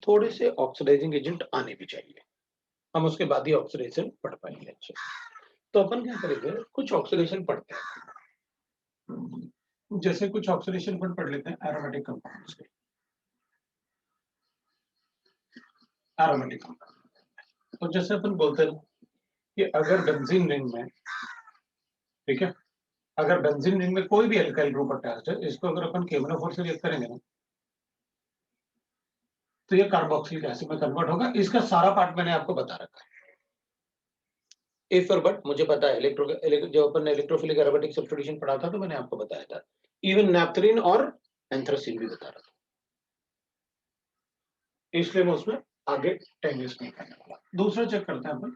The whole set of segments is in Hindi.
थोड़े से ऑक्सीडाइजिंग एजेंट आने भी चाहिए, हम उसके बाद ही ऑक्सीडेशन पढ़ पाएंगे अच्छे। तो अपन क्या करेंगे, कुछ ऑक्सीडेशन पढ़ते हैं। जैसे कुछ ऑक्सीडेशन पढ़ लेते हैं एरोमेटिक कंपाउंड्स के। एरोमेटिक कंपाउंड तो जैसे अपन बोलते हैं कि अगर बेंजीन रिंग में, ठीक है, अगर बेंजीन रिंग में कोई भी एल्काइल ग्रुप अटैच्ड है, इसको अगर अपन KMnO4 से रिएक्ट करेंगे ना, तो ये कार्बोक्सिलिक एसिड में कन्वर्ट होगा। इसका सारा पार्ट मैंने आपको बता रखा है। इफ और बट मुझे पता है, जो अपन ने इलेक्ट्रोफिलिक एरोमेटिक सब्स्टिट्यूशन पढ़ा था तो मैंने आपको बताया था, इवन नैप्थलीन और एंथ्रासीन भी बता रहा था, इसलिए मैं उसमें आगे टाइम वेस्ट नहीं करने वाला। दूसरा चेक करते हैं अपन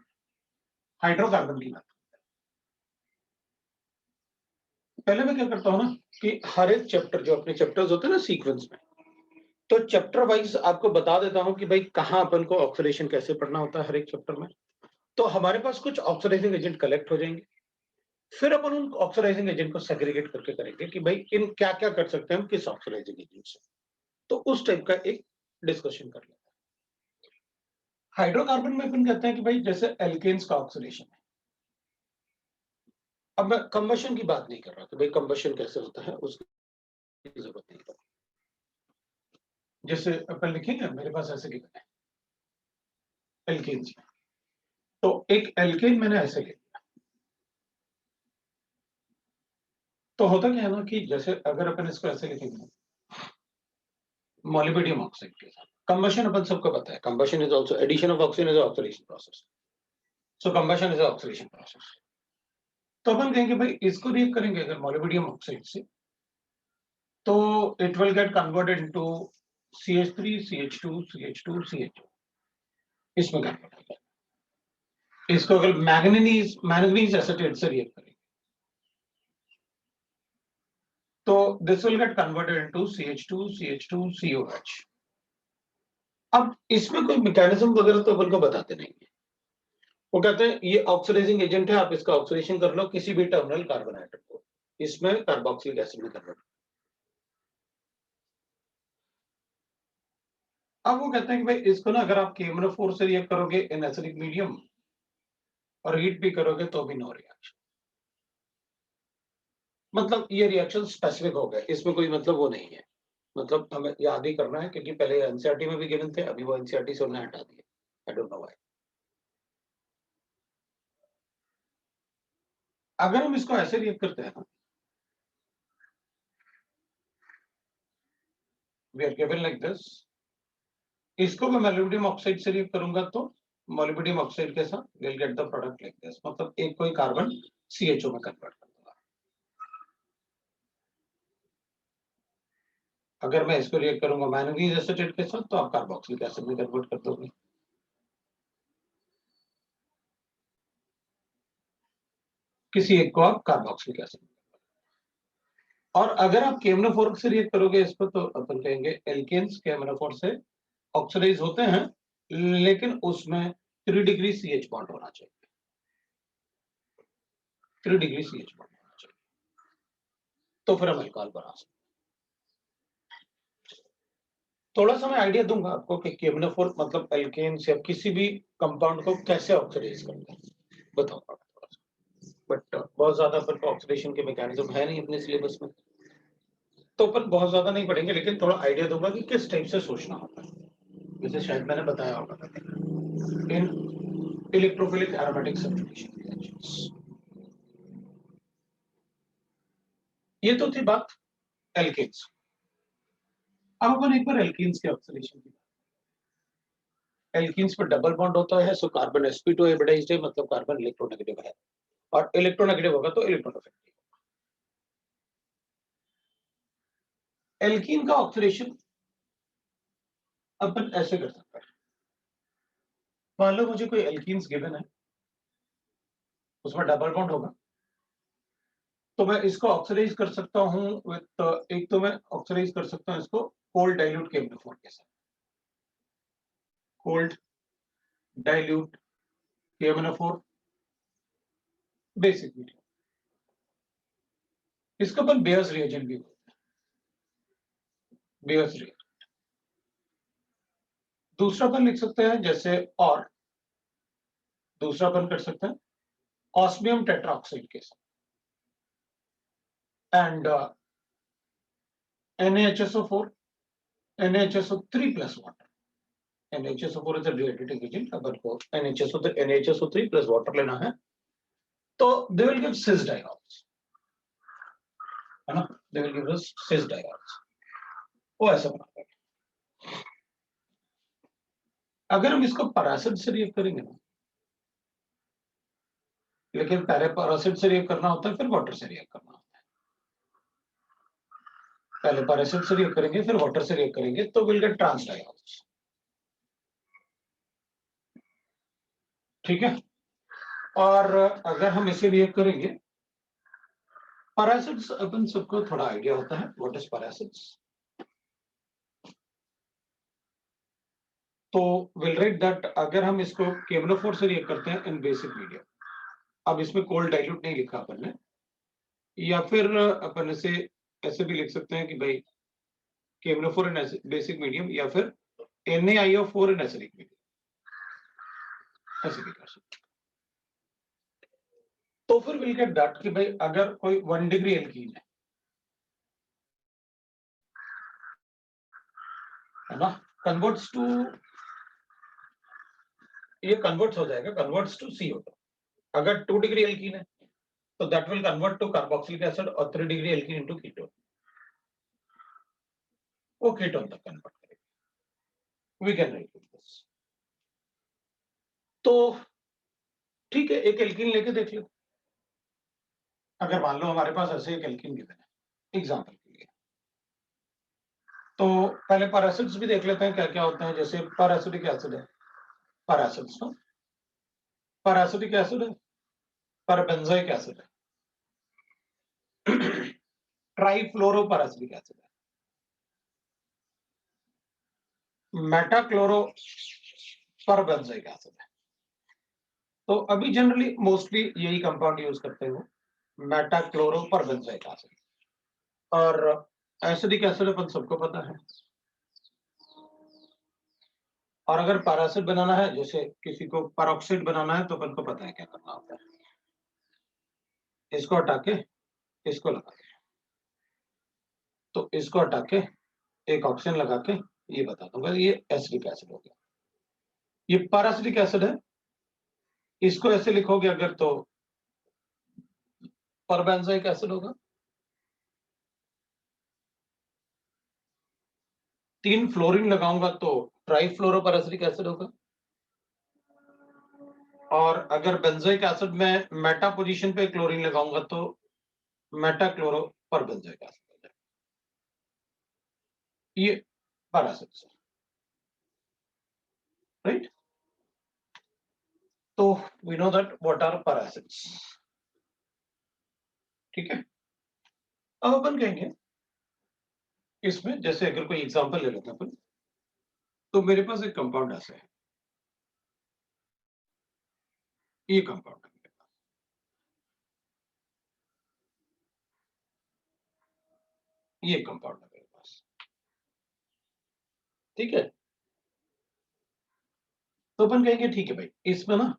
हाइड्रोकार्बन की बात। पहले मैं क्या करता हूं ना कि हर एक चैप्टर, जो अपने चैप्टर्स होते हैं ना सीक्वेंस में, तो चैप्टर वाइज आपको बता देता हूं कि भाई कहां अपन को ऑक्सीडेशन कैसे पढ़ना होता है हर एक चैप्टर में। तो हमारे पास कुछ ऑक्सीडाइजिंग एजेंट कलेक्ट हो जाएंगे, फिर अपन उन ऑक्सीडाइजिंग एजेंट को सेग्रीगेट करके करेंगे कि भाई इन क्या क्या कर सकते हैं हम किस ऑक्सीडाइजिंग एजेंट से। तो उस टाइप का एक डिस्कशन कर लेते हैं। हाइड्रोकार्बन में अपन कहते हैं कि भाई जैसे एल्केन्स का ऑक्सीडेशन है। अब मैं कंबशन की बात नहीं कर रहा कि भाई कंबशन कैसे होता है, उसकी जरूरत नहीं है। जैसे अपन लिखेंगे, मेरे पास ऐसे लिखा है एल्केन्स में, तो एक एल्केन मैंने ऐसे लिखा, तो होता क्या है ना कि जैसे अगर अपन इसको ऐसे लिखेंगे मोलिबेडियम ऑक्साइड के साथ, कंबशन अपन सबको पता है, combustion is also addition of oxygen is oxidation process. So combustion is oxidation process. तो अपन कहेंगे भाई इसको रिएक्ट करेंगे अगर मोलिबेडियम ऑक्साइड से, तो it will get converted into CH3 CH2 CH2 CH2, इसमें कन्वर्ट होगा। इसको अगर मैंगनीज एसीटेट से रिएक्ट करेंगे तो this will get converted into CH2 CH2 COH। अब इसमें कोई मैकेनिज्म वगैरह तो अपन को बताते नहीं है, वो कहते हैं ये ऑक्सीडाइजिंग एजेंट है, आप इसका ऑक्सीडेशन कर लो किसी भी टर्मिनल कार्बन एटम को, इसमें कार्बोक्सिलिक एसिड में कन्वर्ट। अब वो कहते हैं कि भाई इसको ना अगर आप KMnO4 से रिएक्ट करोगे इन एसिडिक मीडियम और हीट भी करोगे तो भी नो रिएक्शन। मतलब ये रिएक्शन स्पेसिफिक हो गए, इसमें कोई मतलब वो नहीं है, मतलब हमें याद ही करना है क्योंकि पहले एनसीईआरटी में भी गिवन थे, अभी वो एनसीईआरटी से उन्हें हटा दिए, आई डोंट नो व्हाई। अगर हम इसको ऐसे रिएक्ट करते हैं, we are given like this, इसको मैं मोलिब्डेनम ऑक्साइड से रिएक्ट करूंगा तो मोलिब्डेनम ऑक्साइड के साथ will get the product like this, मतलब एक कोई कार्बन CHO में कन्वर्ट कर दूंगा। अगर मैं इसको रिएक्ट करूंगा मैंगनीज एसीटेट के साथ तो आप कार्बोक्सिलिक एसिड में कन्वर्ट कर दोगे। किसी एक को आप कार्बोक्सिलिक एसिड, और अगर आप KMnO4 से रिएक्ट करोगे इसको तो अपन कहेंगे एल्केन्स KMnO4 से ऑक्सीडाइज होते हैं, लेकिन उसमें 3 डिग्री CH बॉन्ड होना चाहिए, 3 डिग्री CH बॉन्ड होना चाहिए, तो फिर हम अल्कोहल बना सकते। थोड़ा सा मैं आइडिया दूंगा आपको कि KMnO4 मतलब एल्केन्स या किसी भी कंपाउंड को कैसे ऑक्सीडाइज करते हैं, बताऊंगा थोड़ा सा, बट बहुत ज्यादा अपन को ऑक्सीडेशन के मैकेनिज्म है नहीं अपने सिलेबस में, तो अपन बहुत ज्यादा नहीं पढ़ेंगे, लेकिन थोड़ा आइडिया दूंगा कि किस टाइप से सोचना होता है, जैसे शायद मैंने बताया होगा इन इलेक्ट्रोफिलिक एरोमेटिक सब्स्टिट्यूशन रिएक्शंस। ये तो थी बात एल्केन्स। अब अपन एक बार एल्कीन्स के ऑक्सीडेशन की, एल्कीन्स पर डबल बॉन्ड होता है, सो कार्बन sp2 हाइब्रिडाइज्ड है, मतलब कार्बन इलेक्ट्रोनेगेटिव है, और इलेक्ट्रोनेगेटिव होगा तो इलेक्ट्रोनेगेटिव। एल्कीन का ऑक्सीडेशन अपन ऐसे कर सकते हैं, मान लो मुझे कोई एल्कीन्स गिवन है, उसमें डबल बॉन्ड होगा, तो मैं इसको ऑक्सीडाइज कर सकता हूं विद, एक तो मैं ऑक्सीडाइज कर सकता हूं इसको कोल्ड डाइल्यूट KMnO4 के साथ, cold dilute KMnO4 basic medium, इसको अपन बेयर्स रिएजेंट भी बोलते हैं, बेयर्स रिएजेंट। दूसरा अपन लिख सकते हैं जैसे, और दूसरा अपन कर सकते हैं ऑस्मियम टेट्राऑक्साइड के साथ and NaHSO4, NaHSO3 plus water. NaHSO4 is a related ingredient, अपन को NaHSO3 plus water लेना है, तो they will give cis diols, है ना? They will give us cis diols. वो ऐसा बनाते हैं। अगर हम इसको पैरासिड से रिएक्ट करेंगे ना, लेकिन पहले पैरासिड से रिएक्ट करना होता है, फिर वाटर से रिएक्ट करना होता है। पहले पैरासिड से रिएक्ट करेंगे, फिर वाटर से रिएक्ट करेंगे, तो विल गेट ट्रांस डायोल्स। ठीक है। और अगर हम इसे रिएक्ट करेंगे, पैरासिड्स अपन सबको थोड़ा आइडिया होता है व्हाट इज पैरासिड्स, तो विल राइट दैट अगर हम इसको KMnO4 से रिएक्ट करते हैं इन बेसिक मीडियम, अब इसमें कोल्ड डाइल्यूट नहीं लिखा अपन ने, या फिर अपन इसे ऐसे भी लिख सकते हैं कि भाई KMnO4 इन बेसिक मीडियम, या फिर NaIO4 इन एसिडिक मीडियम, ऐसे भी कर सकते हैं। तो फिर विल गेट दैट कि भाई अगर कोई 1 डिग्री एल्कीन है ना, कन्वर्ट्स टू, ये कन्वर्ट्स हो जाएगा, कन्वर्ट्स टू CO2। अगर 2 डिग्री एल्कीन है तो that will convert to carboxylic acid, और 3 डिग्री एल्कीन इनटू कीटोन, वो कीटोन तक कन्वर्ट करेगा। We can write this. तो ठीक है, एक एल्कीन लेके देख लो। अगर मान लो हमारे पास ऐसे एक एल्कीन गिवन है एग्जांपल के लिए, तो पहले पैरासिड्स भी देख लेते हैं क्या क्या होते हैं। जैसे पैरासिटिक एसिड है, पैरासिड्स ना, पैरासिटिक एसिड है, परबेंजोइक एसिड है, ट्राइफ्लोरोपैरासिटिक एसिड है, मेटाक्लोरो परबेंजोइक एसिड है। तो अभी जनरली मोस्टली यही कंपाउंड यूज करते हो, मेटाक्लोरो परबेंजोइक एसिड। और एसिडिक एसिड अपन सबको पता है। और अगर पैरासिड बनाना है, जैसे किसी को पेरोक्साइड बनाना है, तो अपन को पता है क्या करना होता है, इसको हटा के इसको लगा के, तो इसको हटा के एक ऑक्सीजन लगा के ये बता दूंगा ये एसिडिक एसिड हो गया। ये पैरासिटिक एसिड है, इसको ऐसे लिखोगे अगर तो परबेंजोइक एसिड होगा। 3 फ्लोरीन लगाऊंगा तो ट्राइफ्लोरोपैरासिटिक एसिड होगा। और अगर बेंजोइक एसिड में मेटा पोजीशन पे क्लोरीन लगाऊंगा तो मेटाक्लोरो परबेंजोइक एसिड हो जाएगा। ये पैरासिड्स है, राइट। तो we know that what are peracids. ठीक है। अब अपन कहेंगे इसमें, जैसे अगर कोई एग्जांपल ले लेते हैं अपन, तो मेरे पास एक कंपाउंड ऐसे है, ये कंपाउंड है मेरे पास, ये कंपाउंड है मेरे पास। ठीक है। तो अपन कहेंगे ठीक है भाई, इसमें ना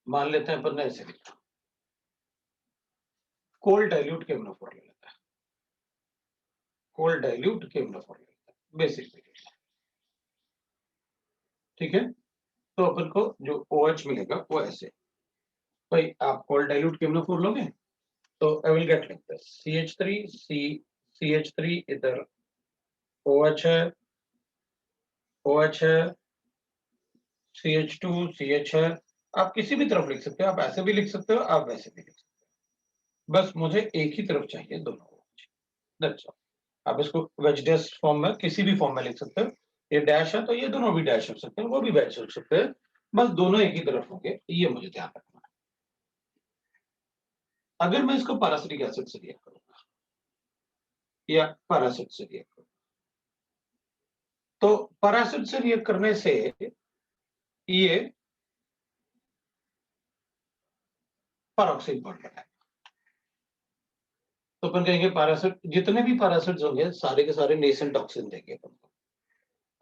मान लेते हैं अपन ने ऐसे लिखा, कोल्ड डाइल्यूट KMnO4 ले लेता है, कोल्ड डाइल्यूट KMnO4 ले लेता है बेसिक मीडियम। ठीक है। तो अपन को जो OH मिलेगा वो ऐसे, भाई आप कोल्ड डाइल्यूट KMnO4 लोगे तो I will get like this, CH3 इधर OH है, OH है, CH2 CH है। आप किसी भी तरफ लिख सकते हो, आप ऐसे भी लिख सकते हो, आप वैसे भी लिख सकते हो, बस मुझे एक ही तरफ चाहिए दोनों OH, दैट्स ऑल। आप इसको वेज डैश फॉर्म में किसी भी फॉर्म में लिख सकते हो, ये डैश है तो ये दोनों भी डैश रख सकते हैं, वो भी डैश रख सकते हैं, बस दोनों एक ही तरफ होंगे, ये मुझे ध्यान रखना है। अगर मैं इसको पैरासिटिक एसिड से रिएक्ट करूंगा या पैरासिड से रिएक्ट करूंगा, तो पैरासिड से रिएक्ट करने से ये पैरोक्साइड बॉन्ड बनाएगा। तो अपन कहेंगे पैरासिड, जितने भी पैरासिड्स होंगे सारे के सारे नेसेंट ऑक्सीजन देंगे अपन को,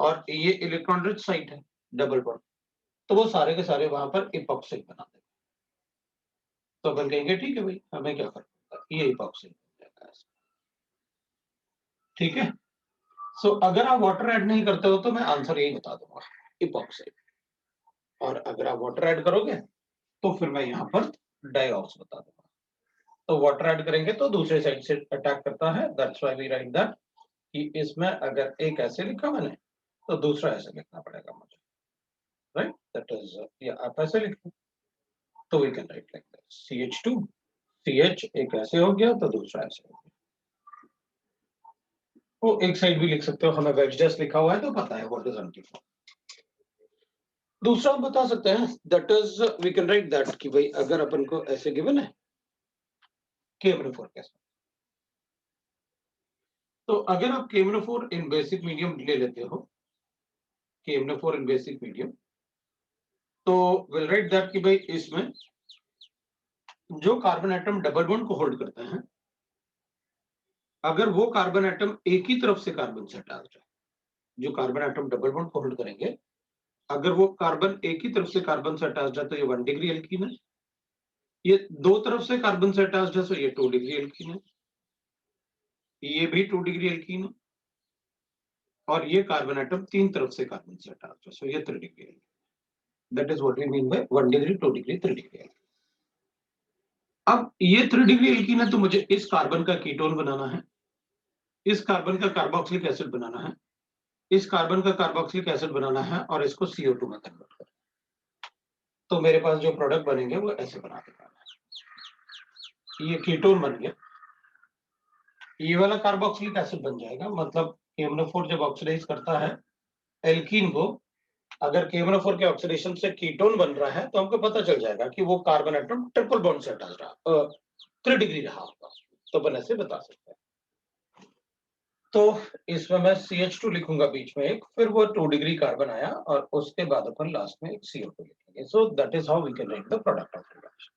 और ये इलेक्ट्रॉन रिच साइट है डबल बॉन्ड, तो वो सारे के सारे वहां पर इपॉक्साइड बना देंगे। तो अपन कहेंगे ठीक है भाई, हमें क्या करना है, ये इपॉक्साइड बन जाएगा। ठीक है, सो अगर आप वाटर ऐड नहीं करते हो तो मैं आंसर यही बता दूंगा, इपॉक्साइड। और अगर आप वाटर ऐड करोगे तो फिर मैं यहाँ पर डाइऑक्स बता दूंगा। तो वाटर ऐड करेंगे तो दूसरे साइड से अटैक करता है, that's why we write that कि इसमें अगर एक ऐसे लिखा मैंने तो दूसरा ऐसे लिखना पड़ेगा मुझे, राइट? दैट इज, या आप ऐसे लिखो तो we can write like this, CH2 CH एक ऐसे हो गया तो दूसरा ऐसे हो गया। वो एक साइड भी लिख सकते हो, हमें वेज लिखा हुआ है तो पता है व्हाट इज एंटीफॉन। दूसरा हम बता सकते हैं, that is we can write that कि भाई अगर अपन को ऐसे गिवन है KMnO4 कैसे, तो अगर आप KMnO4 इन बेसिक मीडियम ले लेते हो, KMnO4 इन बेसिक मीडियम, तो विल राइट दैट कि भाई इसमें जो कार्बन एटम डबल बॉन्ड को होल्ड करते हैं, अगर वो कार्बन एटम एक ही तरफ से कार्बन से अटैच्ड है, जो कार्बन एटम डबल बॉन्ड को होल्ड करेंगे, अगर वो कार्बन एक ही तरफ से कार्बन से अटैच्ड है तो ये 1 डिग्री एल्कीन है, ये दो तरफ से कार्बन से अटैच्ड है तो ये 2 डिग्री एल्कीन है, ये भी 2 डिग्री एल्कीन है, और ये कार्बन एटम तीन तरफ से कार्बन से अटैच्ड है, सो ये 3 degree alkene. That is what we mean by 1 degree 2 degree 3 degree. अब ये 3 डिग्री एल्कीन है तो मुझे इस कार्बन का कीटोन बनाना है, इस कार्बन का कार्बोक्सिलिक एसिड बनाना है, इस कार्बन का कार्बोक्सिलिक एसिड बनाना है और इसको CO2 में कन्वर्ट करना है। तो मेरे पास जो प्रोडक्ट बनेंगे वो ऐसे बना के है, ये कीटोन बन गया, ये वाला कार्बोक्सिलिक एसिड बन जाएगा, मतलब KMnO4 जब ऑक्सीडाइज करता है एल्कीन को, अगर KMnO4 के ऑक्सीडेशन से कीटोन बन रहा है तो हमको पता चल जाएगा कि वो कार्बन एटम ट्रिपल बॉन्ड से अटैच रहा, 3 डिग्री रहा होगा, तो अपन ऐसे बता सकते हैं। तो इसमें मैं CH2 लिखूंगा बीच में एक, फिर वो 2 डिग्री कार्बन आया और उसके बाद अपन लास्ट में एक CO2 लिखेंगे। So that is how we can write the product of reaction.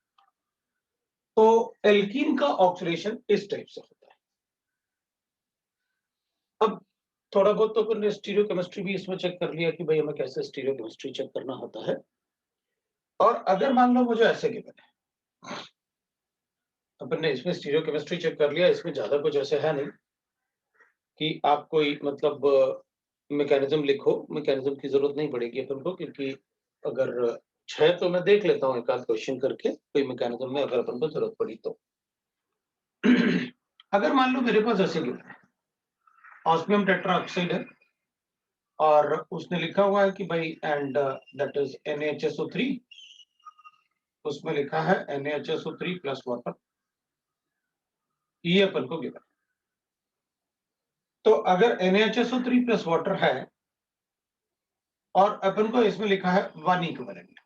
तो एल्कीन का ऑक्सीडेशन इस टाइप से होता है। अब थोड़ा बहुत तो अपन ने स्टीरियोकेमिस्ट्री भी इसमें चेक कर लिया कि भाई हमें कैसे स्टीरियोकेमिस्ट्री चेक करना होता है। और अगर मान लो मुझे ऐसे गिवन है, अपन ने इसमें स्टीरियोकेमिस्ट्री चेक कर लिया, इसमें ज्यादा कुछ ऐसे है नहीं कि आप कोई मतलब मैकेनिज्म लिखो, मैकेनिज्म की जरूरत नहीं पड़ेगी अपन को, क्योंकि अगर है तो मैं देख लेता हूँ एक आध क्वेश्चन करके कोई मैकेनिज्म में अगर अपन को जरूरत पड़ी तो। अगर मान लो मेरे पास ऐसे गिवन है, ऑस्मियम टेट्राऑक्साइड है और उसने लिखा हुआ है कि भाई एंड दैट इज NaHSO3, उसमें लिखा है NaHSO3 प्लस वाटर, ये अपन को गिवन। तो अगर NaHSO3 प्लस वाटर है और अपन को इसमें लिखा है 1 इक्विवेलेंट,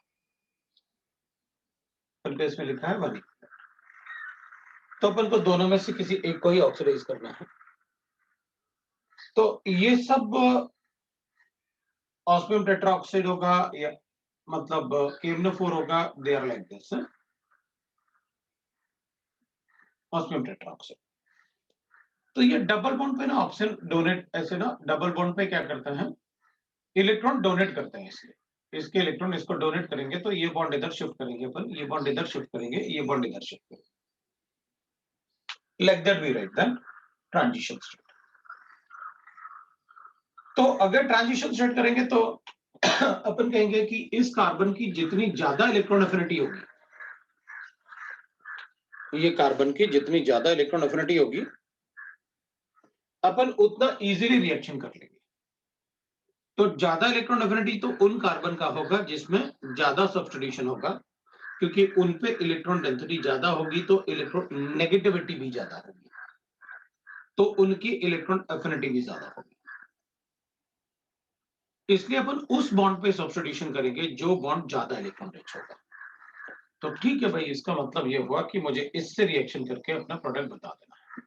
अपन को इसमें लिखा है 1 इक्विवेलेंट, तो अपन को दोनों में से किसी एक को ही ऑक्सीडाइज करना है। तो ये सब ऑस्मियम टेट्राऑक्साइड होगा या मतलब KMnO4 होगा, they are like this, osmium tetroxide. तो ये डबल बॉन्ड पे ना ऑप्शन डोनेट, ऐसे ना डबल बॉन्ड पे क्या करते हैं, इलेक्ट्रॉन डोनेट करते हैं, इसलिए इसके इलेक्ट्रॉन इसको डोनेट करेंगे तो ये बॉन्ड इधर शिफ्ट करेंगे अपन, ये बॉन्ड इधर शिफ्ट करेंगे, ये बॉन्ड इधर शिफ्ट करेंगे, like that we write the transition state. तो अगर ट्रांजिशन स्टेट करेंगे तो अपन कहेंगे कि इस कार्बन की जितनी ज्यादा इलेक्ट्रॉन एफिनिटी होगी, ये कार्बन की जितनी ज्यादा इलेक्ट्रॉन एफिनिटी होगी, अपन उतना इजीली रिएक्शन कर लेंगे। तो ज्यादा इलेक्ट्रॉन एफिनिटी तो उन कार्बन का होगा जिसमें ज्यादा सब्स्टिट्यूशन होगा, क्योंकि उन पे इलेक्ट्रॉन डेंसिटी ज्यादा होगी तो इलेक्ट्रॉन नेगेटिविटी भी ज्यादा होगी, तो उनकी इलेक्ट्रॉन एफिनिटी भी ज्यादा होगी। इसलिए अपन उस बॉन्ड पे सब्स्टिट्यूशन करेंगे जो बॉन्ड ज्यादा इलेक्ट्रॉन रिच होगा। तो ठीक है भाई, इसका मतलब ये हुआ कि मुझे इससे रिएक्शन करके अपना प्रोडक्ट बता देना है।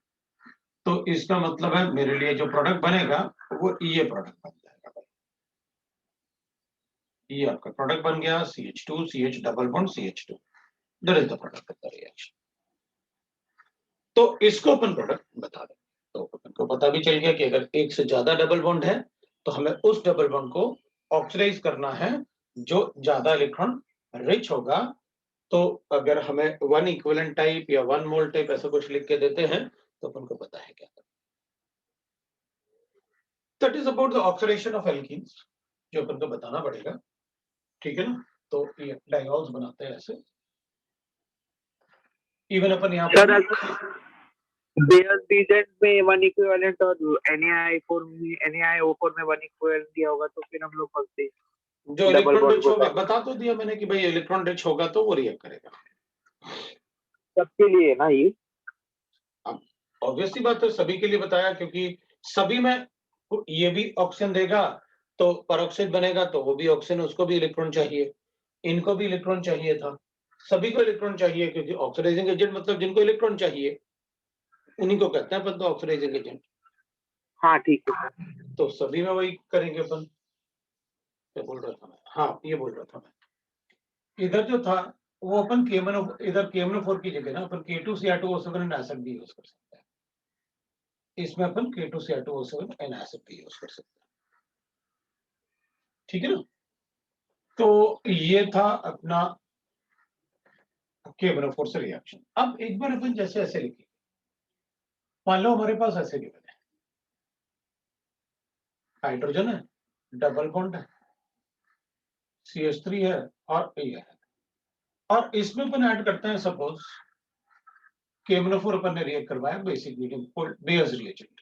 तो इसका मतलब है मेरे लिए जो प्रोडक्ट बनेगा वो ये प्रोडक्ट बन जाएगा भाई, ये आपका प्रोडक्ट बन गया CH2 CH double bond CH2, that is the product of the reaction. तो इसको अपन प्रोडक्ट बता दें, तो अपन को पता भी चल गया कि अगर एक से ज्यादा डबल बॉन्ड है तो हमें उस डबल बॉन्ड को ऑक्सीडाइज करना है जो ज्यादा इलेक्ट्रॉन रिच होगा। तो अगर हमें 1 इक्विवेलेंट टाइप या 1 मोल टाइप ऐसा कुछ लिख के देते हैं तो अपन को पता है क्या करना। That is about the oxidation of alkenes, जो अपन को बताना पड़ेगा, ठीक है ना। तो ये डाइऑल्स बनाते हैं ऐसे। इवन अपन यहाँ पर बेयस डिजेंट में 1 इक्विवेलेंट और NaI4 में NaIO4 में 1 इक्विवेलेंट दिया होगा तो फिर हम लोग बोलते हैं जो इलेक्ट्रॉन रिच होगा, बता तो दिया मैंने कि भाई इलेक्ट्रॉन रिच होगा तो वो रिएक्ट करेगा सबके लिए ना। ये ऑब्वियसली बात है, सभी के लिए बताया, क्योंकि सभी में ये भी ऑक्सीजन देगा तो परऑक्साइड बनेगा, तो वो भी ऑक्सीजन, उसको भी इलेक्ट्रॉन चाहिए, इनको भी इलेक्ट्रॉन चाहिए था, सभी को इलेक्ट्रॉन चाहिए, क्योंकि ऑक्सीडाइजिंग एजेंट मतलब जिनको इलेक्ट्रॉन चाहिए उन्हीं को कहते हैं अपन तो ऑक्सीडाइजिंग एजेंट। हाँ ठीक है। तो सभी में वही करेंगे अपन। क्या बोल रहा था मैं? हाँ, ये बोल रहा था मैं, इधर जो था वो अपन इधर KMnO4 की जगह ना अपन K2Cr2O7 एसिड भी यूज कर सकते हैं। इसमें अपन K2Cr2O7 एसिड भी यूज कर सकते हैं, ठीक है ना। तो ये था अपना KMnO4 से रिएक्शन। अब एक बार अपन जैसे ऐसे लिखेंगे, मान लो हमारे पास ऐसे गिवन है, हाइड्रोजन है, डबल बॉन्ड है, CH3 है और ये है, और इसमें अपन ऐड करते हैं सपोज KMnO4 अपन ने रिएक्ट करवाया बेसिक मीडियम बेयर्स रिएजेंट।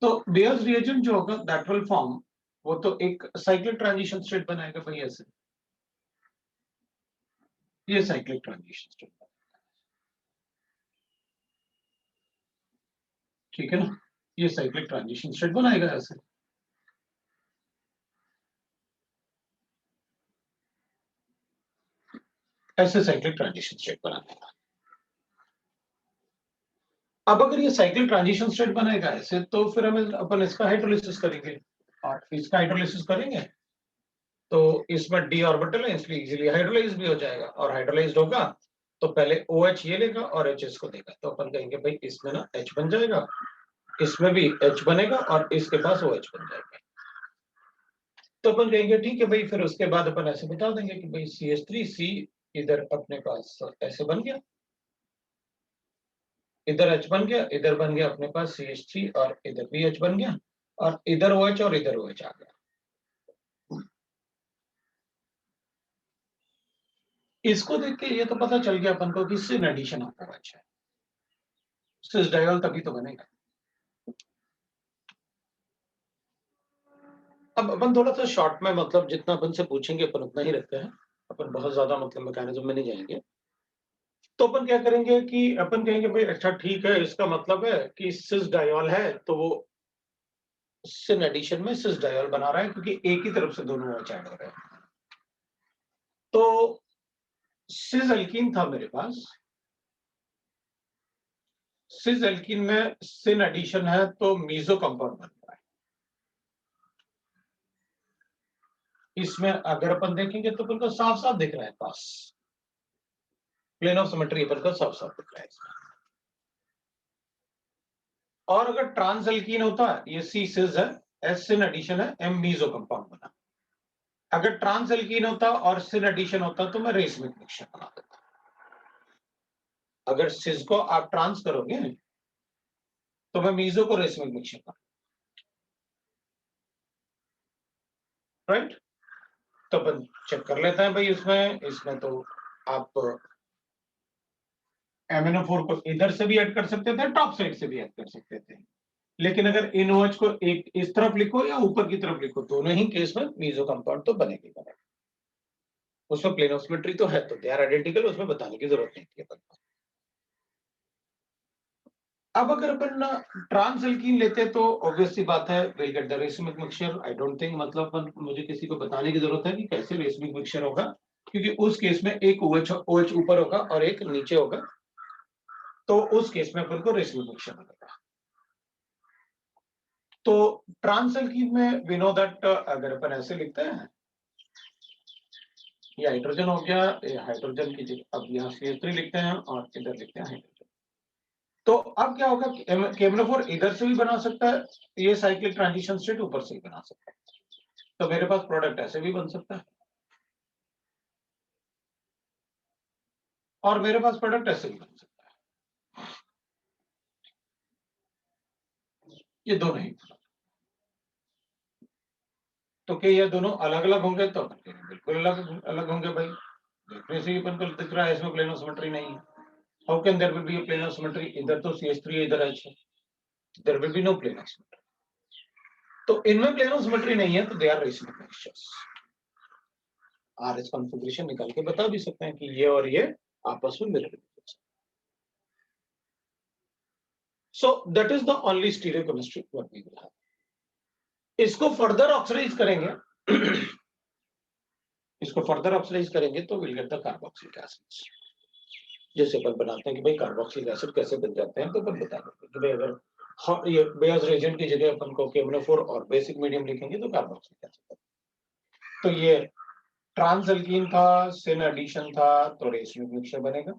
तो बेयर्स रिएजेंट जो होगा दैट विल फॉर्म, वो तो एक साइक्लिक ट्रांजिशन स्टेट बनाएगा भाई ऐसे, ये साइक्लिक ट्रांजिशन स्टेट, ठीक है ना, ये साइक्लिक ट्रांजिशन स्टेट बनाएगा ऐसे। ऐसे साइक्लिक ट्रांजिशन स्टेट बनाएगा। अब अगर ये साइक्लिक ट्रांजिशन स्टेट बनाएगा ऐसे, तो फिर हमें अपन इसका हाइड्रोलिसिस करेंगे, और इसका हाइड्रोलिसिस करेंगे तो इसमें d ऑर्बिटल है, इसलिए इजीली हाइड्रोलाइज भी हो जाएगा, और हाइड्रोलाइज्ड होगा तो पहले OH ये लेगा और H इसको देगा, तो अपन कहेंगे भाई इसमें ना H बन जाएगा, इसमें भी H बनेगा और इसके पास OH बन जाएगा। तो अपन कहेंगे ठीक है भाई, फिर उसके बाद अपन ऐसे बता देंगे कि भाई CH3C इधर अपने पास ऐसे बन गया, इधर H बन गया, इधर बन गया अपने पास CH3 और इधर भी H बन गया, और इधर OH और इधर OH आ गया। इसको देख के ये तो पता चल गया अपन को कि सिन एडिशन ऑफ OH है, सिस डायोल तभी तो बनेगा। अब अपन थोड़ा सा शॉर्ट में, मतलब जितना अपन से पूछेंगे अपन उतना ही रखते हैं, अपन बहुत ज्यादा मतलब मैकेनिज्म में नहीं जाएंगे। तो अपन क्या करेंगे कि अपन कहेंगे भाई अच्छा ठीक है, इसका मतलब है कि सिस डायोल है तो वो सिन एडिशन में सिस डायोल बना रहा है, क्योंकि एक ही तरफ से दोनों OH ऐड हो रहे हैं। तो सिस एल्कीन था मेरे पास, सिस एल्कीन में सिन एडिशन है तो मीजो कंपाउंड बन रहा है। इसमें अगर अपन देखेंगे तो अपन को साफ साफ दिख रहा है, पास प्लेन ऑफ सिमेट्री अपन को साफ साफ दिख रहा है इसमें। और अगर ट्रांस एल्कीन होता है, ये C सिस है, S सिन एडिशन है, M मीजो कंपाउंड बना। अगर ट्रांस एल्कीन होता और सिन एडिशन होता तो मैं रेसमिक मिक्सचर बना देता। अगर सिस को आप ट्रांस करोगे तो मैं मीजो को रेसमिक मिक्सचर बना, राइट। तो अपन चेक कर लेते हैं भाई, इसमें तो आप MnO4 को इधर से भी ऐड कर सकते थे, टॉप साइड से भी ऐड कर सकते थे, लेकिन अगर इन OH को एक इस तरफ लिखो या ऊपर की तरफ लिखो, दोनों ही केस में मीजो कंपाउंड तो बनेगा बनेगा। उसमें प्लेन ऑफ सिमेट्री तो है, तो दे आर आइडेंटिकल, उसमें बताने की जरूरत नहीं थी। अब अगर अपन ट्रांस एल्कीन लेते तो ऑब्वियसली बात है will get the racemic mixture. I don't think मतलब मुझे किसी को बताने की जरूरत है कि कैसे रेसमिक मिक्सचर होगा, क्योंकि उस केस में एक OH ऊपर होगा और एक नीचे होगा, तो उस केस में अपन को रेसमिक मिक्सचर मिलेगा। तो ट्रांस एल्कीन में वी नो दैट अगर अपन ऐसे लिखते हैं, ये हाइड्रोजन हो गया, ये हाइड्रोजन की जगह अब यहाँ CH3 लिखते हैं और इधर लिखते हैं हाइड्रोजन। तो अब क्या होगा, KMnO4 इधर से भी बना सकता है, ये साइक्लिक ट्रांजिशन स्टेट ऊपर से भी बना सकता है, तो मेरे पास प्रोडक्ट ऐसे भी बन सकता है और मेरे पास प्रोडक्ट ऐसे भी बन सकता है, ये दोनों ही। तो क्या ये दोनों अलग अलग होंगे? तो बिल्कुल अलग अलग होंगे भाई, देखने से ही अपन को दिख रहा है इसमें प्लेनो सिमेट्री नहीं है। How can there will be a plane of symmetry? इधर तो CH3 इधर H है, there will be no plane of symmetry. तो इनमें प्लेनो सिमेट्री नहीं है, तो they are racemic mixtures. RS configuration निकाल के बता भी सकते हैं कि ये और ये आपस में मिलते हैं। So that is the only stereochemistry what we will have. इसको फर्दर ऑक्सीडाइज करेंगे इसको फर्दर ऑक्सीडाइज करेंगे तो will get the carboxylic acids. जैसे अपन बनाते हैं कि भाई कार्बोक्सिलिक एसिड कैसे बन जाते हैं, तो अपन बता देते हैं कि भाई अगर ये बेस रेजेंट की जगह अपन को KMnO4 और बेसिक मीडियम लिखेंगे तो कार्बोक्सिलिक एसिड। तो ये ट्रांस एल्कीन था, सिन एडिशन था, तो रेसिमिक मिक्सचर बनेगा।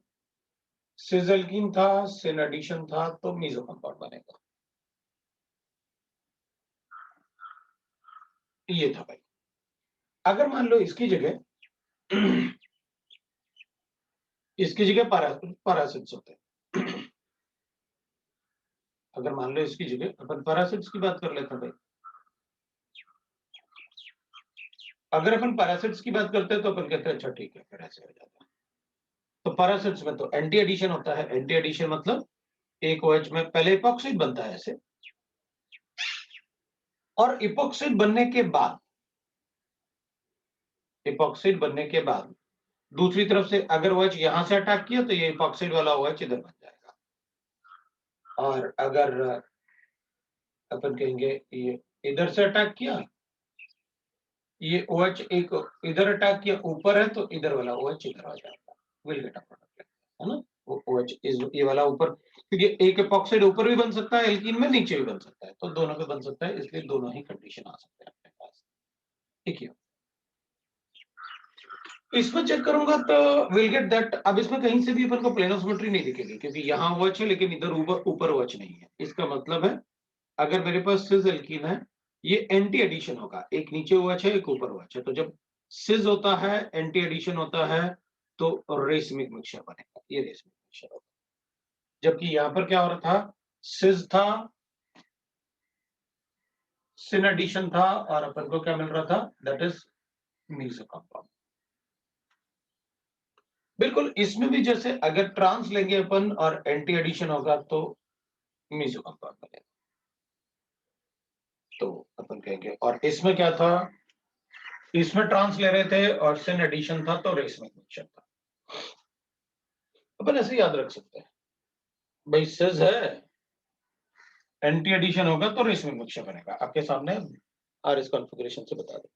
सिस एल्कीन था, सिन एडिशन था, तो मीजो कंपाउंड बनेगा। ये था भाई। अगर मान लो इसकी जगह पैरासिड्स होते हैं, अगर मान लो इसकी जगह अपन पैरासिड्स की बात कर लेते हैं भाई, अगर अपन पैरासिड्स की बात करते हैं तो अपन कहते हैं अच्छा ठीक है, फिर ऐसे हो जाता है। तो पैरासिड्स में तो एंटी एडिशन होता है। एंटी एडिशन मतलब एक OH में पहले इपॉक्साइड बनता है ऐसे, और इपॉक्साइड बनने के बाद दूसरी तरफ से अगर OH यहां से अटैक किया तो ये इपॉक्साइड वाला OH इधर बन जाएगा, और अगर अपन कहेंगे ये इधर से अटैक किया, ये OH एक इधर अटैक किया ऊपर है, तो इधर वाला OH इधर आ जाएगा, विल गेट अ प्रोडक्ट, है ना। वो OH इस ये वाला ऊपर, क्योंकि एक एपॉक्साइड ऊपर भी बन सकता है एल्कीन में, नीचे भी बन सकता है, तो दोनों पे बन सकता है, इसलिए दोनों ही कंडीशन आ सकते हैं अपने पास। ठीक है, इसमें चेक करूंगा तो विल गेट दैट। अब इसमें कहीं से भी अपन को प्लेनो सिमेट्री नहीं दिखेगी, क्योंकि यहाँ OH है लेकिन इधर ऊपर OH नहीं है। इसका मतलब है अगर मेरे पास सिस एल्कीन है, ये एंटी एडिशन होगा, एक नीचे OH है एक ऊपर OH है, तो जब सिस होता है एंटी एडिशन होता है तो रेसिमिक मिक्सचर बनेगा, ये रेसिमिक मिक्सचर होगा। जबकि यहां पर क्या हो रहा था, सिस था, सिन एडिशन था, और अपन को क्या मिल रहा था, दैट इज मीसो कंपाउंड। बिल्कुल इसमें भी जैसे अगर ट्रांस लेंगे अपन और एंटी एडिशन होगा तो मीसो कंपाउंड बनेगा। तो अपन कहेंगे, और इसमें क्या था, इसमें ट्रांस ले रहे थे और सिन एडिशन था, तो रेसिमिक मिक्सचर था। अपन ऐसे याद रख सकते हैं, भाई सिस है, एंटी एडिशन होगा तो रेसिमिक मिक्सचर बनेगा। आपके सामने RS कॉन्फ़िगरेशन से बता दें।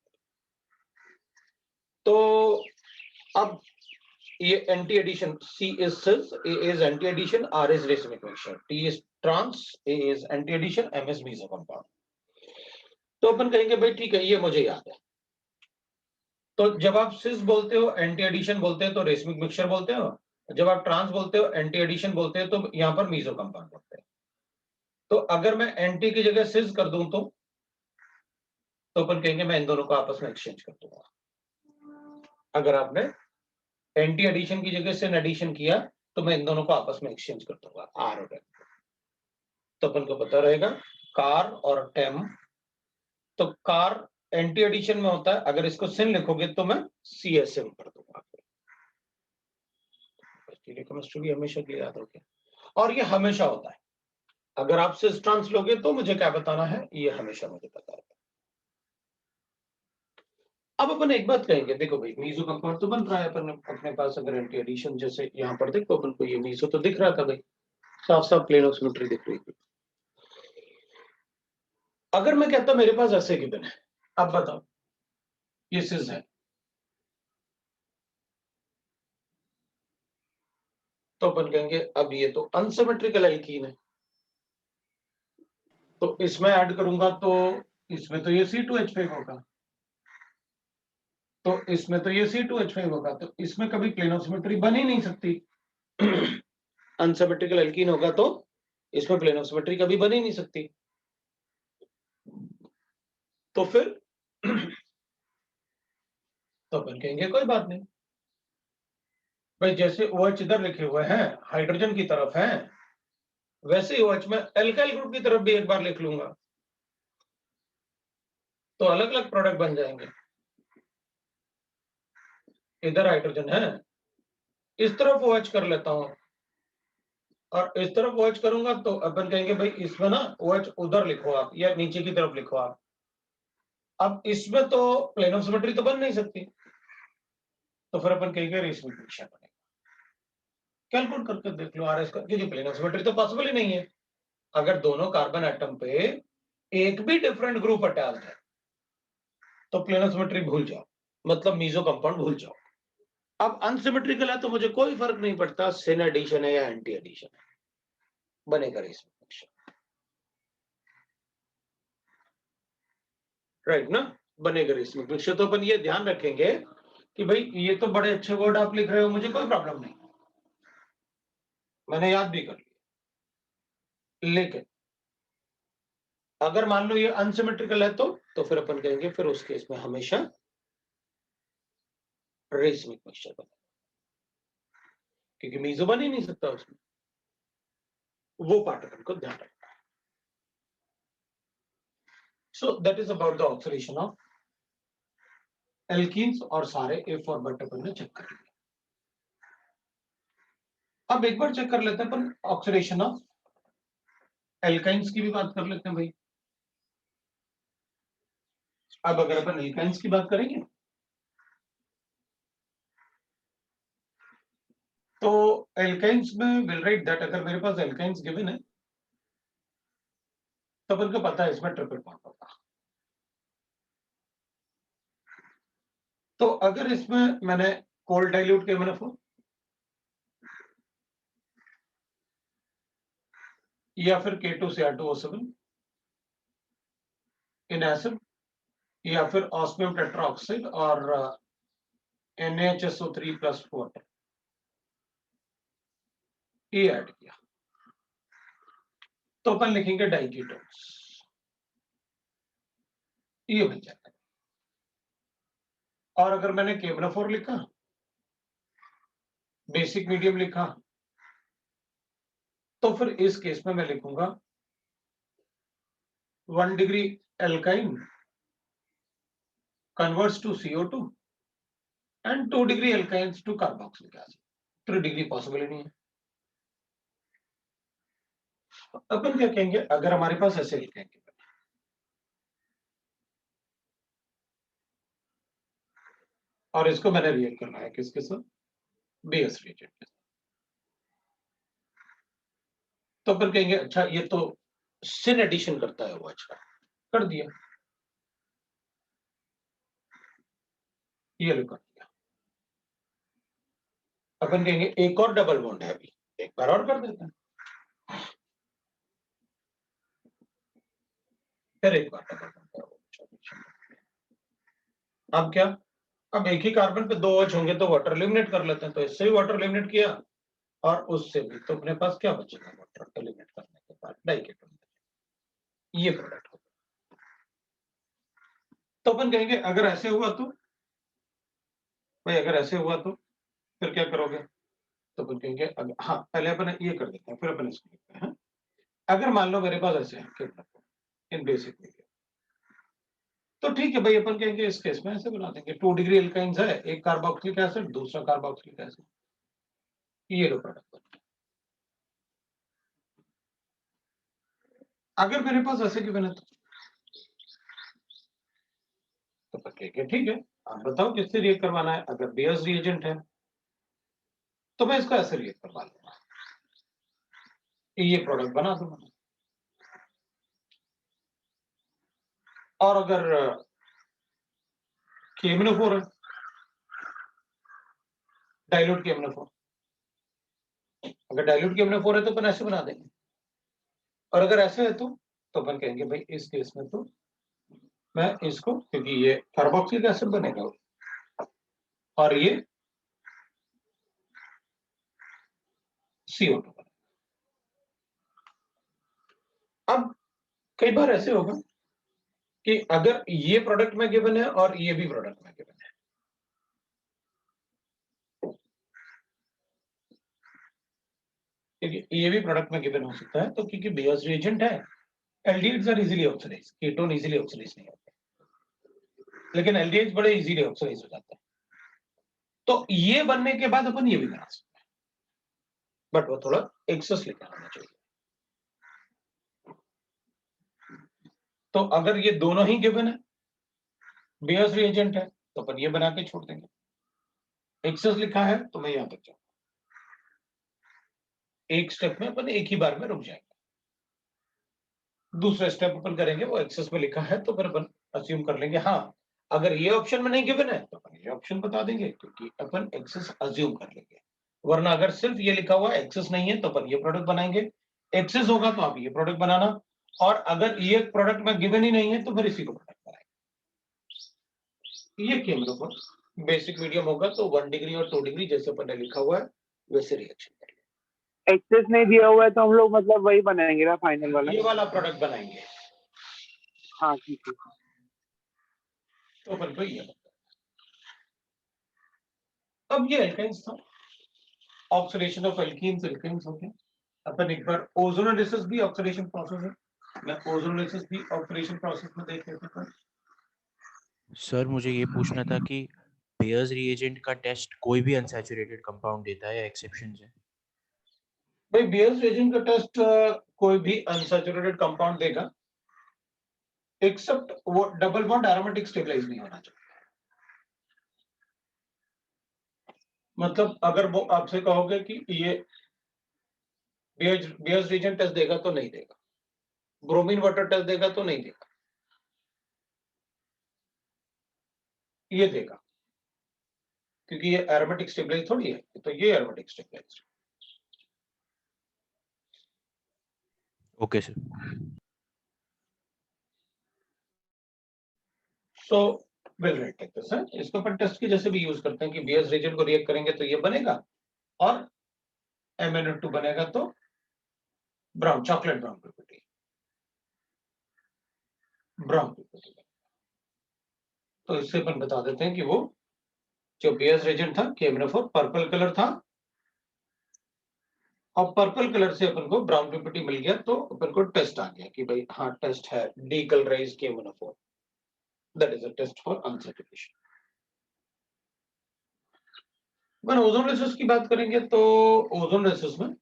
तो अब ये anti addition, C is cis, A is anti addition, R is racemic mixture, T is trans, A is anti addition, M is meso compound। तो अपन कहेंगे भाई ठीक है, ये मुझे याद है। तो जब आप सिस बोलते हो, एंटी एडिशन बोलते हो, तो रेसिमिक मिक्सचर बोलते हो। जब आप ट्रांस बोलते हो, एंटी एडिशन बोलते हो, तो यहाँ पर मीसो कंपाउंड बोलते हैं। तो अगर मैं एंटी की जगह सिस कर दूं तो अपन कहेंगे मैं इन दोनों को आपस में एक्सचेंज कर दूंगा। अगर आपने एंटी एडिशन की जगह सिन एडिशन किया तो मैं इन दोनों को आपस में एक्सचेंज कर दूंगा, R और M। तो अपन को पता रहेगा कार और टेम। तो कार एंटी एडिशन में होता है, अगर इसको सिन लिखोगे तो मैं CSM कर दूंगा। केमिस्ट्री भी हमेशा के लिए याद रखें, और ये हमेशा होता है। अगर आप सिस ट्रांस लोगे तो मुझे क्या बताना है, ये हमेशा मुझे पता है। अब अपन एक बात कहेंगे, देखो भाई मीसो कंपाउंड तो बन रहा है अपन अपने पास, अगर एंटी एडिशन जैसे यहाँ पर देखो अपन को ये मीसो तो दिख रहा था भाई, साफ साफ प्लेनो सिमेट्री दिख रही थी। अगर मैं कहता मेरे पास ऐसे गिवन है, अब बताओ ये सिस है, तो अपन कहेंगे अब ये तो अनसिमेट्रिकल एल्कीन है, तो इसमें ऐड करूंगा तो इसमें तो ये C2H5 होगा, तो इसमें तो ये C2H5 होगा, तो इसमें कभी प्लेनो सिमेट्री बन ही नहीं सकती। अनसिमेट्रिकल एल्कीन होगा तो इसमें प्लेन ऑफ सिमेट्री कभी बन ही नहीं सकती। तो फिर तो अपन कहेंगे कोई बात नहीं भाई, जैसे OH इधर लिखे हुए हैं हाइड्रोजन की तरफ है, वैसे ही OH में एल्काइल ग्रुप की तरफ भी एक बार लिख लूंगा, तो अलग अलग प्रोडक्ट बन जाएंगे। इधर हाइड्रोजन है, इस तरफ OH कर लेता हूं, और इस तरफ OH करूंगा तो अपन कहेंगे भाई इसमें ना OH उधर लिखो आप, या नीचे की तरफ लिखो आप। अब इसमें तो प्लेन ऑफ सिमेट्री तो बन नहीं सकती, तो फिर अपन कहेंगे रेशमिक मिक्सचर बनेगा। कैलकुलेट करके देख लो RS का, क्योंकि प्लेन ऑफ सिमेट्री तो पॉसिबल ही नहीं है। अगर दोनों कार्बन एटम पे एक भी डिफरेंट ग्रुप अटैच्ड है तो प्लेन ऑफ सिमेट्री भूल जाओ, मतलब मीजो कंपाउंड भूल जाओ। अब अनसिमेट्रिकल है तो मुझे कोई फर्क नहीं पड़ता सिन एडिशन है या एंटी एडिशन है, बनेगा रेशमिक मिक्सचर, राइट ना, बनेगा रेशमिक मिक्सचर। तो अपन ये ध्यान रखेंगे कि भाई ये तो बड़े अच्छे वर्ड आप लिख रहे हो, मुझे कोई प्रॉब्लम नहीं, मैंने याद भी कर लिया। लेकिन अगर मान लो ये अनसिमेट्रिकल है तो फिर अपन कहेंगे फिर उस केस में हमेशा रेशमिक मिक्सचर बनेगा, क्योंकि मीजो बन ही नहीं सकता उसमें। वो पार्ट अपन को ध्यान रखना है। सो that is about the oxidation of alkenes, और सारे A फॉर्मेट अपन ने चेक कर लिया। अब एक बार चेक कर लेते हैं अपन ऑक्सीडेशन ऑफ एल्काइंस की भी बात कर लेते हैं भाई। अब अगर अपन एल्काइंस की बात करेंगे तो एल्काइंस में विल राइट दैट, अगर मेरे पास एल्काइंस गिवन है तो अपन को पता है इसमें ट्रिपल बॉन्ड होगा। तो अगर इसमें मैंने कोल्ड डाइल्यूट KMnO4 या फिर K2Cr2O7 इन एसिड, या फिर ऑस्मियम टेट्राऑक्साइड और NaHSO3 प्लस वाटर ये ऐड किया, तो अपन लिखेंगे डाइकीटोन्स, ये बन जाता है। और अगर मैंने KMnO4 लिखा, बेसिक मीडियम लिखा, तो फिर इस केस में मैं लिखूंगा 1 degree alkyne converts to CO2 and 2 degree alkynes to carboxylic acid. 3 degree possible ही नहीं है। अपन क्या कहेंगे, अगर हमारे पास ऐसे लिखेंगे और इसको मैंने रिएक्ट करना है किसके साथ, BS रिएजेंट के साथ, तो अपन कहेंगे अच्छा ये तो सिन एडिशन करता है, वो अच्छा कर दिया, ये लो कर दिया। अपन कहेंगे एक और डबल बॉन्ड है, अभी एक बार और कर देते हैं, फिर एक बार डबल बॉन्ड। अब क्या, अब एक ही कार्बन पे 2 OH होंगे तो वाटर एलिमिनेट कर लेते हैं, तो इससे भी वाटर एलिमिनेट किया और उससे भी, तो अपने पास क्या बचेगा वाटर एलिमिनेट करने के बाद, डाइकेटोन, ये प्रोडक्ट होगा। तो अपन कहेंगे अगर ऐसे हुआ तो भाई, अगर ऐसे हुआ तो फिर क्या करोगे, तो अपन कहेंगे अगर, हाँ पहले अपन ये कर देते हैं फिर अपन इसको लिखते हैं। अगर मान लो मेरे पास ऐसे है इन बेसिक मीडियम, तो ठीक है भाई, अपन कहेंगे इस केस में ऐसे बना देंगे 2 डिग्री एल्काइंस है, एक कार्बोक्सिलिक एसिड दूसरा कार्बोक्सिलिक एसिड, ये लो प्रोडक्ट। अगर मेरे पास ऐसे की बने तो कहेंगे ठीक है, आप बताओ किससे रिएक्ट करवाना है। अगर बेस रिएजेंट है तो मैं इसको ऐसे रिएक्ट करवा लूंगा, ये प्रोडक्ट बना दूंगा। और अगर KMnO4 है, डाइल्यूट KMnO4, अगर डाइल्यूट KMnO4 है तो अपन ऐसे बना देंगे, और अगर ऐसे है तो अपन कहेंगे भाई इस केस में तो मैं इसको, क्योंकि ये कार्बोक्सिलिक एसिड बनेगा और ये CO2 बनेगा, अब कई बार ऐसे होगा कि अगर ये प्रोडक्ट में गिवन है और ये भी प्रोडक्ट में गिवन है, क्योंकि ये भी प्रोडक्ट में गिवन हो सकता है, तो क्योंकि बेयर्स रिएजेंट है, aldehydes are easily oxidize, ketone easily oxidize नहीं होते, लेकिन एल्डिहाइड्स बड़े इजीली ऑक्सीडाइज हो जाते हैं। तो ये बनने के बाद अपन ये भी बना सकते हैं, बट वो थोड़ा एक्सेस लिखा होना चाहिए। तो अगर ये दोनों ही गिवन है, बेयर्स रिएजेंट है, तो अपन ये बना के छोड़ देंगे। एक्सेस लिखा है तो मैं यहां तक जाऊंगा, एक स्टेप में अपन एक ही बार में रुक जाएंगे। दूसरा स्टेप अपन करेंगे, वो एक्सेस में लिखा है तो फिर अपन अज्यूम कर लेंगे, हाँ अगर ये ऑप्शन में नहीं गिवन है तो अपन ये ऑप्शन बता देंगे, क्योंकि अपन एक्सेस अज्यूम कर लेंगे। वरना अगर सिर्फ ये लिखा हुआ एक्सेस नहीं है तो अपन ये प्रोडक्ट बनाएंगे, एक्सेस होगा तो आप ये प्रोडक्ट बनाना, और अगर ये प्रोडक्ट में गिवन ही नहीं है तो फिर इसी को प्रोडक्ट बनाएंगे। ये केमरो पर बेसिक मीडियम होगा तो 1 डिग्री और 2 डिग्री जैसे अपन ने लिखा हुआ है वैसे रिएक्शन करेंगे। एक्सेस नहीं दिया हुआ है तो हम लोग मतलब वही बनाएंगे ना, फाइनल वाला, ये वाला प्रोडक्ट बनाएंगे। हाँ ठीक है। तो अपन को ये अब ये एल्काइंस था, ऑक्सीडेशन ऑफ एल्कीन्स, एल्काइंस हो गया। अपन एक बार ओजोनोलिसिस भी ऑक्सीडेशन प्रोसेस है, मैं ओजोनोलिसिस भी ऑक्सीडेशन प्रोसेस में देख लेते हैं। सर मुझे ये पूछना था कि बेयर्स रिएजेंट का टेस्ट कोई भी अनसैचुरेटेड कंपाउंड देता है या एक्सेप्शन है? भाई बेयर्स रिएजेंट का टेस्ट कोई भी अनसैचुरेटेड कंपाउंड देगा, एक्सेप्ट वो डबल बॉन्ड एरोमेटिक स्टेबलाइज नहीं होना चाहिए। मतलब अगर वो आपसे कहोगे कि ये बेयर्स रिएजेंट टेस्ट देगा तो नहीं देगा, ब्रोमीन वाटर टेस्ट देगा तो नहीं देगा, ये देगा, क्योंकि ये एरोमेटिक स्टेबलाइज थोड़ी है, तो ये aromatic stabilize. Okay sir. So will write like this है। इसको अपन टेस्ट के जैसे भी यूज करते हैं कि बेयर्स रिएजेंट को रिएक्ट करेंगे तो ये बनेगा, और MnO2 बनेगा तो brown, chocolate brown PPT, brown PPT. तो इससे अपन बता देते हैं कि वो जो बेयर्स रिएजेंट था KMnO4 पर्पल कलर था, और पर्पल कलर से अपन को ब्राउन पीपीटी मिल गया, तो अपन को टेस्ट आ गया कि भाई हाँ टेस्ट है decolourize KMnO4, that is a test for unsaturation. अपन ओजोनोलिसिस की बात करेंगे तो ओजोनोलिसिस में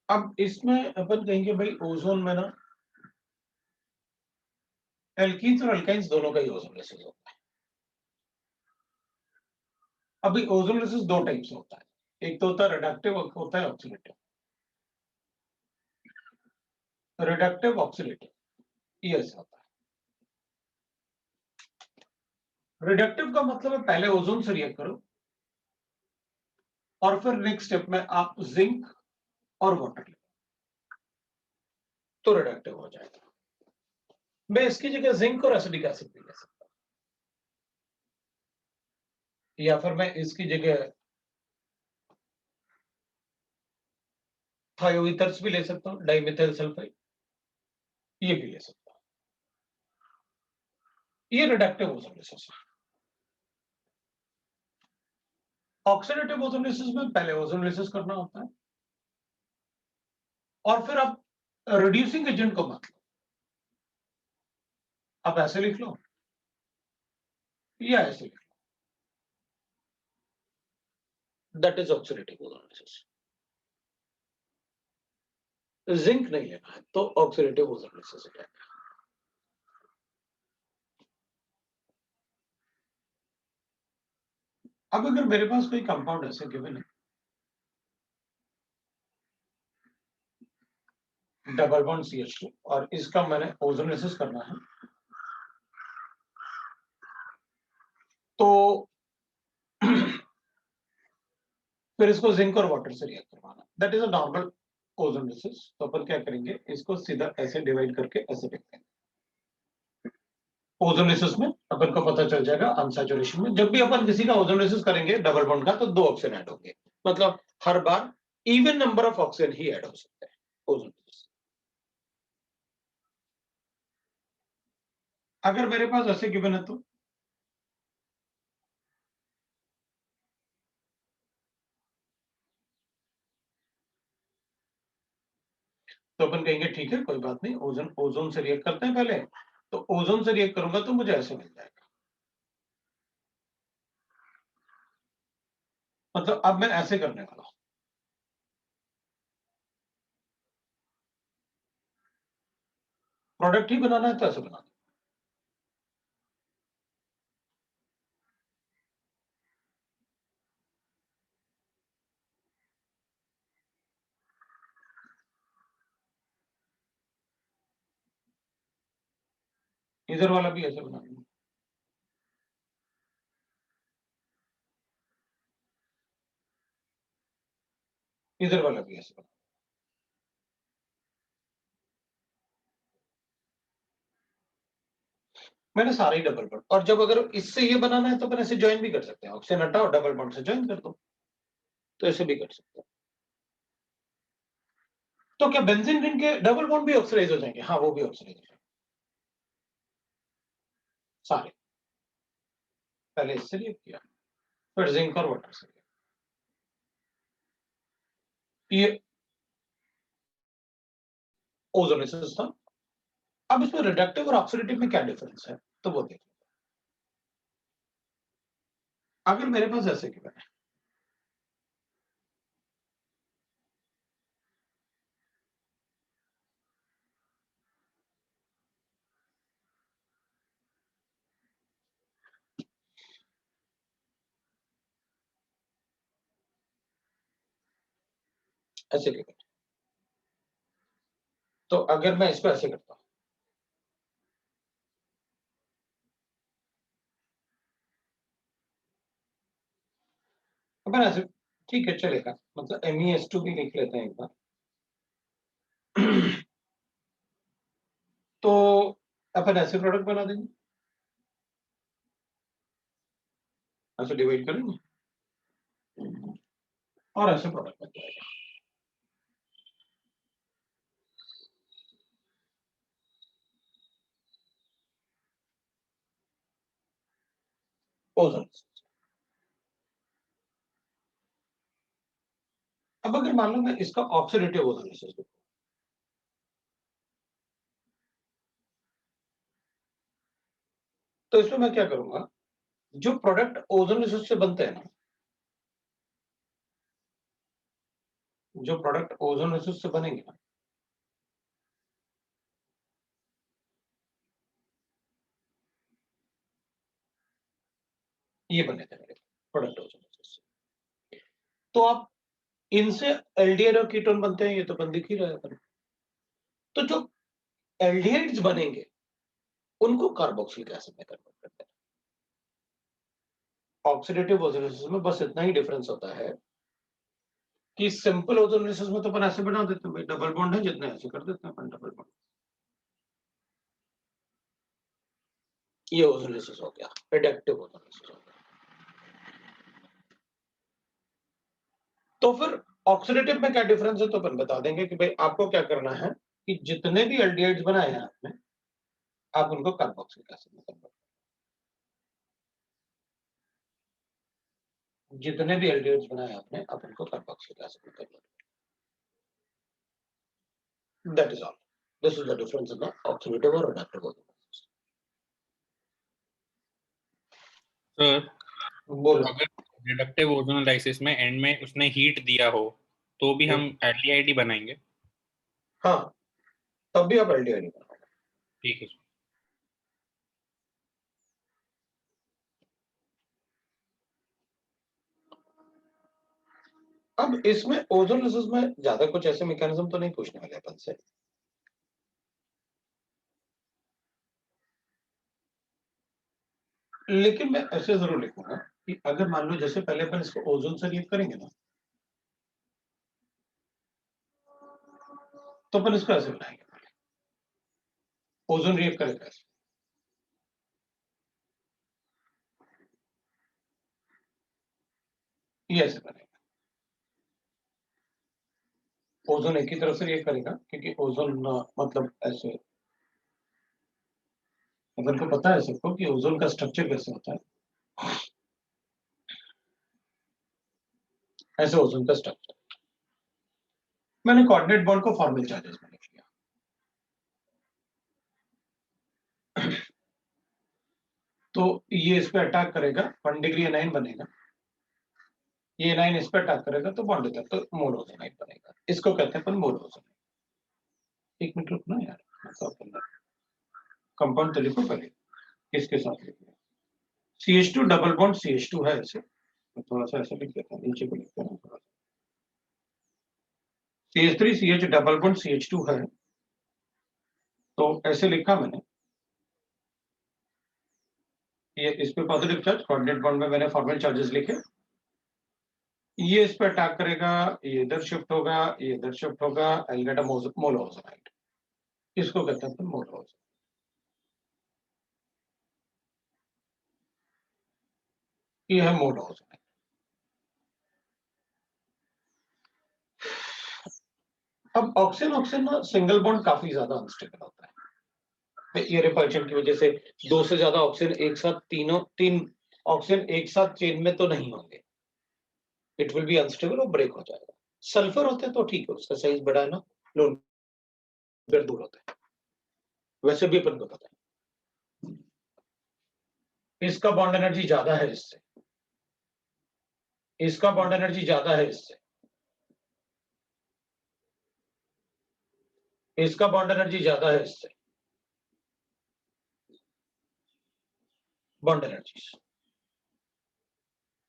अब इसमें अपन कहेंगे भाई ओजोन में ना एल्कीन्स और अल्काइंस दोनों का ही ओजोनोलिसिस होता है। अभी ओजोनोलिसिस दो टाइप से होता है, एक तो होता है रिडक्टिव, होता है ऑक्सीडेटिव। रिडक्टिव ऑक्सीडेटिव ये ऐसा होता है। रिडक्टिव का मतलब है पहले ओजोन से रिएक्ट करो और फिर नेक्स्ट स्टेप में आप जिंक और वाटर लो, तो रिडक्टिव हो जाएगा। मैं इसकी जगह जिंक और एसिडिक एसिड भी ले सकता हूं, या फिर मैं इसकी जगह थायोईथर्स भी ले सकता हूं, डाइमिथाइल सल्फाइड, ये भी ले सकता हूं। ये रिडक्टिव ओजोनोलिसिस है। ऑक्सीडेटिव ओजोनोलिसिस में पहले ओजोनोलिसिस करना होता है, और फिर आप रिड्यूसिंग एजेंट को मत लो, आप ऐसे लिख लो या ऐसे लिख लो, that is oxidative ozonolysis. Zinc नहीं लेना है तो ऑक्सीडेटिव ओजोनोलिसिस हो जाएगा। अब अगर मेरे पास कोई कंपाउंड ऐसे गिवन है, डबल बॉन्ड CH2, और इसका मैंने ओजोनोलिसिस करना है, तो फिर इसको जिंक और वाटर से रिएक्ट करवाना, that is a normal ozonolysis. तो अपन क्या करेंगे, इसको सीधा ऐसे डिवाइड करके ऐसे लिख देंगे। ओजोनोलिसिस में अपन को पता चल जाएगा अनसैचुरेशन में जब भी अपन किसी का ओजोनोलिसिस करेंगे डबल बॉन्ड का, तो 2 ऑक्सीजन ऐड होंगे, मतलब हर बार इवन नंबर ऑफ ऑक्सीजन ही ऐड हो सकते हैं ओजोन लेयर से। अगर मेरे पास ऐसे गिवन है तो अपन कहेंगे ठीक है कोई बात नहीं, ओजोन से रिएक्ट करते हैं पहले, तो ओजोन से रिएक्ट करूंगा तो मुझे ऐसे मिल जाएगा। मतलब अब मैं ऐसे करने वाला हूं, प्रोडक्ट ही बनाना है तो ऐसे बना दो। इधर वाला भी ऐसे बना दूंगा, इधर वाला भी ऐसे बना। मैंने सारे ही डबल बॉन्ड, और जब अगर इससे ये बनाना है तो अपन ऐसे ज्वाइन भी कर सकते हैं, ऑक्सीजन हटाओ डबल बॉन्ड से ज्वाइन कर दो, तो ऐसे भी कर सकते हैं। तो क्या बेंजीन रिंग के डबल बॉन्ड भी ऑक्सीडाइज हो जाएंगे? हाँ वो भी ऑक्सीडाइज हो जाएंगे सारे। पहले इससे रिएक्ट किया, फिर जिंक और वाटर से। ये ओजोनेसिस था। अब इसमें रिडक्टिव और ऑक्सीडेटिव में क्या डिफरेंस है तो वो देखिए। अगर मेरे पास ऐसे गिवन है, ऐसे गिवन, तो अगर मैं इसको ऐसे करता हूं, अपन ऐसे, ठीक है चलेगा, मतलब MES2 भी लिख लेते हैं एक बार। तो अपन ऐसे प्रोडक्ट बना देंगे, ऐसे डिवाइड करेंगे और ऐसे प्रोडक्ट बन जाएगा। ओजोन। अब अगर मान लो मैं इसका ऑक्सीडेटिव ओजोनेसिस देखूं, तो इसमें मैं क्या करूंगा, जो प्रोडक्ट ओजोनेसिस से बनते हैं ना, जो प्रोडक्ट ओजोनेसिस से बनेंगे ना, ये बने थे मेरे प्रोडक्ट ओजोनेसिस से, तो आप इनसे एल्डिहाइड और कीटोन बनते हैं, ये तो बन दिख ही रहा है अपन। तो जो एल्डिहाइड्स बनेंगे उनको कार्बोक्सिलिक एसिड में कन्वर्ट करते हैं। ऑक्सीडेटिव ओजोनेसिस में बस इतना ही डिफरेंस होता है कि सिंपल ओजोनेसिस में तो अपन ऐसे बना देते हैं, भाई डबल बॉन्ड है जितने ऐसे कर देते हैं अपन डबल बॉन्ड, ये ओजोनेसिस हो गया, रिडक्टिव ओजोनेसिस हो गया। तो फिर ऑक्सीडेटिव में क्या डिफरेंस है तो अपन बता देंगे कि भाई आपको क्या करना है कि जितने भी एल्डिहाइड्स बनाए हैं आपने, आप उनको कार्बोक्सिलिक एसिड में कन्वर्ट, जितने भी एल्डिहाइड्स बनाए आपने आप उनको कार्बोक्सिलिक एसिड में convert, that is all. This is the difference in the oxidative और रिडक्टिव ओजोनेसिस। सर बोलो। अगर रिडक्टिव ओजोनोलाइसिस में एंड में उसने हीट दिया हो तो भी हम एल्डिहाइड बनाएंगे? हाँ तब भी आप एल्डिहाइड बनाओ। ठीक है सर। अब इसमें ओजोनेसिस में ज्यादा कुछ ऐसे मैकेनिज्म तो नहीं पूछने वाले अपन से, लेकिन मैं ऐसे जरूर लिखूंगा कि अगर मान लो जैसे पहले अपन इसको ओजोन से रिएक्ट करेंगे ना, तो अपन इसको ऐसे बनाएंगे, ओजोन रिएक्ट करेगा ऐसे, ये ऐसे बनेगा। ओजोन एक ही तरफ से रिएक्ट करेगा क्योंकि ओजोन मतलब ऐसे, अपन को पता है सबको कि ओजोन का स्ट्रक्चर कैसे होता है, ऐसे ओजोन का स्ट्रक्चर। मैंने कोऑर्डिनेट बॉन्ड को फॉर्मल चार्जेस में लिख लिया। तो ये इस पे अटैक करेगा, 1 डिग्री एनाइन बनेगा, ये एनाइन इस पे अटैक करेगा तो बॉन्ड इधर, तो मोल ओजोनाइड बनेगा। इसको कहते हैं अपन मोल ओजोनाइड। एक मिनट रुकना यार, मतलब कंपाउंड तो लिखो पहले, किसके साथ लिखो। CH2 डबल बॉन्ड CH2 है ऐसे, मैं थोड़ा सा ऐसे लिख देता हूँ, नीचे को लिखते हैं थोड़ा सा। CH3 CH double bond CH2 है, तो ऐसे लिखा मैंने। ये इस पे पॉजिटिव चार्ज, कोऑर्डिनेट बॉन्ड में मैंने फॉर्मल चार्जेस लिखे। ये इस पे अटैक करेगा, ये इधर शिफ्ट होगा, ये इधर शिफ्ट होगा, I'll get a mole ozonide. इसको कहते हैं मोल ओजोनाइड। ये है मोल ओजोनाइड। अब ऑक्सीजन ऑक्सीजन ना सिंगल बॉन्ड काफी ज्यादा अनस्टेबल होता है। ये रिपल्शन की वजह से 2 से ज्यादा ऑक्सीजन एक साथ, तीन ऑक्सीजन एक साथ चेन में तो नहीं होंगे, इट विल बी अनस्टेबल और ब्रेक हो जाएगा। सल्फर होते हैं तो ठीक है, उसका साइज बड़ा है ना, लोन पेयर दूर होता है, वैसे भी अपन को पता है इसका बॉन्ड एनर्जी ज्यादा है इससे, इसका बॉन्ड एनर्जी ज्यादा है इससे, इसका बॉन्ड एनर्जी ज्यादा है इससे, बॉन्ड एनर्जी।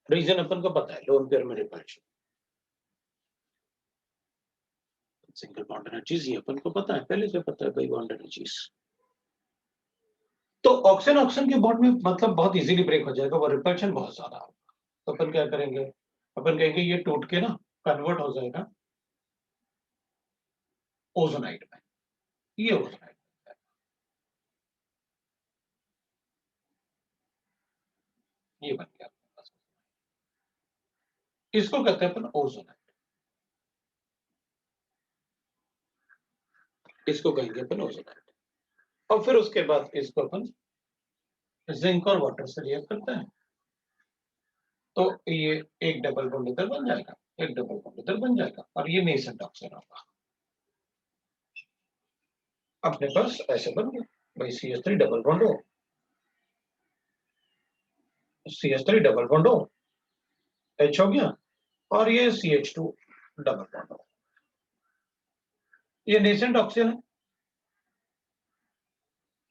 रीजन अपन को पता है, लोन पेयर में रिपल्शन, सिंगल बॉन्ड एनर्जीज ये अपन को पता है, पहले से पता है भाई बॉन्ड एनर्जीज। तो ऑक्सीजन ऑक्सीजन के बॉन्ड में मतलब बहुत इजीली ब्रेक हो जाएगा, वो रिपल्शन बहुत ज्यादा होगा। तो अपन क्या करेंगे, अपन कहेंगे ये टूट के ना कन्वर्ट हो जाएगा ओजोनाइड में, ये ओजोनाइड, ये बन गया, इसको कहते हैं अपन ओजोनाइड, इसको कहेंगे अपन ओजोनाइड। और फिर उसके बाद इसको अपन जिंक और वाटर से रिएक्ट करते हैं, तो ये एक डबल बॉन्ड इधर बन जाएगा, एक डबल बॉन्ड इधर बन जाएगा, और ये नेसेंट ऑक्सीजन होगा। अपने पास ऐसे बन गया भाई, CH3 डबल बॉन्ड हो, CH3 डबल बॉन्ड हो, H हो गया, और ये CH2 डबल बॉन्ड हो। ये नेसेंट ऑक्सीजन है।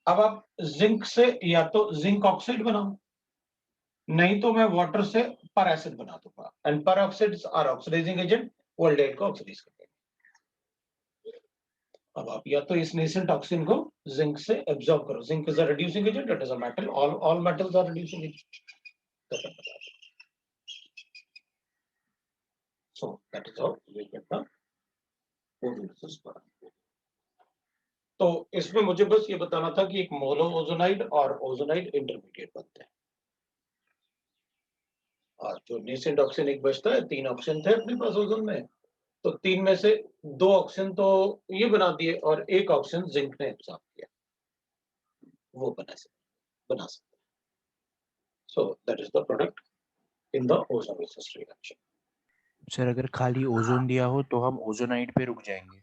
अब आप जिंक से या तो जिंक ऑक्साइड बनाओ, नहीं तो मैं वाटर से पर एसिड बना दूंगा, and peroxides are oxidizing agent, वो एल्डिहाइड को ऑक्सीडाइज करेंगे। अब आप या तो इस नेसेंट ऑक्सीजन को जिंक से एब्जॉर्ब करो, zinc is a reducing agent, it is a metal, all metals are reducing agent, so that is how we get the ozonolysis product। तो इसमें मुझे बस ये बताना था कि एक मोनो ओजोनाइड और ओजोनाइड इंटरमीडिएट बनते हैं, और जो नेसेंट ऑक्सीजन एक बचता है, 3 ऑक्सीजन थे अपने पास ओजोन में, तो 3 में से 2 ऑक्सीजन तो ये बना दिए और 1 ऑक्सीजन जिंक ने एब्सॉर्ब किया, वो बना सकते हैं। सो that is the product in the ozonolysis reaction. Sir अगर खाली ओजोन दिया हो तो हम ओजोनाइड पे रुक जाएंगे?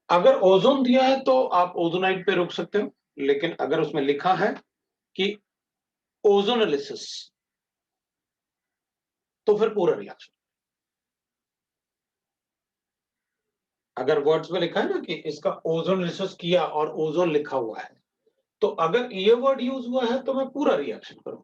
अगर ओजोन दिया है तो आप ओजोनाइड पे रुक सकते हो, लेकिन अगर उसमें लिखा है कि ओजोनोलिसिस तो फिर पूरा रिएक्शन। अगर वर्ड्स में लिखा है ना कि इसका ओजोनोलिसिस किया और ओजोन लिखा हुआ है, तो अगर ये वर्ड यूज हुआ है तो मैं पूरा रिएक्शन करूंगा।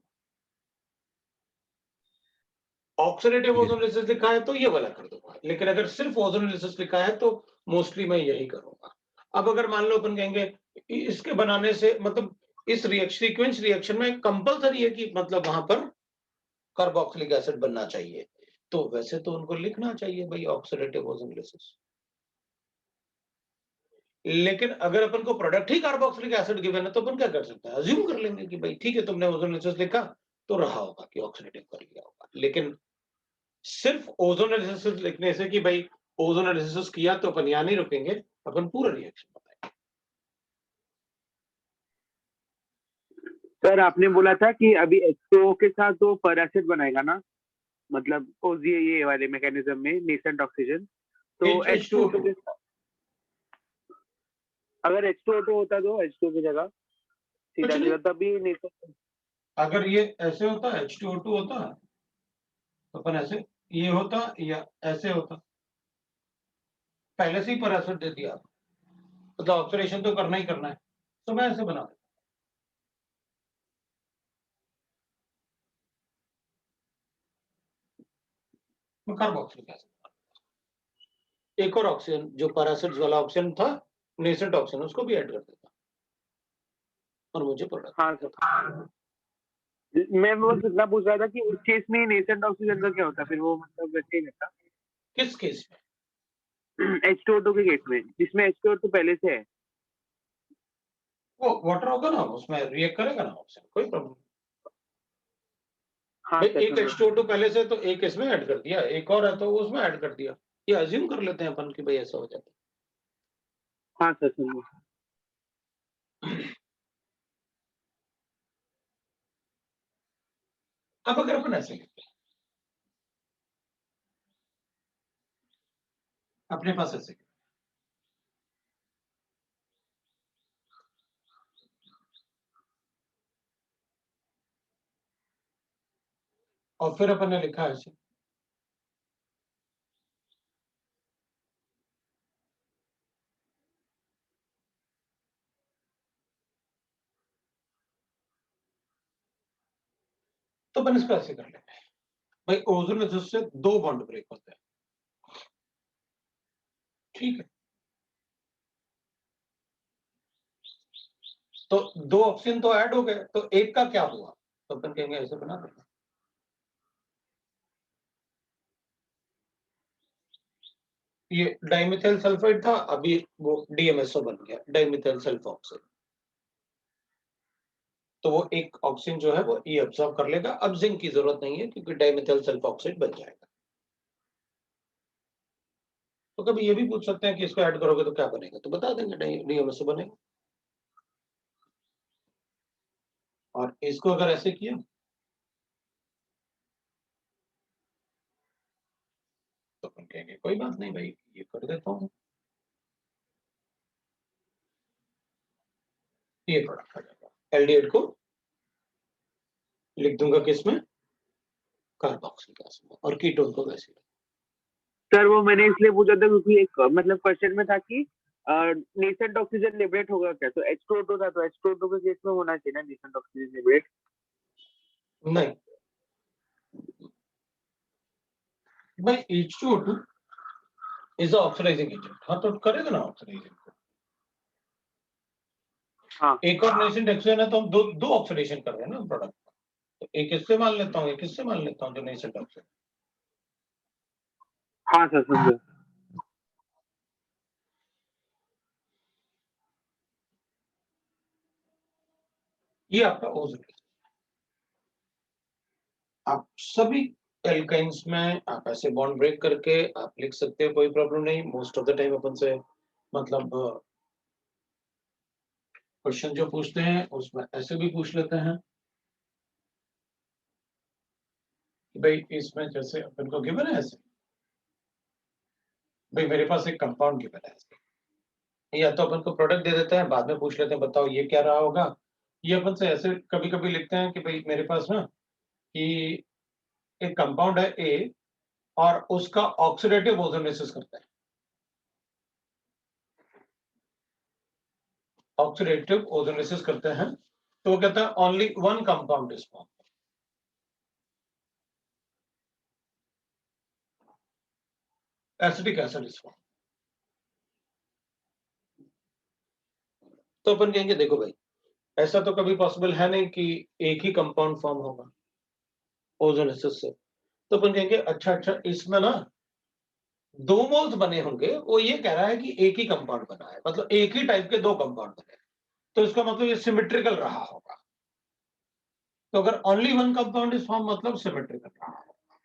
ऑक्सीडेटिव ओजोनोलिसिस लिखा है तो ये वाला कर दूंगा, लेकिन अगर सिर्फ ओजोनोलिसिस लिखा है तो मोस्टली मैं यही करूंगा। अब अगर मान लो अपन कहेंगे इसके बनाने से मतलब इस सीक्वेंस रिएक्शन में कंपलसरी है कि मतलब वहां पर कार्बोक्सिलिक एसिड बनना चाहिए, तो वैसे तो उनको लिखना चाहिए भाई ऑक्सीडेटिव ओजोनोलिसिस, लेकिन अगर अपन को प्रोडक्ट ही कार्बोक्सिलिक एसिड गिवन है तो अपन क्या कर सकते हैं, अज्यूम कर लेंगे कि भाई ठीक है तुमने ओजोनोलिसिस लिखा तो रहा होगा कि ऑक्सीडेटिव कर लिया होगा। लेकिन सिर्फ ओजोनोलिसिस लिखने से कि भाई ओजोनोलाइसिस किया तो अपन यहाँ नहीं रुकेंगे, अपन पूरा रिएक्शन बताएंगे। सर आपने बोला था कि अभी H2O के साथ वो पेरासिट बनाएगा ना, मतलब ये वाले मैकेनिज्म में नेसेंट ऑक्सीजन, तो H2O के साथ अगर H2O होता तो H2O की जगह सीधा सीधा तभी नेसेंट। अगर ये ऐसे होता H2O2 होता तो अपन ऐसे ये होता या ऐसे होता, पहले से ही पेरासिट दे दिया, तो ऑक्सीडेशन तो करना ही करना है, तो मैं ऐसे बना देता। मैं कार्बोक्सिलिक एसिड, एक और ऑक्सीजन जो पेरासिट वाला ऑक्सीजन था, नेसेंट ऑक्सीजन, उसको भी ऐड कर देता और मुझे प्रोडक्ट। हाँ सर, मैं बस इतना पूछ रहा था कि उस केस में नेसेंट ऑक्सीजन का क्या होता, फिर वो मतलब वैसे ही रहता किस केस में? H2O2 के केस में, जिसमें H2O2 पहले से है। वो वाटर होगा ना, उसमें रिएक्ट करेगा ना ऑक्सीजन, कोई प्रॉब्लम। हाँ भाई सर, एक H2O2 पहले से तो एक इसमें ऐड कर दिया, एक और है तो उसमें ऐड कर दिया, ये अज्यूम कर लेते हैं अपन कि भाई ऐसा हो जाता है। हाँ सर समझो। अब अगर अपन ऐसे लिखते हैं, अपने पास ऐसे और फिर अपन ने लिखा ऐसे, तो अपन इसको ऐसे कर लेते हैं, भाई ओजोनोलाइसिस से 2 बॉन्ड ब्रेक होते हैं, ठीक है, तो 2 ऑक्सीजन तो ऐड हो गए, तो एक का क्या हुआ, तो अपन कहेंगे ऐसे बना देंगे, ये डाइमिथाइल सल्फाइड था, अभी वो DMSO बन गया, डाइमिथाइल सल्फोक्साइड, तो वो एक ऑक्सीजन जो है वो ये अब्सॉर्ब कर लेगा, अब जिंक की जरूरत नहीं है क्योंकि डाइमिथाइल सल्फोक्साइड बन जाएगा। तो कभी ये भी पूछ सकते हैं कि इसको ऐड करोगे तो क्या बनेगा, तो बता देंगे DMSO बनेगा। और इसको अगर ऐसे किया तो अपन कहेंगे कोई बात नहीं भाई, ये कर देता हूँ, ये प्रोडक्ट आ जाएगा, एल्डिहाइड को लिख दूंगा किसमें, कार्बोक्सिलिक एसिड में, और कीटोन को वैसे। सर वो मैंने इसलिए पूछा था क्योंकि एक मतलब क्वेश्चन में था कि नेसेंट ऑक्सीजन लिबरेट होगा क्या, तो H2O2 था, तो H2O2 के केस में होना चाहिए ना नेसेंट ऑक्सीजन लिबरेट। नहीं भाई, H2O2 इज ऑक्सीडाइजिंग एजेंट, हाँ तो करेगा ना ऑक्सीडाइजिंग को। हाँ एक और नेसेंट ऑक्सीजन है तो हम दो ऑक्सीडेशन कर रहे हैं ना प्रोडक्ट, तो एक इससे मान लेता हूँ, एक इससे मान लेता हूँ जो नेसेंट ऑक्सीजन। हाँ सर समझो। ये आपका ओजोन, आप सभी एल्काइंस में आप ऐसे बॉन्ड ब्रेक करके आप लिख सकते हो, कोई प्रॉब्लम नहीं। मोस्ट ऑफ द टाइम अपन से मतलब क्वेश्चन जो पूछते हैं उसमें ऐसे भी पूछ लेते हैं कि भाई इसमें जैसे अपन को गिवन है ऐसे, भाई मेरे पास एक कंपाउंड गिवन है ऐसे, या तो अपन को प्रोडक्ट दे देते हैं, बाद में पूछ लेते हैं बताओ ये क्या रहा होगा। ये अपन से ऐसे कभी कभी लिखते हैं कि भाई मेरे पास ना कि एक कंपाउंड है ए और उसका ऑक्सीडेटिव ओजोनेसिस करता है, ऑक्सीडेटिव ओजोनेसिस करते हैं, तो वो कहता है only one compound is form, acetic acid is form. तो अपन कहेंगे देखो भाई ऐसा तो कभी पॉसिबल है नहीं कि एक ही कंपाउंड फॉर्म होगा ओजोनेसिस से, तो अपन कहेंगे अच्छा इसमें ना 2 मोल्स बने होंगे, वो ये कह रहा है कि एक ही कंपाउंड बना है, मतलब एक ही टाइप के 2 कंपाउंड बने, तो इसका मतलब ये सिमेट्रिकल रहा होगा। तो अगर only one compound is form मतलब सिमेट्रिकल रहा होगा,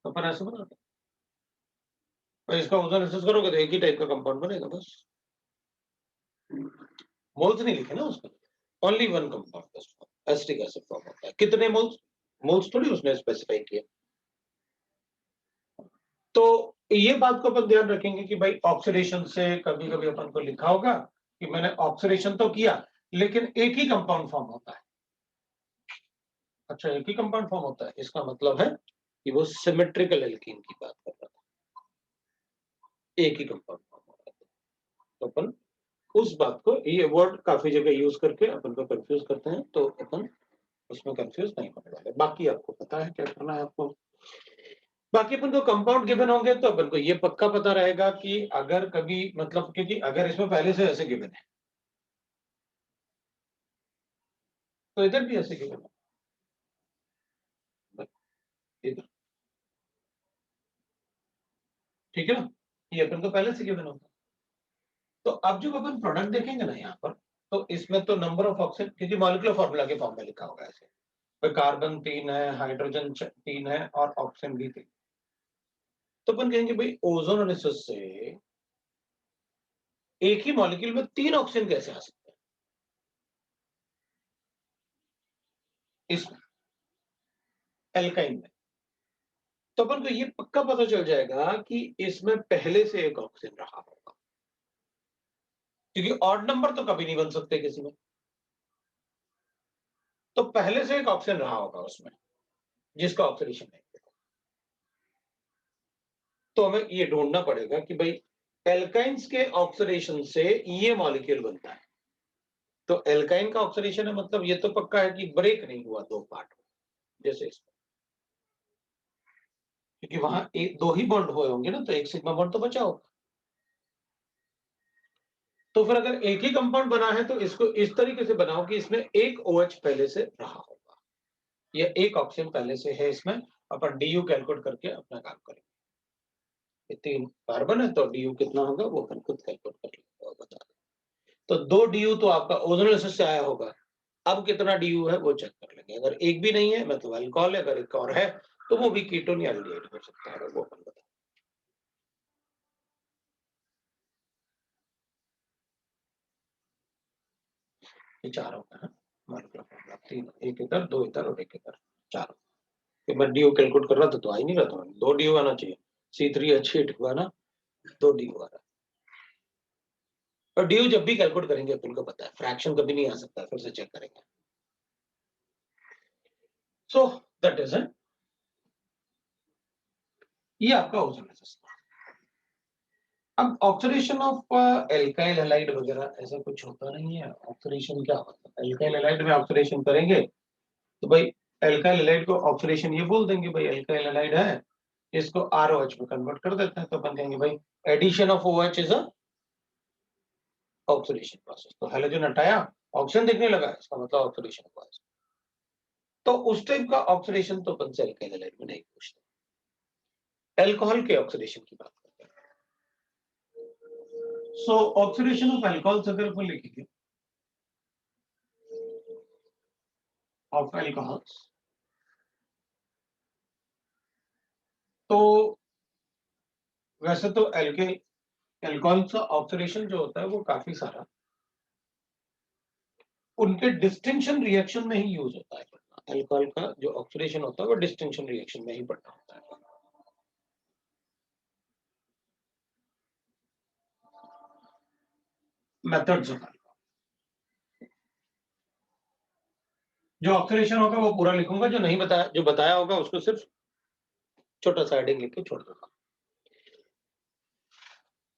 तो अपन ऐसे बनाते हैं। और इसका ओजोन एनालिसिस करोगे तो एक ही टाइप का कंपाउंड बनेगा बस। मोल्स नहीं लिखे ना उसमें, only one compound acetic acid form होता है। कितने मोल्स, मोल्स थोड़ी उसने स्पेसिफाई किया। तो ये बात को अपन ध्यान रखेंगे कि भाई ऑक्सीडेशन से कभी कभी अपन को लिखा होगा कि मैंने ऑक्सीडेशन तो किया लेकिन एक ही कंपाउंड फॉर्म होता है। अच्छा, एक ही कंपाउंड फॉर्म होता है, इसका मतलब है कि वो सिमेट्रिकल एल्कीन की बात कर रहा था, एक ही कंपाउंड फॉर्म होता है। तो अपन उस बात को, ये वर्ड काफी जगह यूज करके अपन को कंफ्यूज करते हैं, तो अपन उसमें कंफ्यूज नहीं होने वाले। बाकी आपको पता है क्या करना है आपको। बाकी अपन को कंपाउंड गिवन होंगे तो अपन को ये पक्का पता रहेगा कि अगर कभी मतलब, क्योंकि अगर इसमें पहले से ऐसे गिवन है तो इधर भी ऐसे गिवन है, इधर, ठीक है ना, ये अपन को पहले से गिवन होगा। तो अब जब अपन प्रोडक्ट देखेंगे ना यहाँ पर, तो इसमें तो नंबर ऑफ ऑक्सीजन, क्योंकि मॉलिक्यूलर फॉर्मूला के फॉर्म में लिखा होगा ऐसे, तो कार्बन 3 है, हाइड्रोजन 3 है और ऑक्सीजन भी 3। तो अपन कहेंगे भाई ओजोन एनालिसिस से एक ही मॉलिक्यूल में 3 ऑक्सीजन कैसे आ सकते हैं इसमें, एल्काइन में। तो अपन को ये पक्का पता चल जाएगा कि इसमें पहले से एक ऑक्सीजन रहा होगा, क्योंकि ऑड नंबर तो कभी नहीं बन सकते किसी में। तो पहले से एक ऑक्सीजन रहा होगा उसमें जिसका ऑक्सीडेशन है। तो हमें ये ढूंढना पड़ेगा कि भाई एल्काइंस के ऑक्सीडेशन से ये मॉलिक्यूल बनता है। तो एल्काइन का ऑक्सीडेशन है मतलब ये तो पक्का है कि ब्रेक नहीं हुआ दो पार्ट में, जैसे इसमें, क्योंकि वहां एक दो ही बॉन्ड हुए होंगे ना, तो एक सिग्मा बॉन्ड तो बचा होगा। तो फिर अगर एक ही कंपाउंड बना है तो इसको इस तरीके से बनाओ कि इसमें एक OH पहले से रहा होगा या एक ऑक्सीजन पहले से है इसमें। अपन DU कैलकुलेट करके अपना काम करेंगे। 3 कार्बन है तो DU कितना होगा वो अपन खुद कैलकुलेट कर लेंगे और बता देंगे। तो 2 DU तो आपका ओजोन एनालिसिस से आया होगा। अब कितना DU है वो चेक कर लेंगे। अगर एक भी नहीं है मतलब अल्कोहल है, अगर एक और है तो वो भी कीटोन या एल्डिहाइड हो सकता है, वो अपन बता। ये 4 होगा है मॉलिक्यूलर फॉर्मूला, 3, एक इधर, 2 इधर और एक इधर, 4। कि मैं DU कैलकुलेट कर रहा था तो आ ही नहीं रहा था, 2 DU आना चाहिए। C3H8 हुआ ना, 2 DU आ रहा है। और DU जब भी कैलकुलेट करेंगे अपन को पता है फ्रैक्शन कभी नहीं आ सकता, फिर से चेक करेंगे। सो दैट इज इट, ये आपका ओजोन एनालिसिस। अब ऑक्सीडेशन ऑफ एल्काइल हैलाइड वगैरह ऐसा कुछ होता नहीं है। ऑक्सीडेशन क्या होता है, एल्काइल हैलाइड में ऑक्सीडेशन करेंगे तो भाई एल्काइल हैलाइड को ऑक्सीडेशन ये बोल देंगे भाई एल्काइल हैलाइड है, इसको ROH में कन्वर्ट कर देते हैं। तो अपन कहेंगे भाई addition of OH is a oxidation process. तो हैलोजन हटाया, ऑक्सीजन दिखने लगा, इसका मतलब ऑक्सीडेशन हुआ। तो उस टाइप का ऑक्सीडेशन तो अपन से एल्काइल हैलाइड में नहीं पूछते, एल्कोहल के ऑक्सीडेशन की बात करते हैं। सो ऑक्सीडेशन ऑफ अल्कोहल्स अगर अपन लिखेंगे, ऑफ अल्कोहल्स, तो वैसे तो अल्कोहल का ऑक्सीडेशन जो होता है वो काफी सारा उनके डिस्टिंक्शन रिएक्शन में ही यूज होता है। अल्कोहल का जो ऑक्सीडेशन होता है वो डिस्टिंक्शन रिएक्शन में ही पढ़ना होता है। मेथड्स ऑफ जो ऑक्सीडेशन होगा वो पूरा लिखूंगा, जो नहीं बताया, जो बताया होगा उसको सिर्फ छोटा सा हेडिंग लिख के छोड़ दूंगा।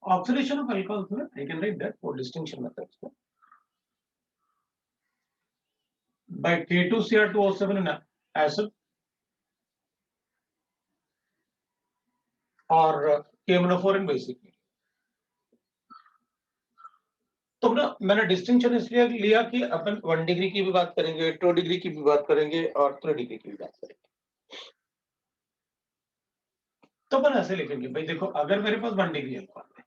Oxidation of alcohols में I can write that for distinction methods by K2Cr2O7 in acid और KMnO4 in basic। तो ना मैंने डिस्टिंक्शन इसलिए लिया कि अपन 1 डिग्री की भी बात करेंगे, 2 डिग्री की भी बात करेंगे और 3 डिग्री की भी बात करेंगे। तो अपन ऐसे लिखेंगे भाई देखो, अगर मेरे पास 1 डिग्री अल्कोहल है,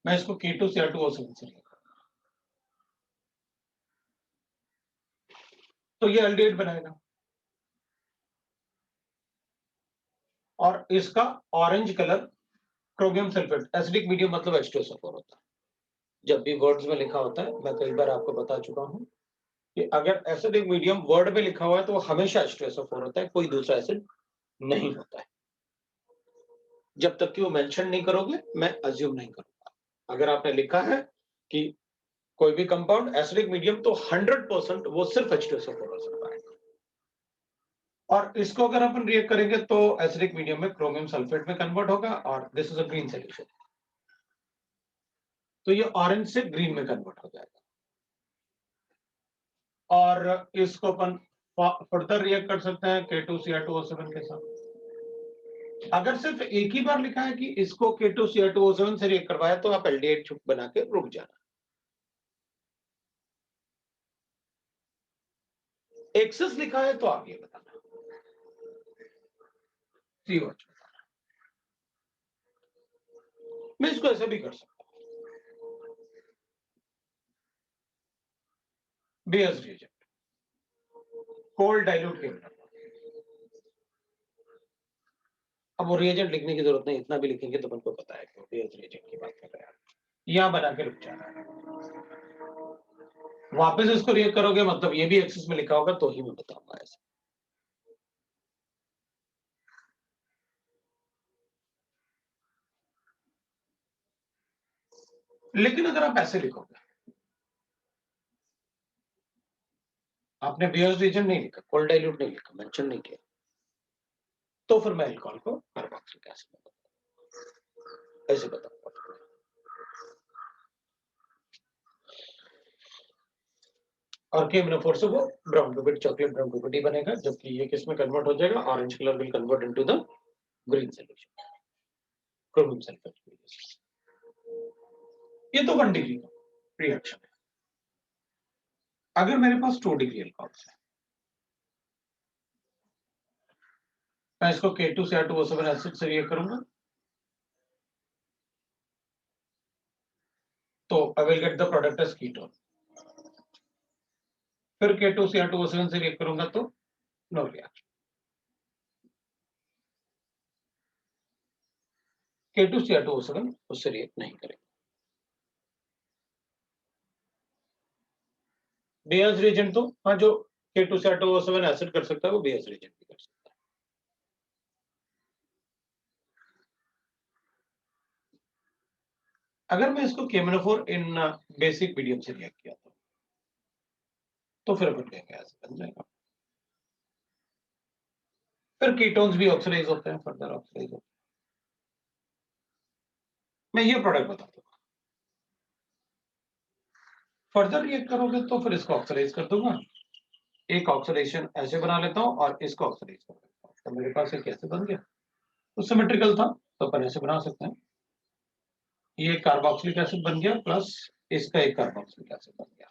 मैं इसको K2Cr2O7 से लिखूंगा तो ये एल्डिहाइड बनाएगा। और इसका orange colour chromium sulphate, acidic medium मतलब H2SO4 होता है। जब भी वर्ड्स में लिखा होता है, मैं कई बार आपको बता चुका हूं कि अगर एसिडिक मीडियम वर्ड में लिखा हुआ है तो वो हमेशा H2SO4 होता है, कोई दूसरा एसिड नहीं होता है। जब तक कि वो मेंशन नहीं करोगे, मैं अज्यूम नहीं करूंगा। अगर आपने लिखा है कि कोई भी कंपाउंड एसिडिक मीडियम, तो 100% वो सिर्फ H2SO4 हो सकता है। और इसको अगर अपन रिएक्ट करेंगे तो एसिडिक मीडियम में क्रोमियम सल्फेट में कन्वर्ट होगा और this is a green solution, तो ये ऑरेंज से ग्रीन में कन्वर्ट हो जाएगा। और इसको अपन फर्दर रिएक्ट कर सकते हैं K2Cr2O7 के साथ। अगर सिर्फ एक ही बार लिखा है कि इसको K2Cr2O7 से रिएक्ट करवाया तो आप एल्डिहाइड बना के रुक जाना। एक्सेस लिखा है तो आप ये बताना, COH। मैं इसको ऐसा भी कर सकता हूं, बेयर्स रिएजेंट, कोल्ड डाइल्यूट के अंदर। अब वो रिएजेंट लिखने की जरूरत नहीं, इतना भी लिखेंगे तो हमको पता है कि बेयर्स रिएजेंट की बात कर रहे हैं। यहां बना के रुक जाना है, वापस इसको रिएक्ट करोगे मतलब ये भी एक्सेस में लिखा होगा तो ही मैं बताऊंगा ऐसे। लेकिन अगर आप ऐसे लिखोगे, आपने बेयर्स रिएजेंट नहीं लिखा, कोल्ड डाइल्यूट नहीं लिखा, मेंशन नहीं किया, तो फिर मैं अल्कोहल को कार्बोक्सिलिक एसिड में बताऊंगा, ऐसे बताऊंगा। और KMnO4 से वो brown pipette, chocolate brown pipette ही बनेगा, जबकि ये किस में कन्वर्ट हो जाएगा, orange colour will convert into the green solution, chromium sulphate. ये तो 1 डिग्री का रिएक्शन है। अगर मेरे पास 2 डिग्री अल्कोहल्स है, मैं इसको K2Cr2O7 एसिड से रिएक्ट करूंगा तो I will get the product as ketone. फिर K2Cr2O7 से रिएक्ट करूंगा तो नो रिएक्शन। K2Cr2O7 उससे रिएक्ट नहीं करेगा। बेयर्स रिएजेंट तो हाँ, जो K2Cr2O7 एसिड कर सकता है वो बेयर्स रिएजेंट भी कर सकता है। अगर मैं इसको KMnO4 इन बेसिक मीडियम से रिएक्ट किया तो फिर अपन कहेंगे ऐसे बन जाएगा। फिर कीटोन्स भी ऑक्सीडाइज होते हैं, फर्दर ऑक्सीडाइज होते हैं। मैं ये प्रोडक्ट बता दूंगा, फर्दर रिएक्ट करोगे तो फिर इसको ऑक्सीडाइज कर दूंगा। एक ऑक्सीडेशन ऐसे बना लेता हूं और इसको ऑक्सीडाइज कर देता हूं, तो मेरे पास एक कैसे बन गया, तो सिमेट्रिकल था तो अपन ऐसे बना सकते हैं। ये कार्बोक्सिलिक एसिड बन गया प्लस इसका एक कार्बोक्सिलिक एसिड बन गया।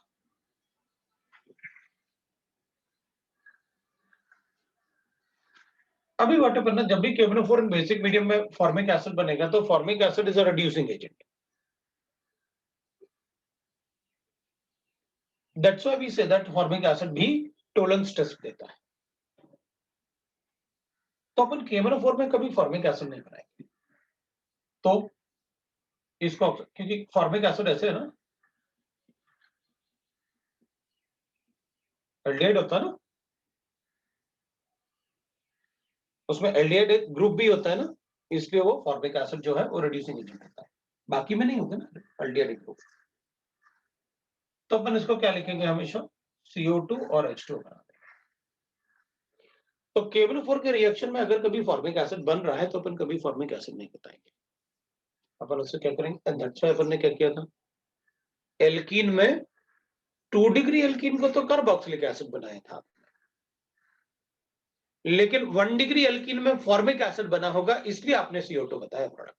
अभी व्हाट हैपेंस ना, जब भी KMnO4 इन बेसिक मीडियम में फॉर्मिक एसिड बनेगा तो formic acid is a reducing agent. That's why we say that formic acid भी टोलेंस टेस्ट देता है। तो अपन KMnO4 में कभी फॉर्मिक एसिड नहीं बनाएंगे, तो इसको, क्योंकि फॉर्मिक एसिड ऐसे है ना, एल्डिहाइड होता है ना, उसमें एल्डिहाइड ग्रुप भी होता है ना, इसलिए वो फॉर्मिक एसिड जो है वो रिड्यूसिंग एजेंट होता है। बाकी में नहीं होगा ना एल्डिहाइड ग्रुप। तो अपन इसको क्या लिखेंगे हमेशा, CO2 और H2 बना देंगे। तो KMnO4 के रिएक्शन में अगर कभी फॉर्मिक एसिड बन रहा है तो अपन कभी फॉर्मिक एसिड नहीं बताएंगे, अपन उससे क्या करेंगे, दैट्स व्हाई अपन ने क्या किया था, एल्कीन में 2 डिग्री एल्कीन को तो कार्बोक्सिलिक एसिड बनाया था, लेकिन 1 डिग्री एल्कीन में फॉर्मिक एसिड बना होगा, इसलिए आपने CO2 बताया प्रोडक्ट।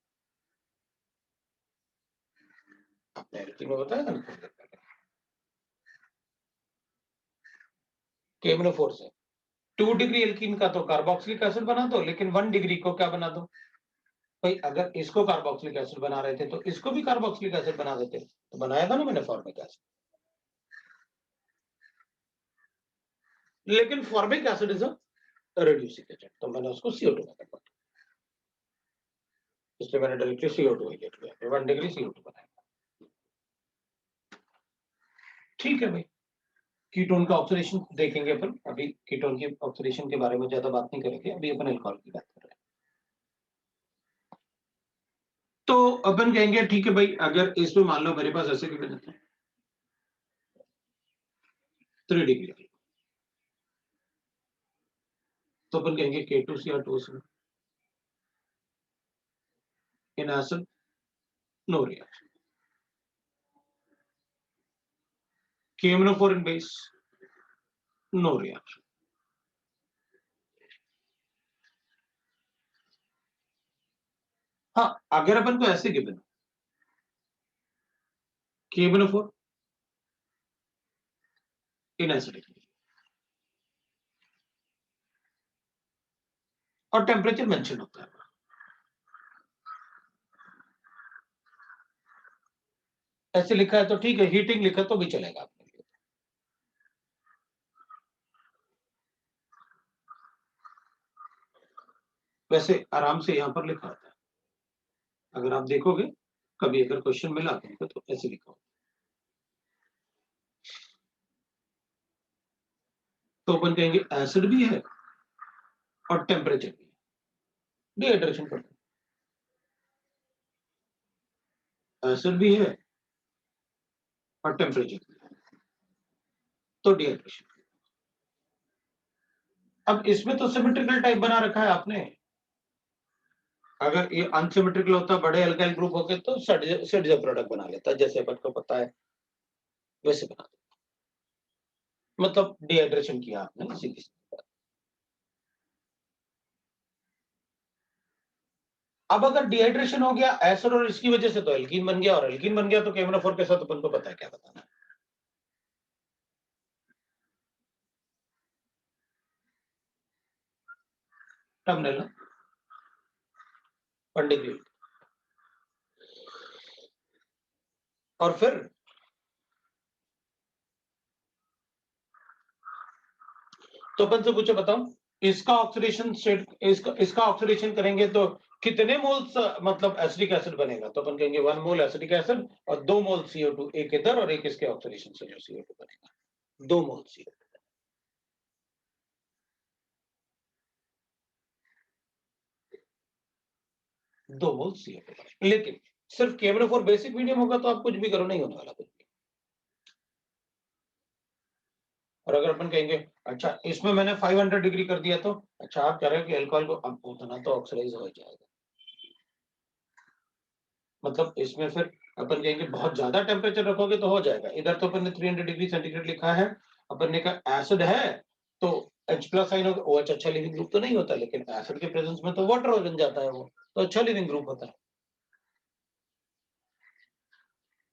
आपने एल्कीन में बताया था ना, KMnO4 से 2 डिग्री एल्कीन का तो कार्बोक्सिलिक एसिड बना दो, लेकिन 1 डिग्री को क्या बना दो, भाई अगर इसको कार्बोक्सिलिक एसिड बना रहे थे तो इसको भी कार्बोक्सिलिक एसिड बना देते, तो बनाया था ना मैंने फॉर्मिक एसिड। लेकिन formic acid is a reducing agent, तो मैंने उसको CO2 में कन्वर्ट। इसलिए मैंने डायरेक्टली CO2 लिख लिया, 1 डिग्री CO2 बनाएगा। ठीक है भाई, कीटोन का ऑक्सीडेशन देखेंगे अपन, अभी कीटोन की ऑक्सीडेशन के बारे में ज्यादा बात नहीं करेंगे, अभी अपन अल्कोहल की बात कर रहे हैं। तो अपन कहेंगे ठीक है भाई, अगर इसमें मान लो मेरे पास ऐसे गिवन है 3 डिग्री, तो अपन कहेंगे K2Cr2O7 in acid no reaction, KMnO4 in base no reaction. हाँ, अगर अपन को ऐसे गिवन KMnO4 इन एसिड और टेम्परेचर मेंशन होता है, ऐसे लिखा है तो ठीक है, हीटिंग लिखा तो भी चलेगा आपके लिए। वैसे आराम से यहां पर लिखा होता है, अगर आप देखोगे कभी अगर क्वेश्चन मिला आपको तो ऐसे लिखा होता है। तो अपन कहेंगे एसिड भी है और टेम्परेचर भी है, डिहाइड्रेशन करते हैं, एसिड भी है और टेम्परेचर भी है, तो डिहाइड्रेशन। अब इसमें तो सिमेट्रिकल टाइप बना रखा है आपने, अगर ये अनसिमेट्रिकल होता बड़े अल्काइल ग्रुप होके तो सिडज प्रोडक्ट बना लेता, जैसे अपन को पता है वैसे बना देता, मतलब डिहाइड्रेशन किया आपने सीधी। अब अगर डिहाइड्रेशन हो गया एसिड और इसकी वजह से तो एल्कीन बन गया, और एल्कीन बन गया तो KMnO4 के साथ अपन को पता है क्या बताना है। टर्मिनल पंडित, और फिर तो अपन से पूछो, बताओ इसका ऑक्सीडेशन स्टेट, इसका ऑक्सीडेशन करेंगे तो कितने मोल्स मतलब एसिडिक एसिड बनेगा, तो अपन कहेंगे 1 मोल एसिडिक एसिड और 2 मोल CO2, एक इधर और एक इसके ऑक्सीडेशन से जो CO2 बनेगा, 2 मोल CO2, 2 मोल CO2। लेकिन सिर्फ KMnO4 बेसिक मीडियम होगा तो आप कुछ भी करो, नहीं होने वाला कुछ भी। और अगर अपन कहेंगे अच्छा इसमें मैंने 500 डिग्री कर दिया, तो अच्छा आप कह रहे हो कि अल्कोहल को अब उतना तो ऑक्सीडाइज हो जाएगा, मतलब इसमें फिर अपन कहेंगे बहुत ज्यादा टेम्परेचर रखोगे तो हो जाएगा। इधर तो अपन ने 300 डिग्री सेंटीग्रेड लिखा है, अपन ने कहा एसिड है तो H प्लस साइन होगा, OH अच्छा लिविंग ग्रुप तो नहीं होता, लेकिन एसिड के प्रेजेंस में तो वाटर बन जाता है, वो तो अच्छा लिविंग ग्रुप होता है।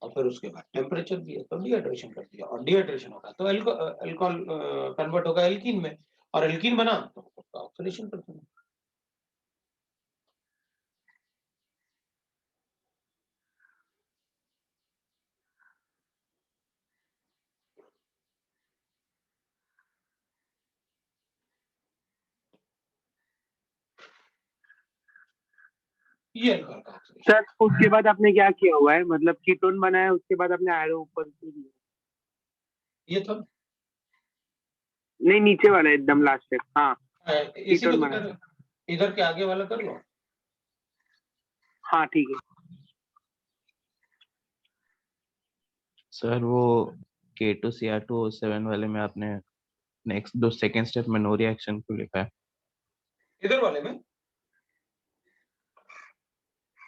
और फिर उसके बाद टेम्परेचर भी है तो डिहाइड्रेशन कर दिया, और डिहाइड्रेशन होगा तो अल्कोहल कन्वर्ट होगा एल्कीन में, और एल्कीन बना तो ऑक्सीडेशन कर देंगे। ये अल्कोहल का ऑक्सीडेशन। सर उसके बाद आपने क्या किया हुआ है, मतलब कीटोन बनाया उसके बाद आपने एरो ऊपर क्यों दिया? ये तो नहीं नीचे वाला एकदम लास्ट तक, हाँ इसी को कीटोन तो बना, कर, इधर के आगे वाला कर लो। हाँ ठीक है। सर वो K2Cr2O7 वाले में आपने नेक्स्ट दो सेकंड स्टेप में नो रिएक्शन क्यों लिखा है? इधर वाले में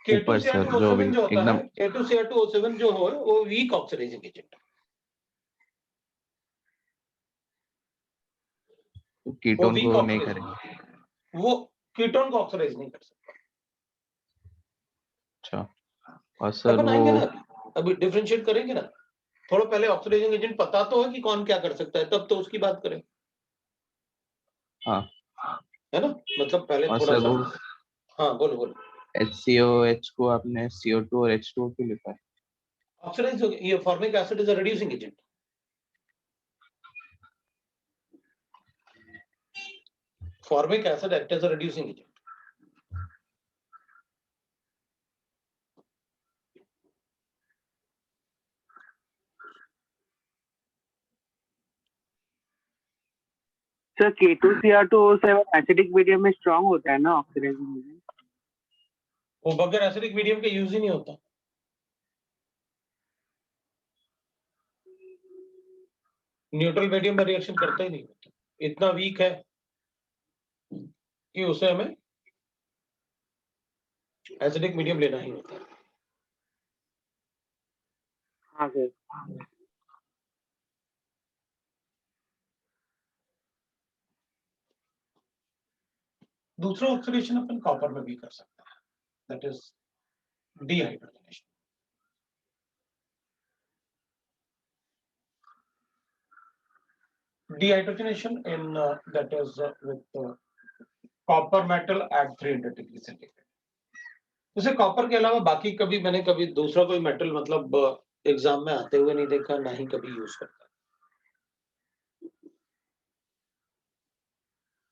ऊपर सर जो K2Cr2O7 जो होता है, एकदम K2Cr2O7 जो हो वो वीक ऑक्सीडाइजिंग एजेंट, वो कीटोन वीक को नहीं ऑक्सीडाइजिंग, करेंगे। वो कीटोन को ऑक्सीडाइज नहीं कर सकता। अच्छा, और सर अपन वो आएंगे ना, अभी डिफरेंशिएट करेंगे ना, थोड़ा पहले ऑक्सीडाइजिंग एजेंट पता तो है कि कौन क्या कर सकता है, तब तो उसकी बात करें, हाँ, है ना, मतलब पहले और थोड़ा सर सा। वो हाँ बोलो बोलो। HCOH को आपने CO2 और H2O क्यों लिखा है? ऑक्सीडाइज हो गया, ये formic acid is a reducing agent, formic acid act as a reducing agent. Sir K2Cr2O7 acidic medium में स्ट्रांग होता है ना ऑक्सीडाइजिंग मीडियम? वो बगैर एसिडिक मीडियम के यूज ही नहीं होता। न्यूट्रल मीडियम में रिएक्शन करता ही नहीं होता, इतना वीक है कि उसे हमें एसिडिक मीडियम लेना ही होता है। हाँ सर। दूसरा ऑक्सीडेशन अपन कॉपर में भी कर सकते हैं, that is dehydrogenation. Dehydrogenation in that is with copper metal at 300 degree centigrade. जैसे कॉपर के अलावा बाकी कभी मैंने कभी दूसरा कोई मेटल मतलब एग्जाम में आते हुए नहीं देखा, ना ही कभी यूज करता।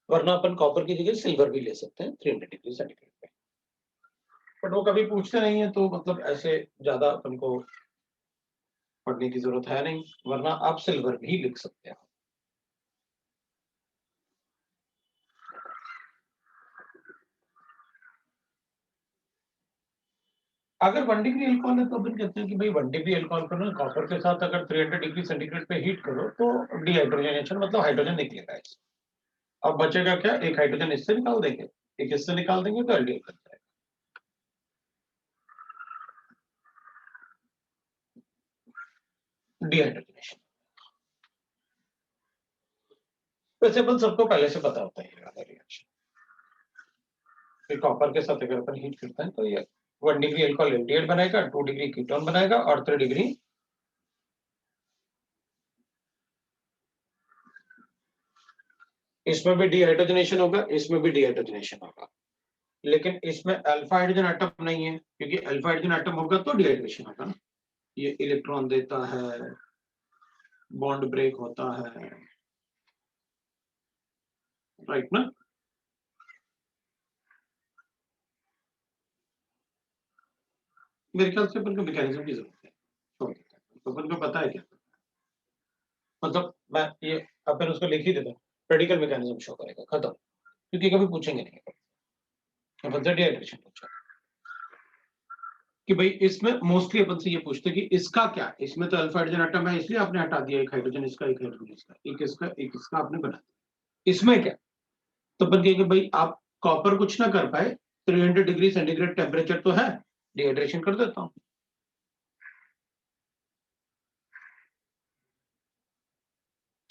वरना अपन कॉपर की जगह सिल्वर भी ले सकते हैं 300 डिग्री सेंटीग्रेड पे, बट वो कभी पूछते नहीं है, तो मतलब ऐसे ज्यादा अपन को पढ़ने की जरूरत है नहीं, वरना आप सिल्वर भी लिख सकते हैं। अगर 1 डिग्री अल्कोहल है तो अपन कहते हैं कि भाई 1 डिग्री अल्कोहल को ना कॉपर के साथ अगर 300 डिग्री सेंटीग्रेड पे हीट करो तो डिहाइड्रोजनेशन मतलब हाइड्रोजन निकलेगा इससे। अब बचेगा क्या, एक हाइड्रोजन इससे निकाल देंगे, एक इससे निकाल देंगे तो एल्डिहाइड बन जाएगा। डिहाइड्रोजनेशन वैसे अपन सबको पहले से पता होता है ये रिएक्शन, फिर कॉपर के साथ अगर अपन हीट करते हैं तो ये 1 डिग्री अल्कोहल एल्डिहाइड बनाएगा, 2 डिग्री कीटोन बनाएगा और 3 डिग्री इसमें भी डिहाइड्रोजनेशन होगा, इसमें भी डिहाइड्रोजनेशन होगा, लेकिन इसमें अल्फा हाइड्रोजन एटम नहीं है, क्योंकि अल्फा हाइड्रोजन एटम होगा तो डिहाइड्रेशन होगा ना। ये इलेक्ट्रॉन देता है, बॉन्ड ब्रेक होता है, राइट ना। मेरे ख्याल से अपन को मैकेनिज्म की जरूरत है, छोड़ देते हैं, तो अपन को पता है क्या, मतलब मैं ये अपन उसको लिख ही देता हूँ, रेडिकल मैकेनिज्म शो करेगा, खत्म, क्योंकि कभी पूछेंगे नहीं अपन से डिहाइड्रेशन पूछा कि भाई इसमें मोस्टली अपन से ये पूछते कि इसका क्या, इसमें तो अल्फा हाइड्रोजन एटम है इसलिए आपने हटा दिया, एक हाइड्रोजन इसका, एक हाइड्रोजन इसका, एक इसका आपने बना दिया, इसमें क्या। तो अपन कहेंगे भाई आप कॉपर कुछ ना कर पाए, 300 डिग्री सेंटीग्रेड टेम्परेचर तो है, डिहाइड्रेशन कर देता हूं।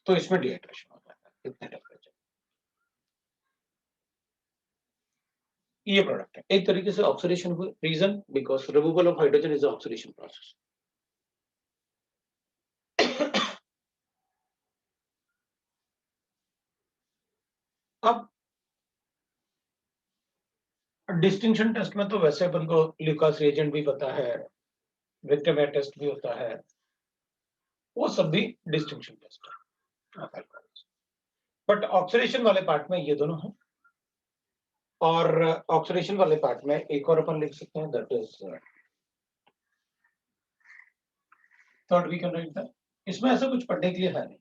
तो इसमें डिहाइड्रेशन हो जाता है इतने टेम्परेचर। ये प्रोडक्ट है एक तरीके से ऑक्सीडेशन हुए, reason because removal of hydrogen is oxidation process. अब डिस्टिंक्शन टेस्ट में तो वैसे अपन को ल्यूकास रिएजेंट भी पता है, विक्टिम टेस्ट भी होता है, वो सब भी डिस्टिंक्शन टेस्ट है, बट ऑक्सीडेशन वाले पार्ट में ये दोनों है। और ऑक्सीडेशन वाले पार्ट में एक और अपन लिख सकते हैं, that is third we can write that. इसमें ऐसा कुछ पढ़ने के लिए है नहीं,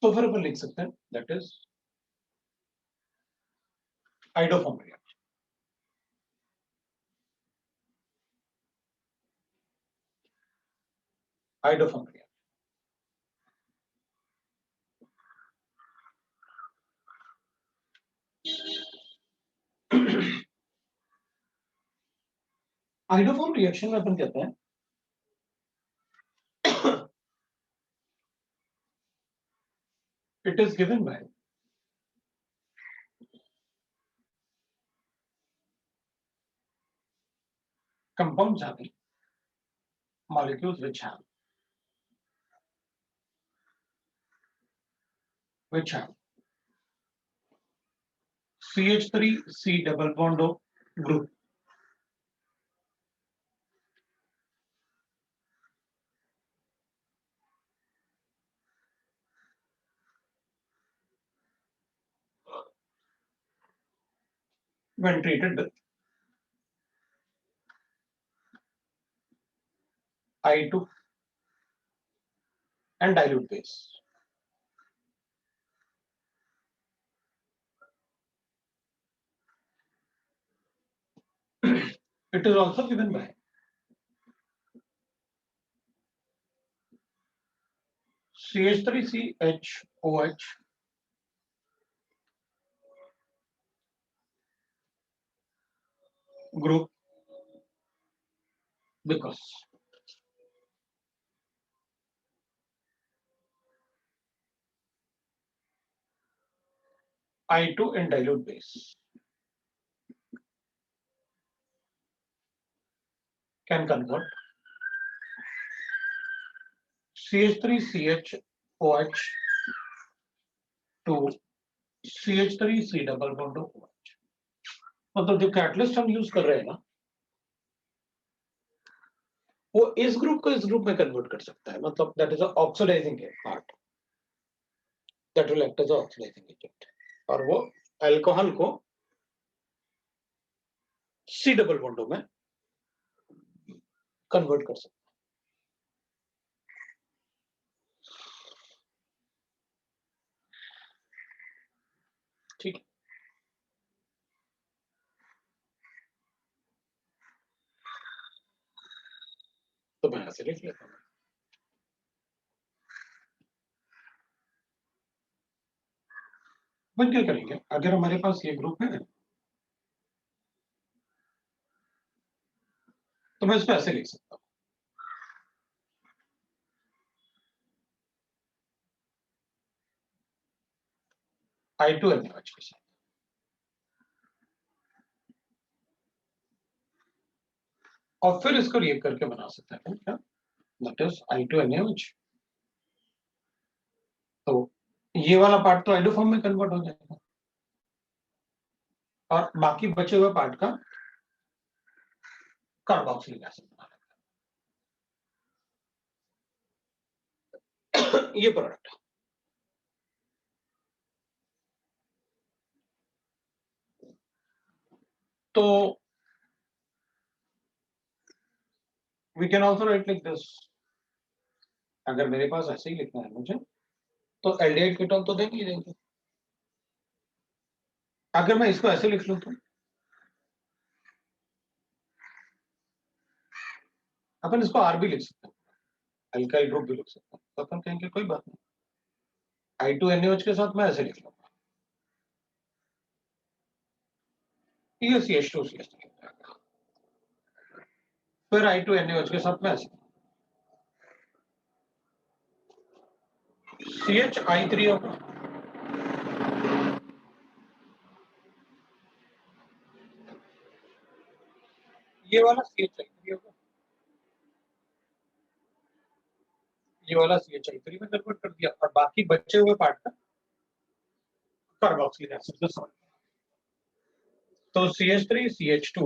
तो फिर अपन लिख सकते हैं that is iodoform reaction. Iodoform reaction iodoform reaction में अपन कहते हैं it is given by compounds having molecules which have CH3 C double bond O group when treated with I2 and dilute base. It is also given by CH3CHOH group because I2 in dilute base can convert CH3CHOH to CH3C double bond OH. मतलब जो कैटलिस्ट हम यूज कर रहे हैं ना, वो इस ग्रुप को इस ग्रुप में कन्वर्ट कर सकता है. मतलब that is oxidizing part that will act as oxidizing agent, और वो अल्कोहल को सी डबल बॉन्डों में कन्वर्ट कर सकता है. ठीक है. तो मैं ऐसे लिख लेता हूँ. अपन क्या करेंगे, अगर हमारे पास ये ग्रुप है तो मैं इसको ऐसे लिख सकता हूँ. I2 NaOH के साथ और फिर इसको रिएक्ट करके बना सकते हैं क्या, दैट इज I2 NaOH. तो ये वाला पार्ट तो आइडो फॉर्म में कन्वर्ट हो जाएगा और बाकी बचे हुए पार्ट का कार्बोक्सिलिक एसिड बना लेगा. ये प्रोडक्ट है. तो we can also write like this. अगर मेरे पास ऐसे ही लिखना है मुझे, तो एल्डिहाइड कीटोन तो देंगे ही देंगे. अगर मैं इसको ऐसे लिख लूं तो अपन इसको आर भी लिख सकते हैं, अल्काइल ग्रुप भी लिख सकते हैं. तो अपन कहेंगे कोई बात नहीं, I2 NaOH के साथ मैं ऐसे लिख लूंगा, ये CH2 CH3. फिर I2 NaOH के साथ मैं ऐसे CHI3 होगा, ये वाला CHI3 होगा, ये वाला CHI3 में कन्वर्ट कर दिया और बाकी बचे हुए पार्ट का कार्बोक्सिलिक एसिड से सॉल्व. तो CH3 CH2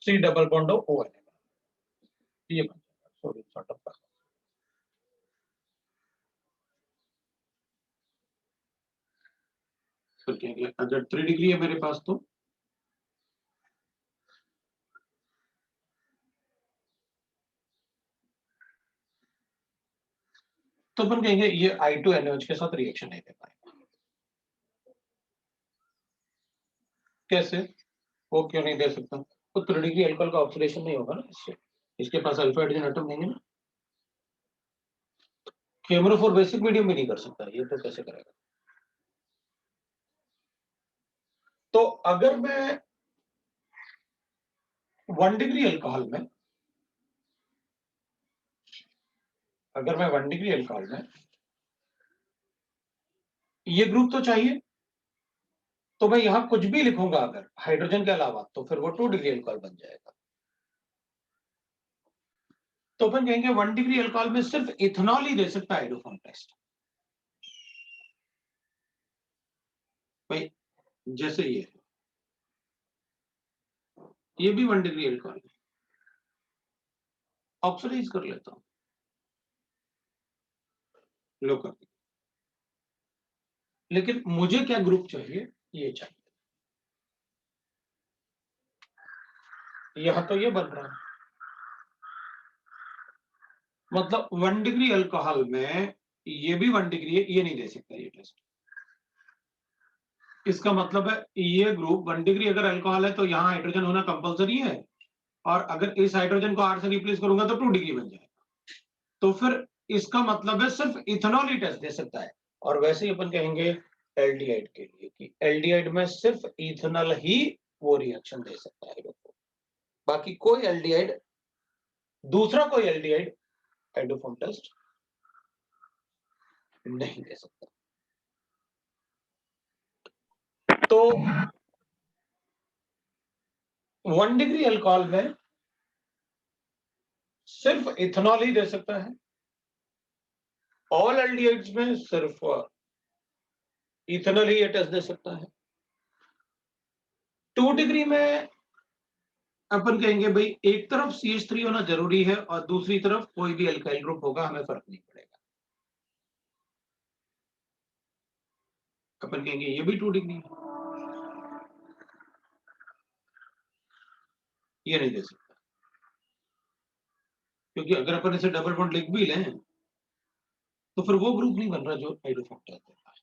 C double bond OH ये बन जाएगा. सॉरी सॉर्ट ऑफ अगर 3 डिग्री है मेरे पास तो अपन कहेंगे ये I2 NaOH के साथ रिएक्शन नहीं दे पाएगा. कैसे, वो क्यों नहीं दे सकता? तो 3 डिग्री अल्कोहल का ऑक्सीडेशन नहीं होगा ना इससे, इसके पास अल्फा हाइड्रोजन एटम नहीं है ना. केमोफोर बेसिक मीडियम भी नहीं कर सकता, ये तो कैसे करेगा? तो अगर मैं 1 डिग्री अल्कोहल में, अगर मैं 1 डिग्री अल्कोहल में ये ग्रुप तो चाहिए, तो मैं यहां कुछ भी लिखूंगा अगर हाइड्रोजन के अलावा, तो फिर वो 2 डिग्री अल्कोहल बन जाएगा. तो अपन कहेंगे 1 डिग्री अल्कोहल में सिर्फ इथेनॉल ही दे सकता है हाइड्रोफॉर्म टेस्ट. भाई जैसे ये भी 1 डिग्री अल्कोहल है, ऑक्सीडाइज कर लेता हूं, लो कर दिया. लेकिन मुझे क्या ग्रुप चाहिए, ये चाहिए. यहां तो ये बन रहा है, मतलब 1 डिग्री अल्कोहल में ये भी 1 डिग्री है, ये नहीं दे सकता ये टेस्ट। इसका मतलब है ये ग्रुप 1 डिग्री अगर अल्कोहल है तो यहाँ हाइड्रोजन होना कंपलसरी है, और अगर इस हाइड्रोजन को R से रिप्लेस करूंगा तो 2 डिग्री बन जाएगा। तो फिर इसका मतलब है सिर्फ इथेनॉल ही टेस्ट दे सकता है। और वैसे ही अपन कहेंगे एल्डिहाइड के लिए कि एल्डिहाइड में सिर्फ इथेनॉल ही वो रिएक्शन दे सकता है लोगों, बाकी कोई एल्डिहाइड, दूसरा कोई एल्डिहाइड हाइड्रोफोम टेस्ट नहीं दे सकता। तो 1 डिग्री अल्कोहल में सिर्फ इथेनॉल ही दे सकता है, ऑल एल्डिहाइड्स में सिर्फ इथेनॉल ही ये टेस्ट दे सकता है। 2 डिग्री में अपन कहेंगे भाई एक तरफ CH3 होना जरूरी है और दूसरी तरफ कोई भी अल्काइल ग्रुप होगा, हमें फर्क नहीं पड़ेगा। अपन कहेंगे ये भी 2 डिग्री है, ये नहीं दे सकता, क्योंकि अगर अपन इसे डबल बॉन्ड लिख भी लें तो फिर वो ग्रुप नहीं बन रहा जो हाइड्रोफोम टेस्ट देता है,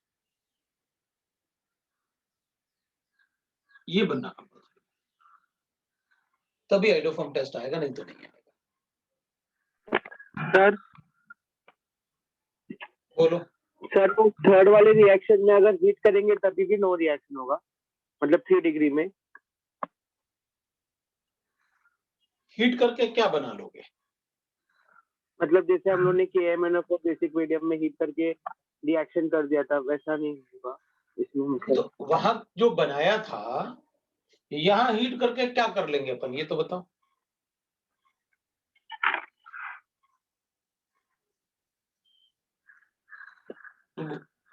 ये बनना कंपल्सरी, तभी हाइड्रोफोम टेस्ट आएगा, नहीं तो नहीं आएगा। सर बोलो। सर वो थर्ड वाले रिएक्शन में अगर हीट करेंगे तभी भी नो रिएक्शन होगा, मतलब 3 डिग्री में। हीट करके क्या बना लोगे? मतलब जैसे हम लोगों ने KMnO को बेसिक मीडियम में हीट करके रिएक्शन कर दिया था, वैसा नहीं होगा इसमें मतलब। तो वहां जो बनाया था यहां हीट करके क्या कर लेंगे अपन, ये तो बताओ।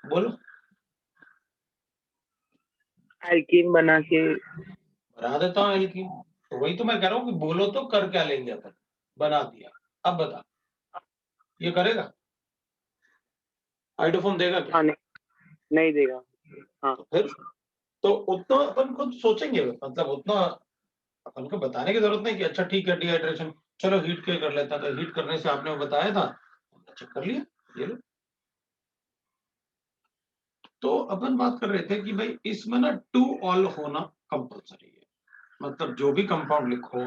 बोलो। एल्कीन बना के बना देता हूँ एल्कीन, तो वही तो मैं कह रहा हूँ कि बोलो तो कर क्या लेंगे अपन, बना दिया, अब बता ये करेगा? हाइड्रोफोम देगा क्या? हाँ नहीं देगा। हाँ तो फिर तो उतना अपन खुद सोचेंगे, मतलब उतना अपन को बताने की जरूरत नहीं कि अच्छा ठीक है डिहाइड्रेशन, चलो हीट के कर लेता था, हीट करने से आपने वो बताया था, चेक कर लिया, ये लो। तो अपन बात कर रहे थे कि भाई इसमें ना 2 ऑल होना कंपलसरी है, मतलब जो भी कंपाउंड लिखो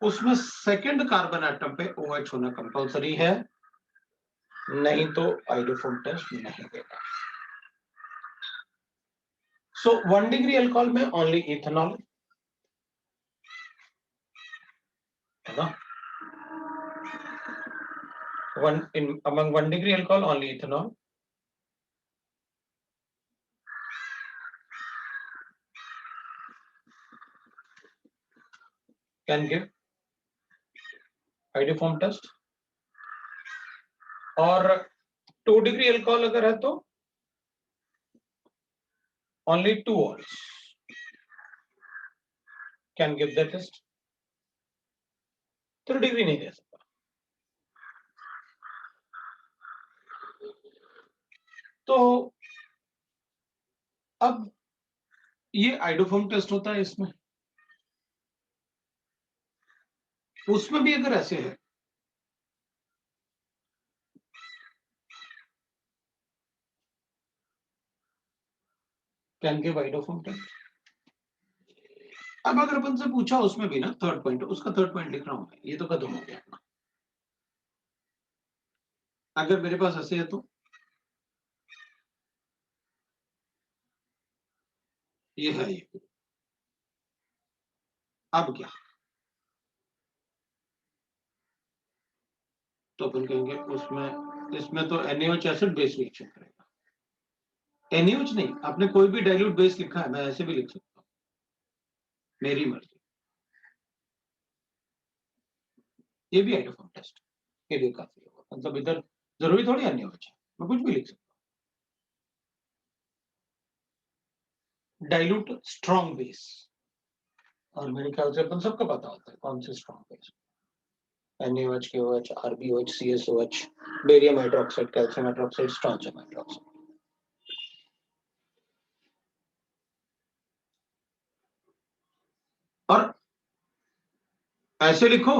उसमें सेकंड कार्बन एटम पे OH होना कंपलसरी है, नहीं तो हाइड्रोफोम टेस्ट नहीं देगा। सो 1 डिग्री अल्कोहल में ओनली इथेनॉल, है ना, among 1 degree alcohol only ethanol, can give iodoform test, और 2 डिग्री अल्कोहल अगर है तो only 2 oils can give the test, 3 degree नहीं दे सकता। तो अब ये हाइड्रोफोम टेस्ट होता है इसमें, उसमें भी अगर ऐसे है कैन गिव हाइड्रोफोम टेस्ट। अब अगर अपन से पूछा उसमें भी ना थर्ड पॉइंट, उसका थर्ड पॉइंट लिख रहा हूं मैं, ये तो खत्म हो गया अपना। अगर मेरे पास ऐसे है तो ये है ये, अब क्या, तो अपन कहेंगे उसमें इसमें तो NaOH एसिड बेस रिएक्शन करेगा। NaOH नहीं, आपने कोई भी डाइल्यूट बेस लिखा है, मैं ऐसे भी लिख सकता हूँ, मेरी मर्जी, ये भी हाइड्रोफोम टेस्ट के लिए काफी होगा, मतलब इधर जरूरी थोड़ी NaOH है, मैं कुछ भी लिख सकता हूँ। डाइल्यूट स्ट्रॉन्ग बेस, और मेरे ख्याल से अपन सबको पता होता है कौन से strong base, NaOH, KOH, RbOH, CSOH, barium hydroxide, calcium hydroxide, strontium hydroxide. और ऐसे लिखो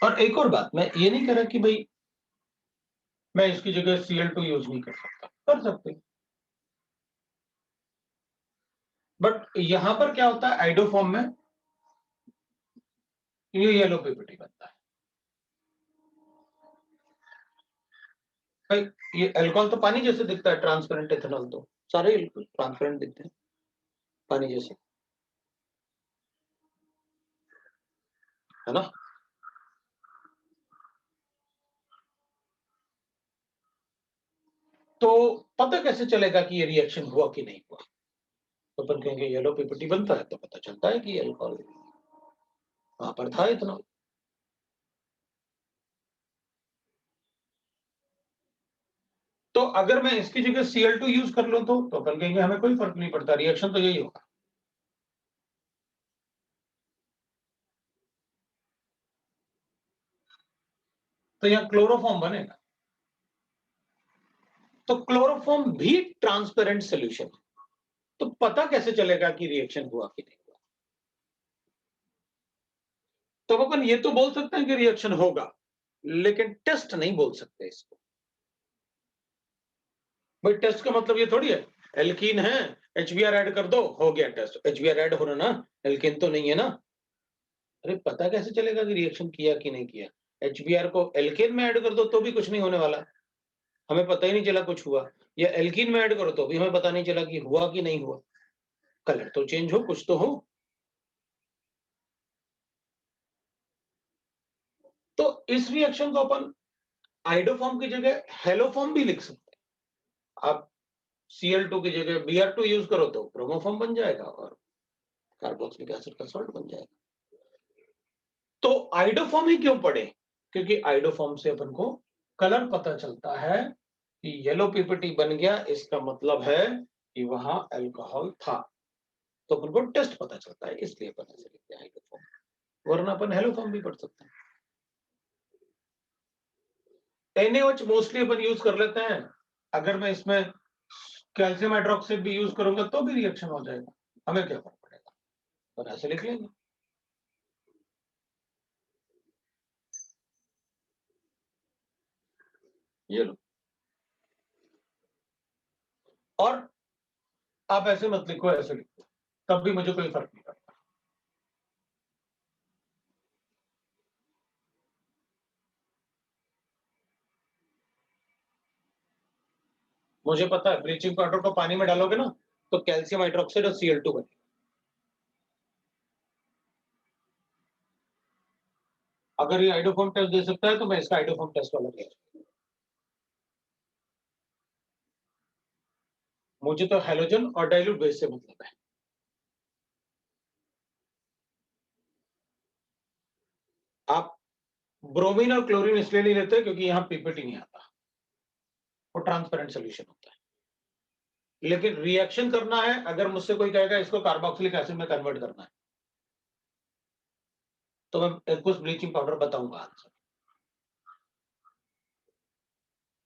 और एक और बात, मैं ये नहीं कह रहा कि भाई मैं इसकी जगह Cl2 यूज नहीं कर सकता, कर सकते, बट यहां पर क्या होता है आइडो फॉर्म में, ये येलो पीपीटी बनता है भाई। ये अल्कोहल तो पानी जैसे दिखता है, ट्रांसपेरेंट इथेनॉल तो सारे ट्रांसपेरेंट दिखते हैं पानी जैसे, है ना। तो पता कैसे चलेगा कि ये रिएक्शन हुआ कि नहीं हुआ? तो अपन कहेंगे येलो पीपीटी बनता है तो पता चलता है कि अल्कोहल वहां पर था इथेनॉल। तो अगर मैं इसकी जगह Cl2 यूज कर लूं तो अपन कहेंगे हमें कोई फर्क नहीं पड़ता, रिएक्शन तो यही होगा। तो यहाँ क्लोरोफॉर्म बनेगा, तो क्लोरोफॉर्म भी ट्रांसपेरेंट सोल्यूशन है, तो पता कैसे चलेगा कि रिएक्शन हुआ कि नहीं हुआ? तो अपन ये तो बोल सकते हैं कि रिएक्शन होगा, लेकिन टेस्ट नहीं बोल सकते इसको। भाई टेस्ट का मतलब ये थोड़ी है एल्कीन है HBr ऐड कर दो हो गया टेस्ट, HBr ऐड होना ना, एल्कीन तो नहीं है ना। अरे पता कैसे चलेगा कि रिएक्शन किया कि नहीं किया? HBr को एल्केन में ऐड कर दो तो भी कुछ नहीं होने वाला, हमें पता ही नहीं चला कुछ हुआ, या एल्कीन में ऐड करो तो भी हमें पता नहीं चला कि हुआ कि नहीं हुआ। कलर तो चेंज हो, कुछ तो हो। तो इस रिएक्शन को अपन आइडोफॉर्म की जगह हेलोफॉर्म भी लिख सकते हैं। आप Cl2 की जगह Br2 यूज करो तो ब्रोमोफॉर्म बन जाएगा और कार्बोक्सिलिक एसिड का सॉल्ट बन जाएगा। तो आइडोफॉर्म ही क्यों पढ़े? क्योंकि आइडोफॉर्म से अपन को कलर पता चलता है कि येलो पीपीटी बन गया, इसका मतलब है कि वहां अल्कोहल था, तो अपन को टेस्ट पता चलता है, इसलिए अपन ऐसे लिखते हैं आइडोफॉर्म, वरना अपन हेलोफॉर्म भी पढ़ सकते हैं। NaOH मोस्टली अपन यूज कर लेते हैं, अगर मैं इसमें कैल्शियम हाइड्रोक्साइड भी यूज करूंगा तो भी रिएक्शन हो जाएगा, हमें क्या फर्क पड़ेगा, और ऐसे लिख लेंगे। ये लो, और आप ऐसे मत लिखो, ऐसे लिखो, तब भी मुझे कोई फर्क नहीं पड़ता। मुझे पता है ब्लीचिंग पाउडर को पानी में डालोगे ना तो कैल्शियम हाइड्रोक्साइड और Cl2 बनेगा। अगर ये आइडोफॉर्म टेस्ट दे सकता है तो मैं इसका आइडोफॉर्म टेस्ट वाला ले, मुझे तो हेलोजन और डाइल्यूट बेस से मतलब है। आप ब्रोमीन और क्लोरीन इसलिए नहीं लेते क्योंकि यहां पीपीटी नहीं आता, वो ट्रांसपेरेंट सोल्यूशन होता है। लेकिन रिएक्शन करना है, अगर मुझसे कोई कहेगा इसको कार्बोक्सिलिक एसिड में कन्वर्ट करना है तो मैं कुछ ब्लीचिंग पाउडर बताऊंगा आंसर,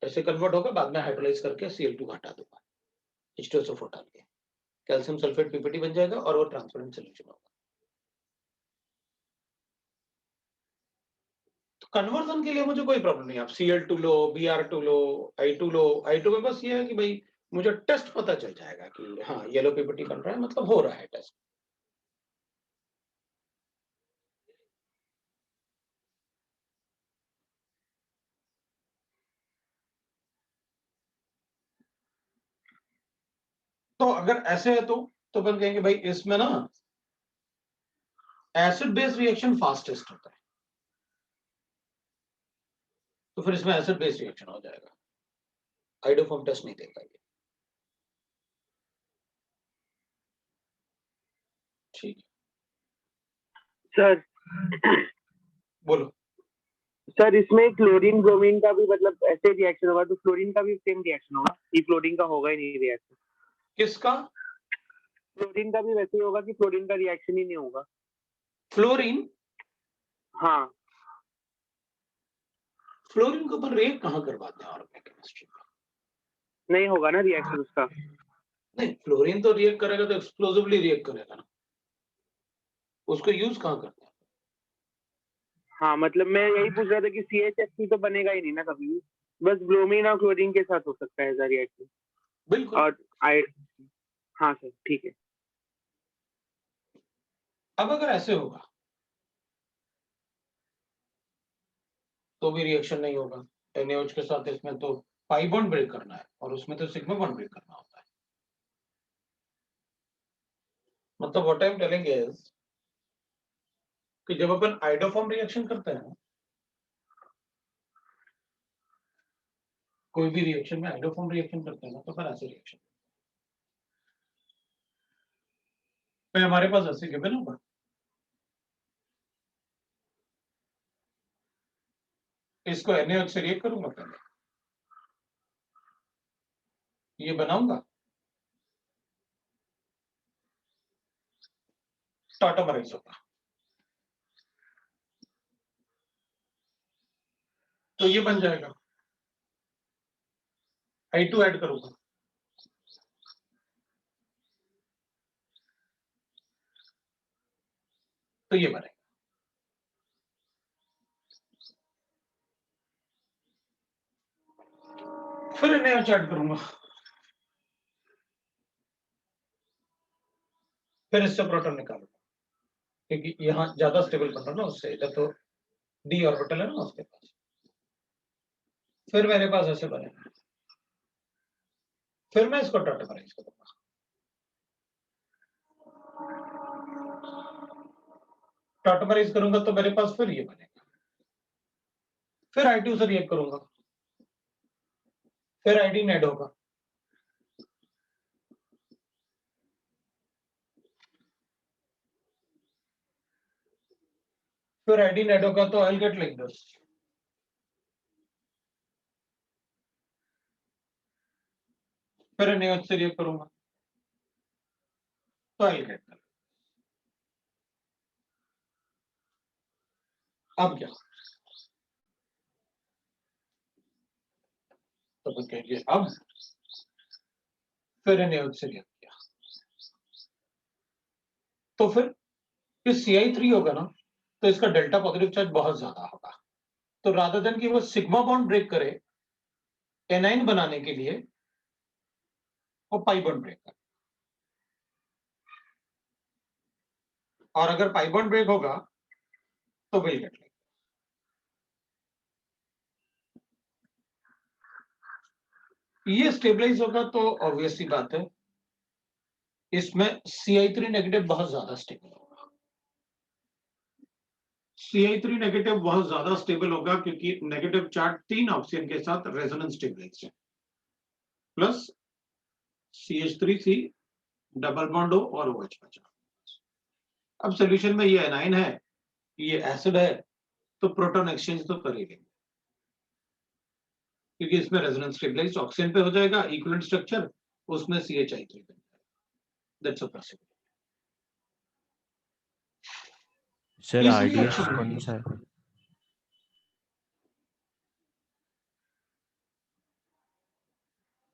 ऐसे कन्वर्ट होगा, बाद में हाइड्रोलाइज करके Cl2 हटा दूंगा, H2SO4 डाल के कैल्शियम सल्फेट पीपीटी बन जाएगा और वो ट्रांसपेरेंट सोल्यूशन होगा। तो कन्वर्जन के लिए मुझे कोई प्रॉब्लम नहीं, आप Cl2 लो, Br2 लो, I2 लो, I2 में बस ये है कि भाई मुझे टेस्ट पता चल जाएगा कि हाँ येलो पीपीटी बन रहा है, मतलब हो रहा है टेस्ट। तो अगर ऐसे है तो अपन कहेंगे भाई इसमें ना एसिड बेस रिएक्शन फास्टेस्ट होता है, तो फिर इसमें एसिड बेस रिएक्शन हो जाएगा, आइडोफॉर्म टेस्ट नहीं देगा ये। ठीक सर है, बोलो। सर इसमें क्लोरीन ब्रोमीन का भी मतलब ऐसे रिएक्शन होगा, तो क्लोरीन का भी सेम रिएक्शन होगा, ये क्लोरीन का होगा ही नहीं रिएक्शन? किसका? क्लोरीन का भी वैसे ही होगा कि क्लोरीन का रिएक्शन ही नहीं होगा? फ्लोरीन? हाँ। फ्लोरीन को अपन रिएक्ट कहाँ करवाते हैं ऑर्गेनिक केमिस्ट्री में? नहीं होगा ना रिएक्शन उसका? नहीं, फ्लोरीन तो रिएक्ट करेगा तो एक्सप्लोसिवली रिएक्ट करेगा ना, उसको यूज कहाँ करते हैं? हाँ मतलब मैं यही पूछ रहा था कि CHF तो बनेगा ही नहीं ना कभी भी, बस ब्रोमीन और क्लोरीन के साथ हो सकता है ऐसा रिएक्शन। बिल्कुल। और हाँ सर ठीक है। अब अगर ऐसे होगा तो भी रिएक्शन नहीं होगा। NaOH के साथ इसमें तो पाई बॉन्ड ब्रेक करना है और उसमें तो सिग्मा बॉन्ड ब्रेक करना होता है। मतलब what I am telling is कि जब अपन आइडोफॉर्म रिएक्शन करते हैं, कोई भी रिएक्शन में आइडोफॉर्म रिएक्शन करते हैं ना, तो फिर ऐसे रिएक्शन फिर हमारे पास ऐसे गिवन होगा। इसको NaOH से रिएक्ट करूंगा, पहले ये बनाऊंगा, टॉटोमराइज होगा, तो ये बन जाएगा। I2 ऐड करूंगा, तो ये बनेगा। फिर NaOH ऐड करूंगा, फिर इससे प्रोटॉन निकालूंगा, क्योंकि यहाँ ज्यादा स्टेबल बन रहा ना उससे, इधर तो d ऑर्बिटल है ना उसके पास। फिर मेरे पास ऐसे बनेगा, फिर मैं इसको टॉटोमराइज करूंगा, टॉटोमराइज करूंगा तो मेरे पास फिर ये बनेगा। फिर I2 से रिएक्ट करूंगा, फिर आयोडीन ऐड होगा, फिर आयोडीन ऐड होगा तो आई गेट लाइक दिस। फिर NaOH से रिएक्ट करूंगा तो आई गेट। अब क्या, तो कहिए अब फिर NaOH से रिएक्ट किया, तो फिर CI3 होगा ना, तो इसका डेल्टा पॉजिटिव चार्ज बहुत ज्यादा होगा। तो रादर देन कि वो सिग्मा बॉन्ड ब्रेक करे एनाइन बनाने के लिए, वो पाई बॉन्ड ब्रेक करे। और अगर पाई बॉन्ड ब्रेक होगा तो विल गेट लाइक। ये स्टेबलाइज होगा तो ऑब्वियसली बात है, इसमें CI3 नेगेटिव बहुत ज्यादा स्टेबल होगा। CI3 नेगेटिव बहुत ज्यादा स्टेबल होगा क्योंकि नेगेटिव चार्ज 3 ऑक्सीजन के साथ रेजोनेंस स्टेबलाइज है, प्लस CH3C डबल बॉन्ड हो और OH बचा। अब सोल्यूशन में ये एनाइन है, ये एसिड है, तो प्रोटॉन एक्सचेंज तो कर ही लेंगे, क्योंकि इसमें रेजोनेंस स्टेबलाइज्ड ऑक्सीजन पे हो जाएगा, इक्विवेलेंट स्ट्रक्चर, उसमें CH3 बन जाएगा। That's possible. सर RDS कौन सा है?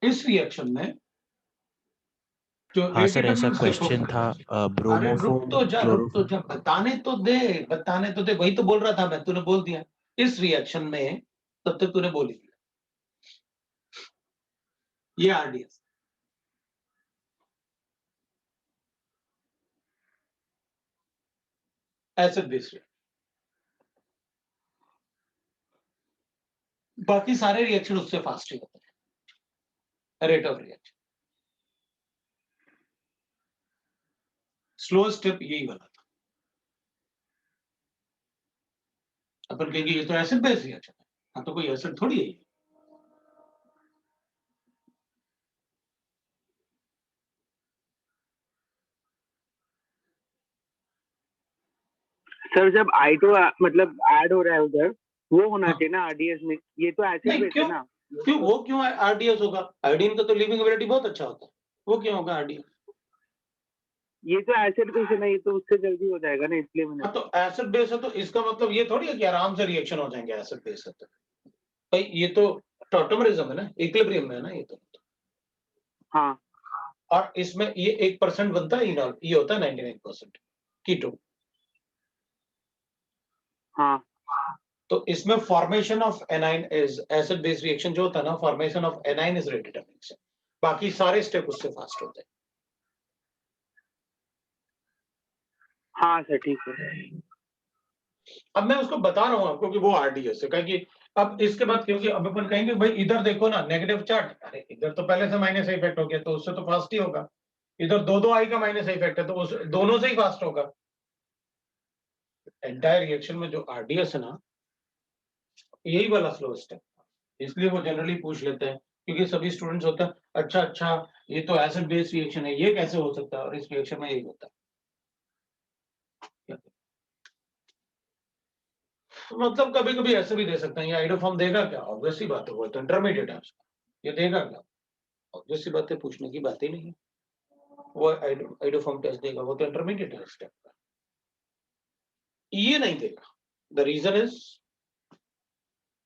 इस रिएक्शन में जो हाँ सर, ऐसा ATW क्वेश्चन था अरे ब्रोमोफोम रुक तो जा क्लोरोफोम। बताने तो दे, वही तो बोल रहा था मैं, तूने बोल दिया इस रिएक्शन में, तब तक तूने बोल ही दिया। ये RDS एसिड बेस रिएक्शन, बाकी सारे रिएक्शन उससे फास्ट ही होते हैं। Rate of reaction slow step यही वाला था। अपन कहेंगे ये तो एसिड बेस रिएक्शन है, हाँ तो कोई एसिड थोड़ी है ये। सर जब I2 मतलब ऐड हो रहा है उधर, वो होना चाहिए ना RDS में, ये तो एसिड नहीं बेस है ना। क्यों वो क्यों RDS होगा? आयोडीन का तो लिविंग एबिलिटी बहुत अच्छा होता है, वो क्यों होगा RDS? ये तो एसिड बेस है ना, ये तो उससे जल्दी हो जाएगा ना, इसलिए मैंने। हाँ तो एसिड बेस है तो इसका मतलब ये थोड़ी है कि आराम से रिएक्शन हो जाएंगे एसिड बेस है तो। भाई ये तो टॉटोमरिज्म है ना, इक्विलिब्रियम में है ना ये तो। हाँ और इसमें ये 1% बनता है इनॉल, ये होता है 99% कीटोन। हाँ तो इसमें formation of anion is acid base reaction जो होता है ना, formation of anion is rate determining से, बाकी सारे स्टेप उससे फास्ट होते हैं। हाँ सर ठीक है। अब मैं उसको बता रहा हूं आपको कि वो आरडीएस है, क्योंकि अब इसके बाद क्योंकि अब अपन कहेंगे भाई इधर देखो ना नेगेटिव चार्ज, अरे इधर तो पहले से माइनस इफेक्ट हो गया तो उससे तो फास्ट ही होगा, इधर दो आई का माइनस इफेक्ट है तो उस दोनों से ही फास्ट होगा। एंटायर रिएक्शन में जो आरडीएस है ना, यही वाला स्लो स्टेप, इसलिए वो जनरली पूछ लेते हैं, क्योंकि सभी स्टूडेंट्स होते हैं अच्छा ये तो एसिड बेस रिएक्शन है, ये कैसे हो सकता है, और इस रिएक्शन में यही होता है। तो मतलब कभी कभी ऐसे भी दे सकते हैं, ये आइडोफॉर्म देगा क्या, ऑब्वियस सी बात है, वो तो इंटरमीडिएट है उसका, ये देगा क्या, ऑब्वियस सी बात है, पूछने की बात ही नहीं है, वो आइडोफॉर्म टेस्ट देगा, वो तो इंटरमीडिएट है स्टेप का, ये नहीं देगा। द रीजन इज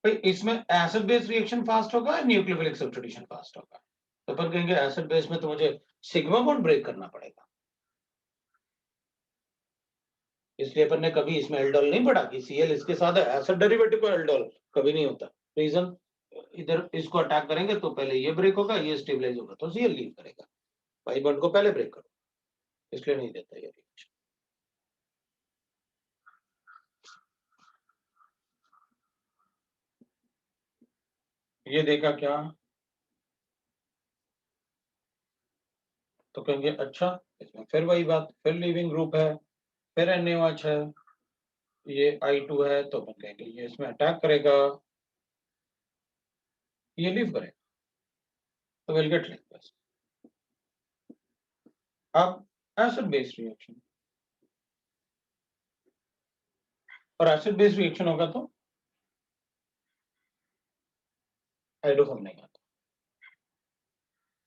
भाई इसमें एसिड बेस रिएक्शन फास्ट होगा, न्यूक्लियोफिलिक सब्स्टिट्यूशन फास्ट होगा, तो अपन कहेंगे एसिड बेस में तो मुझे सिग्मा बॉन्ड ब्रेक करना पड़ेगा, इसलिए अपन ने कभी इसमें एल्डोल नहीं पढ़ा कि सीएल इसके साथ है, एसिड डेरिवेटिव को एल्डोल कभी नहीं होता। रीजन, इधर इसको अटैक करेंगे तो पहले ये ब्रेक होगा, ये स्टेबलाइज होगा तो सीएल लीव करेगा, पाई बॉन्ड को पहले ब्रेक करो, इसलिए नहीं देता ये रिएक्शन। ये देखा क्या, तो कहेंगे अच्छा इसमें फिर वही बात, फिर लीविंग ग्रुप है, फिर NaOH है, ये I2 है, तो अपन कहेंगे ये इसमें अटैक करेगा, ये लीव करेगा, तो विल गेट लाइक दिस। अब एसिड बेस रिएक्शन, और एसिड बेस रिएक्शन होगा तो हाइड्रोफॉर्म नहीं आता,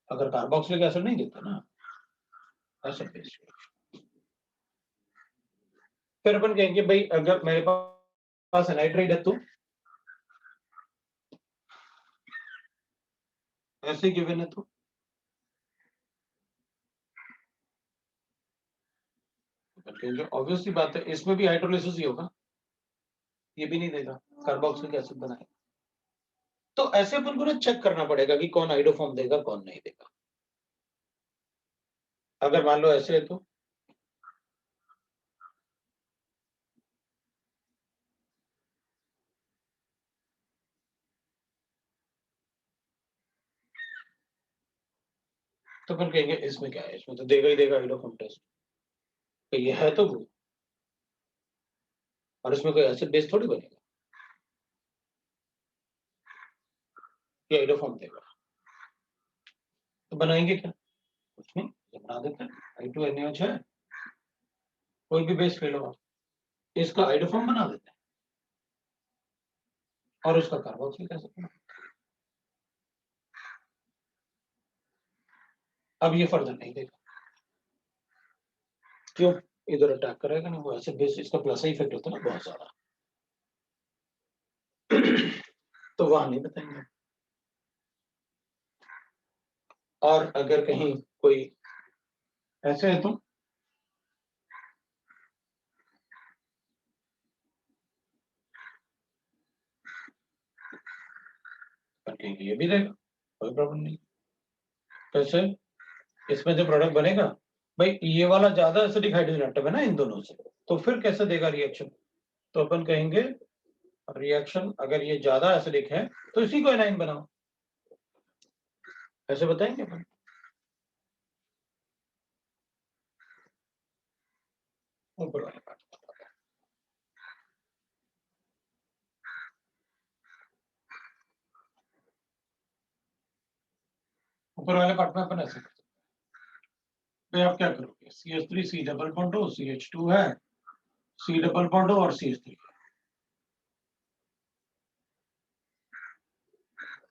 अगर कार्बोक्सिलिक एसिड नहीं देता ना, एसिड बेस रिएक्शन। फिर अपन कहेंगे भाई अगर मेरे पास एनाइड्राइड है तो ऐसे गिवन है तो ऑब्वियसली बात है इसमें भी हाइड्रोलिसिस ही होगा, ये भी नहीं देगा, कार्बोक्सिलिक एसिड बनाएगा, तो ऐसे अपन को ना चेक करना पड़ेगा कि कौन हाइड्रोफॉर्म देगा कौन नहीं देगा। अगर मान लो ऐसे है तो अपन कहेंगे इसमें क्या है, इसमें तो देगा ही देगा हाइड्रोफॉर्म टेस्ट, तो ये है तो वो, और इसमें कोई एसिड बेस थोड़ी बनेगा, ये हाइड्रोफॉर्म देगा, तो बनाएंगे क्या, कुछ नहीं, ये बना देते हैं I2NaOH है, कोई भी बेस ले लो आप, इसका हाइड्रोफॉर्म बना देते हैं और उसका कार्बोक्सिलिक एसिड बना, अब ये फर्दर नहीं देगा, क्यों, इधर अटैक करेगा ना, वो एसिड बेस इसका प्लस इफेक्ट होता है ना बहुत ज्यादा, तो वहां नहीं बताएंगे। और अगर कहीं कोई ऐसे है तो कहेंगे ये भी देगा, कोई प्रॉब्लम नहीं। कैसे, इसमें जो प्रोडक्ट बनेगा भाई ये वाला ज्यादा एसिडिक हाइड्रोजन एटम है ना इन दोनों से, तो फिर कैसे देगा रिएक्शन, तो अपन कहेंगे रिएक्शन अगर ये ज्यादा एसिडिक है तो इसी को एनाइन बनाओ, ऐसे बताएंगे अपन। ऊपर वाले पार्ट, ऊपर वाले पार्ट में अपन ऐसे करते हैं, आप क्या करोगे, CH3 C डबल बॉन्ड हो, CH2 है, C डबल बॉन्ड हो और CH3,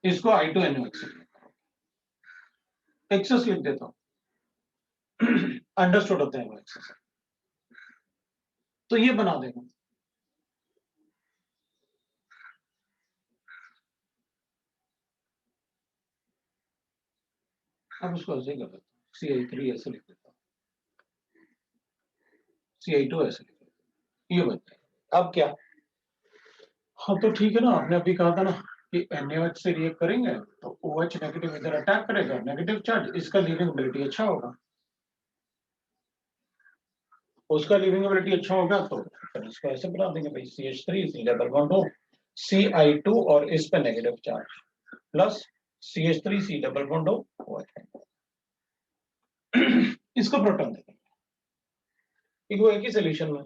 इसको I2NaOH एक्सेस लिख देता हूँ, अंडरस्टूड होते हैं वो एक्सेस, तो ये बना देगा, अब उसको ऐसे कर देता हूँ, CH3 ऐसे लिख देता हूँ, CH2 ऐसे लिख देता हूँ, ये बनता है। अब क्या, हाँ तो ठीक है ना, आपने अभी कहा था ना कि NaOH से रिएक्ट करेंगे तो OH नेगेटिव इधर अटैक करेगा, नेगेटिव चार्ज, इसका लीविंग अच्छा होगा, उसका लिविंगबिलिटी अच्छा होगा तो फिर इसको ऐसे बना देंगे भाई CH3 सी डबल बॉन्ड हो Ci2 और इस पे negative charge plus CH3 C double bond हो OH। इसको प्रोटॉन दे देंगे, वो एक ही सोल्यूशन में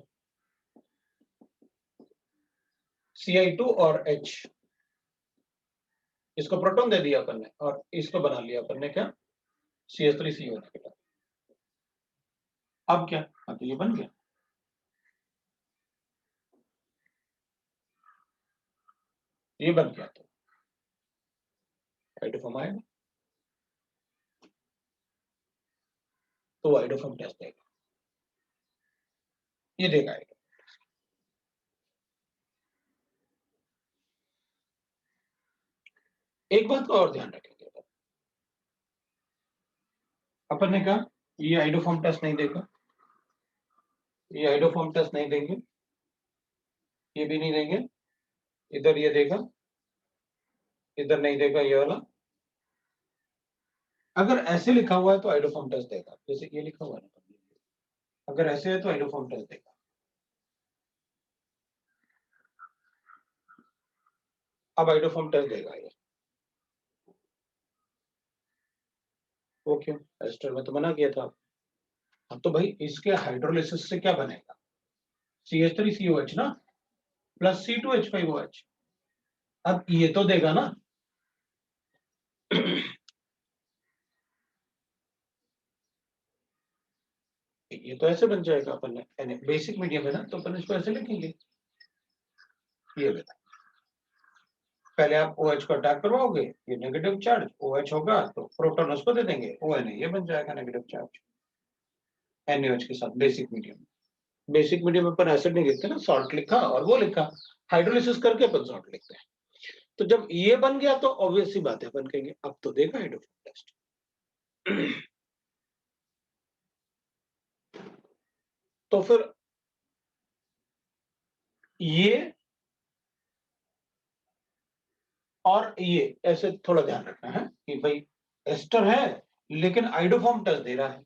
Ci2 और H, इसको प्रोटॉन दे दिया अपन ने और इसको बना लिया अपन ने क्या CH3COH। अब क्या, अब ये बन गया, ये बन गया तो हाइड्रोफॉर्म आएगा, तो हाइड्रोफॉर्म टेस्ट देगा, ये देगा आएगा। एक बात का और ध्यान रखेंगे, अपन ने कहा ये हाइड्रोफॉर्म टेस्ट नहीं देगा, ये हाइड्रोफॉर्म टेस्ट नहीं देंगे, ये भी नहीं देंगे, इधर ये देगा, इधर नहीं देगा ये वाला। अगर ऐसे लिखा हुआ है तो हाइड्रोफॉर्म टेस्ट देगा, जैसे ये लिखा हुआ है, अगर ऐसे है तो हाइड्रोफॉर्म टेस्ट देगा। अब हाइड्रोफॉर्म टेस्ट देगा ये, वो क्यों, एस्टर में तो मना किया था। अब तो भाई इसके हाइड्रोलिसिस से क्या बनेगा, CH3COH ना प्लस C2H5OH। अब ये तो देगा ना, ये तो ऐसे बन जाएगा, अपन ने बेसिक मीडियम है ना तो अपन इसको ऐसे लिखेंगे, ये बेटा पहले आप OH को अटैक करवाओगे, ये नेगेटिव चार्ज OH होगा तो प्रोटॉन उसको दे देंगे, ON ये बन जाएगा नेगेटिव चार्ज NaOH के साथ बेसिक मीडियम। बेसिक मीडियम में अपन एसिड नहीं लिखते ना, सॉल्ट लिखा और वो लिखा, हाइड्रोलिसिस करके अपन सॉल्ट लिखते हैं। तो जब ये बन गया तो ऑब्वियस सी बात है, अपन कहेंगे अब तो देगा हाइड्रोफोम टेस्ट। तो फिर ये और ये ऐसे थोड़ा ध्यान रखना है कि भाई एस्टर है लेकिन आइडोफॉर्म टेस्ट दे रहा है,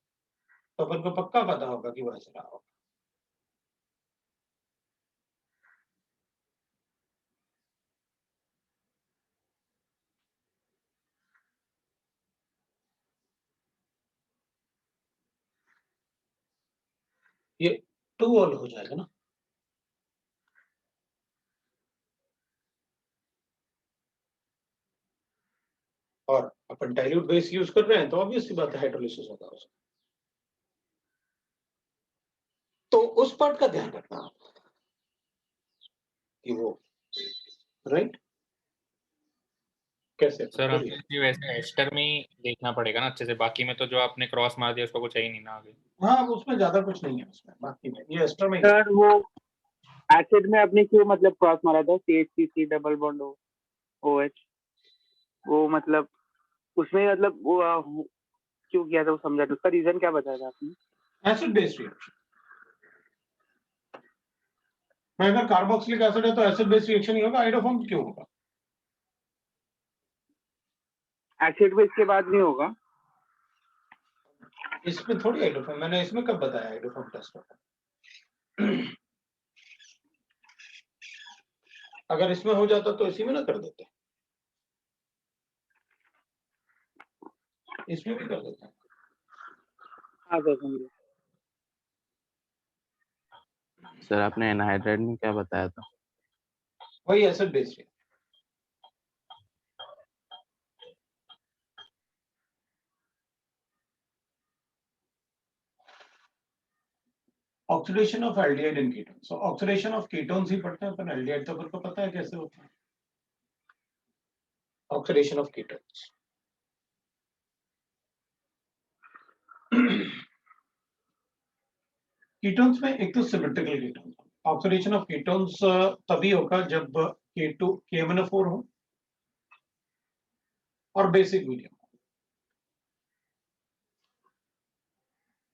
तो अपन को पक्का पता होगा कि वो ऐसे रहा होगा। ये 2 ऑल हो जाएगा ना, और अपन डाइल्यूट बेस यूज कर रहे हैं तो ऑब्वियस सी बात है हाइड्रोलिसिस होगा उसका। तो उस पार्ट का ध्यान रखना कि वो राइट कैसे सर बोलिए। हमको ये वैसे एस्टर में ही देखना पड़ेगा ना अच्छे से, बाकी में तो जो आपने क्रॉस मार दिया उसका कुछ है ही नहीं ना आगे। हाँ उसमें ज्यादा कुछ नहीं है, उसमें बाकी में ये एस्टर में ही। सर वो एसिड में आपने क्यों मतलब क्रॉस मारा था, CH3 डबल बॉन्ड OH, वो मतलब उसमें मतलब वो क्यों किया था वो समझा था, उसका रीजन क्या बताया था आपने? एसिड बेस्ड रिएक्शन, अगर कार्बोक्सिलिक एसिड है तो एसिड बेस्ड रिएक्शन ही होगा, हाइड्रोफॉर्म क्यों होगा? एसिड में इसके बाद नहीं होगा? इसमें थोड़ी हाइड्रोफॉर्म, मैंने इसमें कब बताया हाइड्रोफॉर्म टेस्ट होगा? अगर इसमें हो जाता तो इसी में ना कर देते, इसमें भी कर देते हैं। हाँ सर समझे। सर आपने एनहाइड्राइड में क्या बताया था? वही एसिड बेस्ड है। Oxidation of aldehyde in ketone, so oxidation of ketones ही पढ़ते हैं अपन, एल्डिहाइड तो अपन को पता है कैसे होता है ऑक्सीडेशन ऑफ कीटोन्स। कीटोन्स में एक तो symmetrical ketones, oxidation of ketones तभी होगा जब K2 KMnO4 हो और बेसिक मीडियम,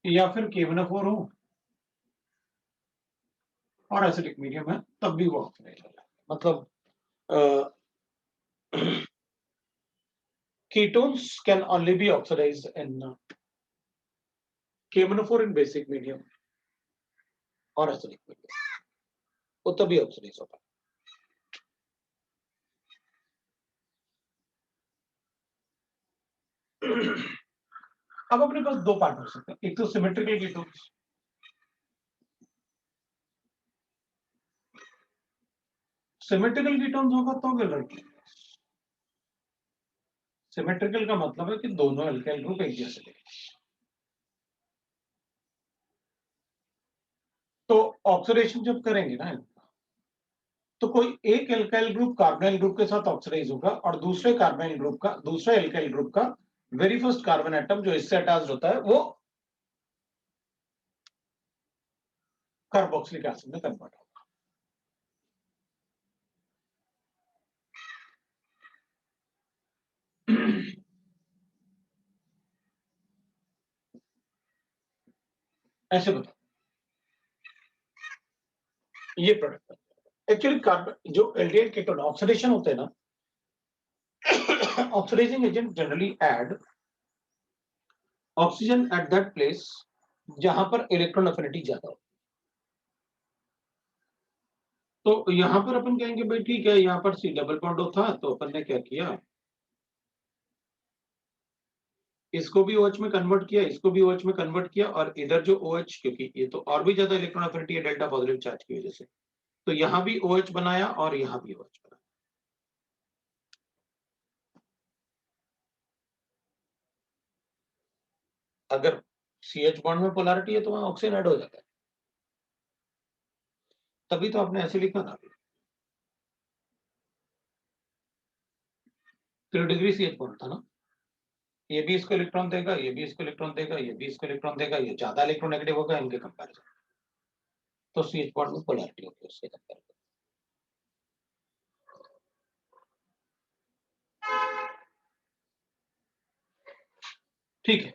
या फिर KMnO4 हो और एसिडिक मीडियम है, तब भी वो ऑक्सीडाइज हो जाएगा। मतलब ketones can only be oxidized in KMNO4 in basic medium और acidic medium, वो तभी ऑक्सीडाइज होता है। अब अपने पास दो पार्ट हो सकते हैं, एक तो सिमेट्रिकल कीटोन्स, सिमेट्रिकल कीटोन्स होगा तो एल्काइल, सिमेट्रिकल का मतलब है कि दोनों एल्काइल ग्रुप एक जैसे दिखेंगे। तो ऑक्सीडेशन जब करेंगे ना तो कोई एक एल्काइल ग्रुप कार्बोनाइल ग्रुप के साथ ऑक्सीडाइज होगा और दूसरे कार्बोनाइल ग्रुप का, दूसरे एल्काइल ग्रुप का वेरी फर्स्ट कार्बन एटम जो इससे अटैच्ड होता है वो कार्बोक्सिलिक एसिड में कन्वर्ट होगा। ऐसे बताओ ये प्रोडक्ट एक्चुअली कार्बन जो एल्डिहाइड कीटोन ऑक्सीडेशन होते हैं ना, oxidising agent generally add oxygen at that place जहां पर इलेक्ट्रॉन अफिनिटी ज्यादा हो। तो यहां पर अपन कहेंगे भाई ठीक है, यहां पर सी डबल बॉन्ड था तो अपन ने क्या किया, इसको भी OH में कन्वर्ट किया, इसको भी OH में कन्वर्ट किया, और इधर जो OH, क्योंकि ये तो और भी ज्यादा इलेक्ट्रॉन अफिनिटी है डेल्टा पॉजिटिव चार्ज की वजह से, तो यहां भी OH बनाया और यहां भी OH बनाया। अगर CH बॉन्ड में पोलैरिटी है तो वहां ऑक्सीजन ऐड हो जाता है, तभी तो आपने ऐसे लिखा ना 3 डिग्री CH बॉन्ड था ना, ये भी इसको इलेक्ट्रॉन देगा, ये भी इसको इलेक्ट्रॉन देगा, ये भी इसको इलेक्ट्रॉन देगा, ये ज्यादा इलेक्ट्रोनेगेटिव होगा इनके कंपैरिजन, तो CH बॉन्ड में पोलैरिटी होगी उसके कंपैरिजन। ठीक है,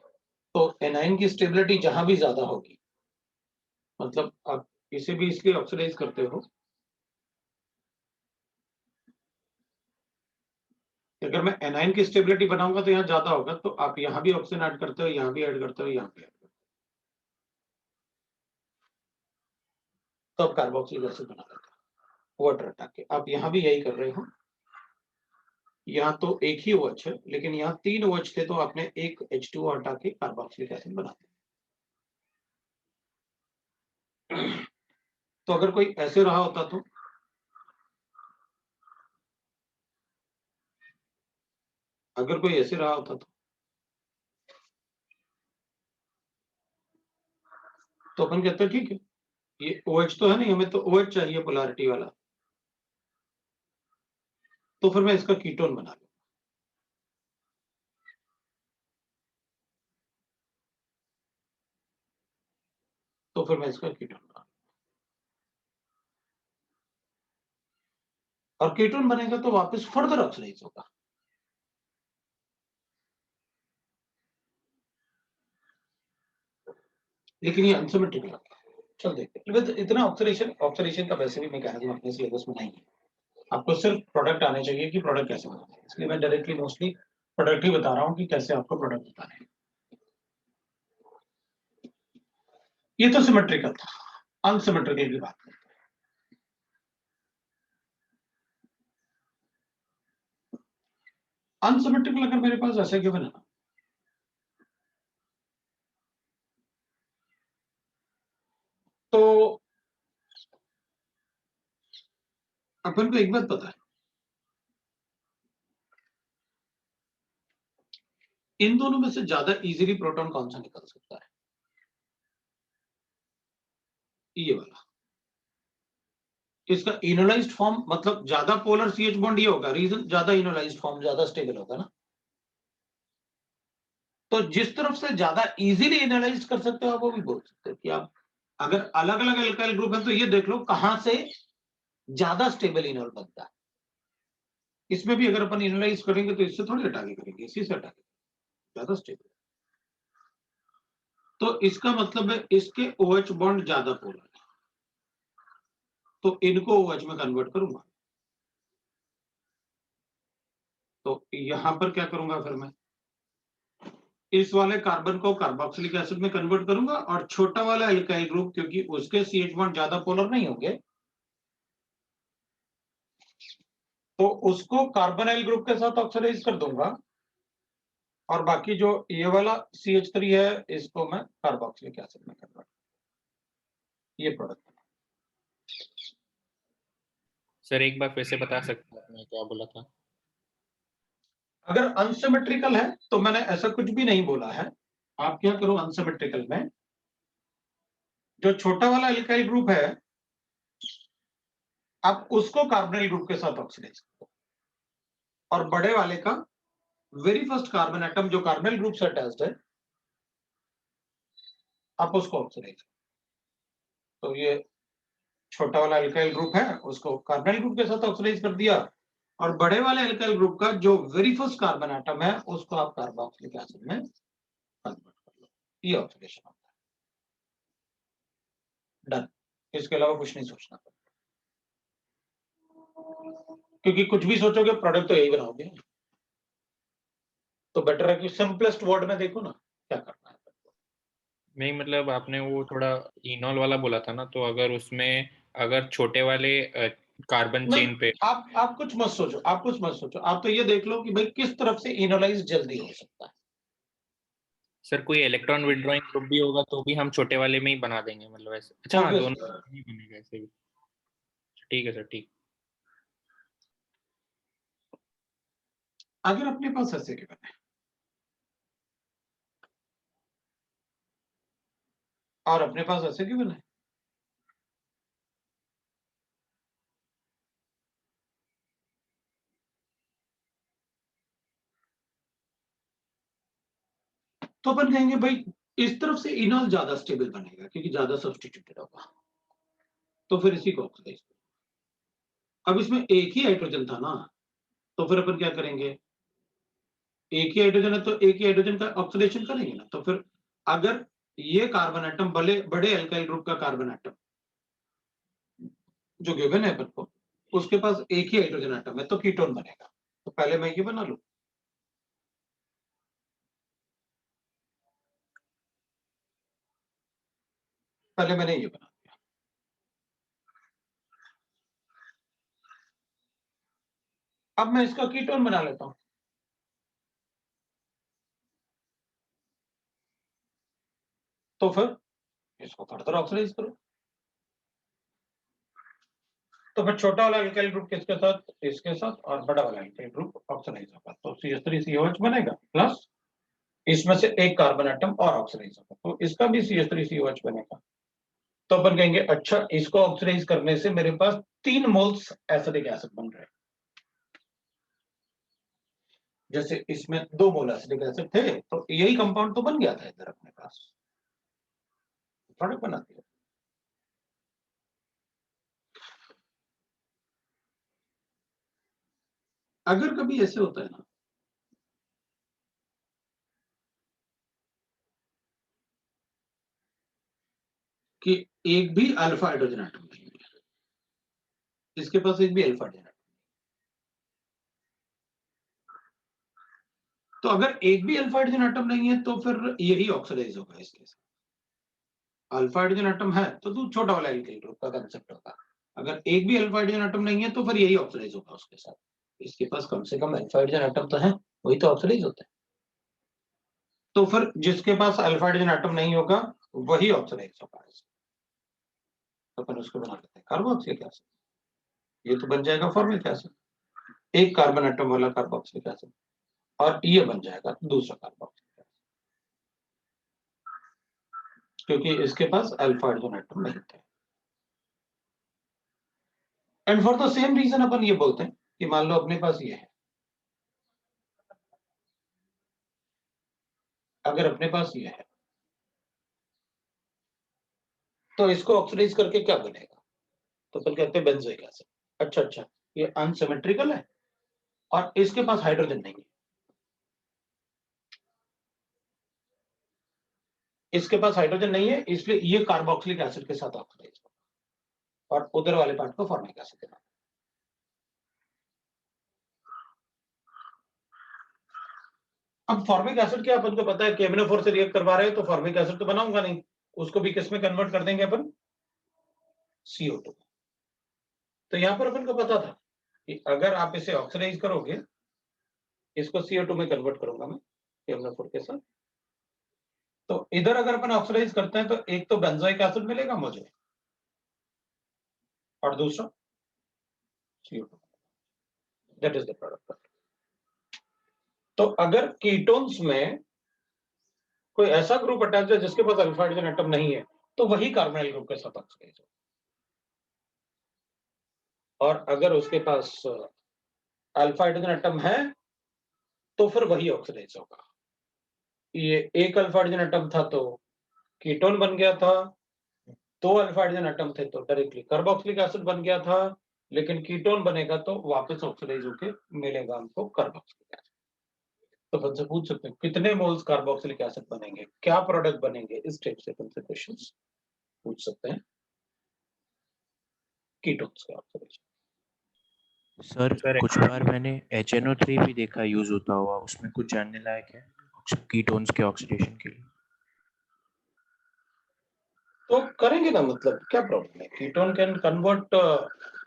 तो एनाइन की स्टेबिलिटी जहां भी ज्यादा होगी, मतलब आप इसे भी इसलिए ऑक्सीडाइज करते हो, अगर मैं एनाइन की स्टेबिलिटी बनाऊंगा तो यहाँ ज्यादा होगा, तो आप यहाँ भी ऑक्सीजन ऐड करते हो, यहाँ भी ऐड करते हो, यहाँ भी ऐड करते हो, तो आप कार्बोक्सिलिक एसिड बना लेते हो वाटर हटा के। आप यहाँ भी यही कर रहे हो, यहाँ तो एक ही OH है लेकिन यहाँ 3 OH थे, तो आपने एक H2O हटा के कार्बोक्सिलिक एसिड बना दिया। तो अगर कोई ऐसे रहा होता तो अगर कोई ऐसे रहा होता तो अपन कहते हैं ठीक है, ये OH तो है नहीं, हमें तो OH चाहिए पोलैरिटी वाला, तो फिर मैं इसका कीटोन बना लूं। तो फिर मैं इसका कीटोन बना, और कीटोन बनेगा तो वापस फर्दर ऑक्सीडाइज होगा। लेकिन ये अनसिमेट्रिक लगता है। चल देखते हैं, इतना ऑक्सीडेशन का वैसे भी मैकेनिज्म अपने सिलेबस में नहीं है, आपको सिर्फ प्रोडक्ट आने चाहिए कि प्रोडक्ट कैसे बनाते हैं, इसलिए मैं डायरेक्टली मोस्टली प्रोडक्ट ही बता रहा हूँ कि कैसे आपको प्रोडक्ट बताने हैं। ये तो सिमेट्रिकल था, अनसिमेट्रिकल की बात करते हैं। अनसिमेट्रिकल अगर मेरे पास ऐसे गिवन है ना, तो अपन को एक बात पता है, इन दोनों में से ज्यादा इजीली प्रोटॉन कौन सा निकल सकता है, ये वाला। इसका इनोलाइज्ड फॉर्म मतलब ज्यादा पोलर CH बॉन्ड ये होगा, रीजन ज्यादा इनोलाइज्ड फॉर्म ज्यादा स्टेबल होगा ना, तो जिस तरफ से ज्यादा इजीली इनोलाइज कर सकते हो आप वो भी बोल सकते हो कि आप अगर अलग अलग एल्काइल ग्रुप है तो ये देख लो कहां से ज्यादा स्टेबल इनोल बनता है। इसमें भी अगर अपन इनोलाइज करेंगे तो इससे थोड़ी हटा के करेंगे, इसी से हटा के, ज्यादा स्टेबल। तो इसका मतलब है इसके OH बॉन्ड ज्यादा पोलर है, तो इनको OH में कन्वर्ट करूंगा, तो यहां पर क्या करूंगा फिर मैं, इस वाले कार्बन को कार्बोक्सिलिक एसिड में कन्वर्ट करूंगा और छोटा वाला एल्काइल ग्रुप, क्योंकि उसके CH बॉन्ड ज्यादा पोलर नहीं होंगे, तो उसको कार्बोनाइल ग्रुप के साथ ऑक्सीडाइज कर दूंगा और बाकी जो ये वाला CH3 है इसको मैं कार्बोक्सिलिक एसिड में कन्वर्ट, ये प्रोडक्ट। सर एक बार फिर से बता सकते हैं आपने क्या बोला था? अगर अनसिमेट्रिकल है तो मैंने ऐसा कुछ भी नहीं बोला है। आप क्या करो, अनसिमेट्रिकल में जो छोटा वाला एल्काइल ग्रुप है आप उसको कार्बोनाइल ग्रुप के साथ ऑक्सीडाइज करो और बड़े वाले का वेरी फर्स्ट कार्बन एटम जो कार्बोनाइल ग्रुप से अटैच्ड है आप उसको ऑक्सीडाइज करो। तो ये छोटा वाला एल्काइल ग्रुप है उसको कार्बोनाइल ग्रुप के साथ ऑक्सीडाइज कर दिया और बड़े वाले एल्काइल ग्रुप का जो वेरी फर्स्ट कार्बन एटम है उसको आप कार्बोक्सिलिक एसिड में कन्वर्ट कर लो। ये ऑक्सीडेशन होता है। डन। इसके अलावा कुछ नहीं सोचना पड़ता, क्योंकि कुछ भी सोचोगे प्रोडक्ट तो यही बनाओगे। तो बेटर है कि सिंपलेस्ट वर्ड में देखो ना क्या करना है। नहीं मतलब आपने वो थोड़ा इनॉल वाला बोला था ना, तो अगर उसमें अगर छोटे वाले कार्बन नहीं, चेन पे आप कुछ मत सोचो, आप कुछ मत सोचो, आप तो ये देख लो कि भाई किस तरफ से इनोलाइज जल्दी हो सकता है। सर कोई इलेक्ट्रॉन विड्रॉइंग ग्रुप भी होगा तो भी हम छोटे वाले में ही बना देंगे, मतलब ऐसे। अच्छा हाँ, Obvious दोनों है। ही बनेगा ऐसे भी। ठीक है सर, ठीक। अगर अपने पास ऐसे गिवन है और अपने पास ऐसे गिवन है तो अपन कहेंगे भाई इस तरफ से इनॉल ज्यादा स्टेबल बनेगा क्योंकि ज्यादा सब्स्टिट्यूटेड होगा, तो फिर इसी को ऑक्सीडाइज करो। अब इसमें एक ही हाइड्रोजन था ना, तो फिर अपन क्या करेंगे, एक ही हाइड्रोजन है तो एक ही हाइड्रोजन का ऑक्सीडेशन करेंगे ना। तो फिर अगर ये कार्बन एटम बड़े बड़े एल्काइल ग्रुप का कार्बन एटम जो गिवन है अपन को, उसके पास एक ही हाइड्रोजन एटम है तो कीटोन बनेगा। तो पहले मैं ये बना लूं, पहले मैंने ये बना दिया। अब मैं इसका कीटोन बना लेता हूं। तो फिर इसको फर्दर ऑक्सीडाइज करो। तो फिर छोटा वाला एल्काइल ग्रुप किसके साथ, इसके साथ, और बड़ा वाला एल्काइल ग्रुप ऑक्सीडाइज होगा तो CH3COH बनेगा, प्लस इसमें से एक कार्बन एटम और ऑक्सीडाइज होगा तो इसका भी CH3COH बनेगा। तो अपन कहेंगे अच्छा इसको ऑक्सीडाइज करने से मेरे पास 3 मोल्स एसिडिक एसिड बन रहे हैं। जैसे इसमें 2 मोल एसिडिक एसिड थे तो यही कंपाउंड तो बन गया था इधर अपने पास, प्रोडक्ट बना दिया। अगर कभी ऐसे होता है ना कि एक भी अल्फा हाइड्रोजन एटम नहीं है, इसके पास एक भी अल्फा हाइड्रोजन, तो अगर एक भी अल्फा हाइड्रोजन एटम नहीं है तो फिर यही ऑक्सीडाइज होगा इसके साथ। अल्फा हाइड्रोजन एटम है तो तू छोटा वाला एल्काइल ग्रुप का कंसेप्ट होगा। अगर एक भी अल्फा हाइड्रोजन एटम नहीं है तो फिर यही ऑक्सीडाइज होगा उसके साथ। इसके पास कम से कम अल्फा हाइड्रोजन एटम तो है, वही तो ऑक्सीडाइज होता है। तो फिर जिसके पास अल्फा हाइड्रोजन एटम नहीं होगा वही ऑक्सीडाइज होगा। तो अपन उसको बना लेते हैं कार्बोक्सिलिक एसिड। ये तो बन जाएगा फॉर्मिक एसिड, एक कार्बन एटम वाला कार्बोक्सिलिक एसिड, और ये बन जाएगा दूसरा कार्बोक्सिलिक एसिड क्योंकि इसके पास अल्फा हाइड्रोजन एटम नहीं थे। And for the same reason अपन ये बोलते हैं कि मान लो अपने पास ये है, अगर अपने पास ये है तो इसको ऑक्सीडाइज करके क्या बनेगा, तो अपन कहते हैं बेंजोइक एसिड। अच्छा, ये अनसिमेट्रिकल है और इसके पास हाइड्रोजन नहीं है, इसके पास हाइड्रोजन नहीं है इसलिए ये कार्बोक्सिलिक एसिड के साथ ऑक्सीडाइज होगा और उधर वाले पार्ट को फॉर्मिक एसिड देना। अब फॉर्मिक एसिड क्या अपन को पता है KMnO4 से रिएक्ट करवा रहे हैं तो फॉर्मिक एसिड तो बनाऊंगा नहीं, उसको भी किस में कन्वर्ट कर देंगे अपन, CO2। तो यहां पर अपन को पता था कि अगर आप इसे ऑक्सीडाइज करोगे, इसको CO2 में कन्वर्ट करूंगा मैं KMnO4 के साथ, तो इधर अगर अपन ऑक्सीडाइज करते हैं तो एक तो बेंजोइक एसिड मिलेगा मुझे और दूसरा CO2, that is the product. तो अगर कीटोन्स में कोई ऐसा ग्रुप अटैच है जिसके पास अल्फा हाइड्रोजन एटम नहीं है तो वही कार्बोनाइल ग्रुप के साथ ऑक्सीडाइज होगा, और अगर उसके पास अल्फा हाइड्रोजन एटम है तो फिर वही ऑक्सीडाइज होगा। ये एक अल्फा हाइड्रोजन एटम था तो कीटोन बन गया था, दो अल्फा हाइड्रोजन एटम थे तो डायरेक्टली कार्बोक्सिलिक एसिड बन गया था, लेकिन कीटोन बनेगा तो वापस ऑक्सीडाइज होके मिलेगा हमको कार्बोक्सिलिक एसिड। तो अपन से पूछ सकते हैं कितने मोल्स कार्बोक्सिलिक एसिड बनेंगे, क्या प्रोडक्ट बनेंगे, इस टाइप से अपन से क्वेश्चंस पूछ सकते हैं कीटोन्स के ऑक्सीडेशन। सर सर कुछ बार मैंने HNO3 भी देखा यूज होता हुआ, उसमें कुछ जानने लायक है कीटोन्स के ऑक्सीडेशन के लिए? तो करेंगे ना, मतलब क्या प्रॉब्लम है, ketone can convert,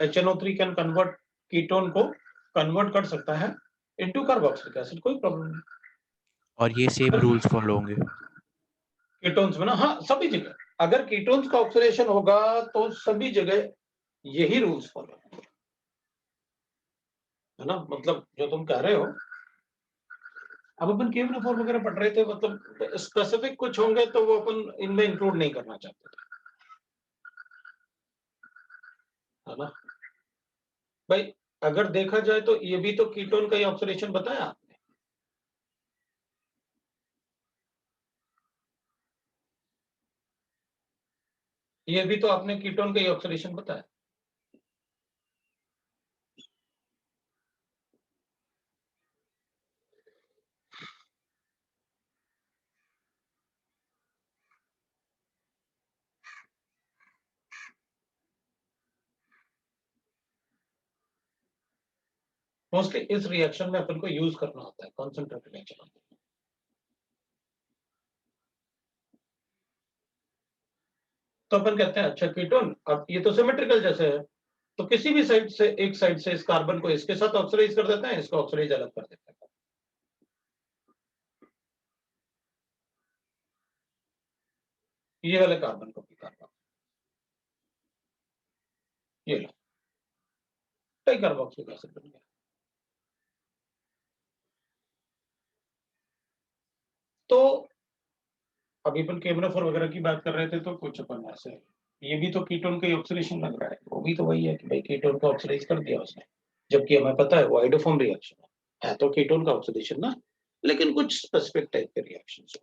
HNO3 can convert, ketone को कन्वर्ट कर सकता है इनटू कार्बोक्सिलिक एसिड, कोई प्रॉब्लम नहीं। और ये सेम रूल्स फॉलो होंगे? कीटोन्स में ना, हाँ सभी जगह अगर कीटोन्स का ऑक्सीडेशन होगा तो सभी जगह यही रूल्स फॉलो है ना, मतलब जो तुम कह रहे हो। अब अपन KMnO4 वगैरह पढ़ रहे थे, मतलब स्पेसिफिक कुछ होंगे तो वो अपन इनमें इंक्लूड नहीं करना चाहते थे, है ना भाई। अगर देखा जाए तो ये भी तो कीटोन का ही ऑक्सीडेशन बताया आपने, ये भी तो आपने कीटोन का ही ऑक्सीडेशन बताया। मोस्टली इस रिएक्शन में अपन को यूज करना होता है कॉन्सेंट्रेटेड रिएक्शन। तो अपन कहते हैं अच्छा कीटोन, अब ये तो सिमेट्रिकल जैसे है, तो किसी भी साइड से, एक साइड से इस कार्बन को इसके साथ ऑक्सीडाइज कर देते हैं, इसको ऑक्सीडाइज अलग कर देते हैं। ये वाले कार्बन को भी कार्बन, ये लो कई कार्बोक्सिलिक एसिड बन गया। तो अभी अपन KMnO4 वगैरह की बात कर रहे थे, तो कुछ अपन ऐसे, ये भी तो कीटोन का ऑक्सीडेशन लग रहा है, वो भी तो वही है कि भाई कीटोन को ऑक्सीडाइज कर दिया उसने, जबकि हमें पता है वो हाइड्रोफॉर्म रिएक्शन है तो कीटोन का ऑक्सीडेशन ना, लेकिन कुछ स्पेसिफिक टाइप के reactions.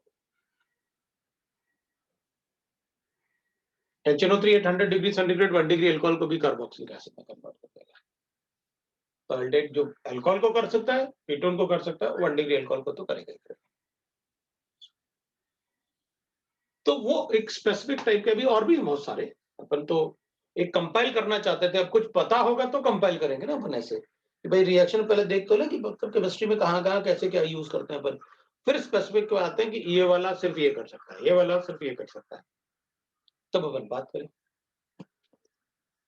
HNO3 at 100 degree centigrade 1 degree alcohol को भी कार्बोक्सिलिक एसिड में कन्वर्ट कर देगा। तो अल्डेट जो अल्कोहल को कर सकता है, कीटोन को कर सकता है, 1 डिग्री अल्कोहल को तो करेगा ही। तो वो एक स्पेसिफिक टाइप के भी और भी बहुत सारे, अपन तो एक कंपाइल करना चाहते थे, अब कुछ पता होगा तो कंपाइल करेंगे ना अपन ऐसे कि भाई रिएक्शन पहले देख तो ले कि केमिस्ट्री में कहाँ कैसे क्या यूज करते हैं अपन, फिर स्पेसिफिक को आते हैं कि ये वाला सिर्फ ये कर सकता है, ये वाला सिर्फ ये कर सकता है, तब अपन बात करें।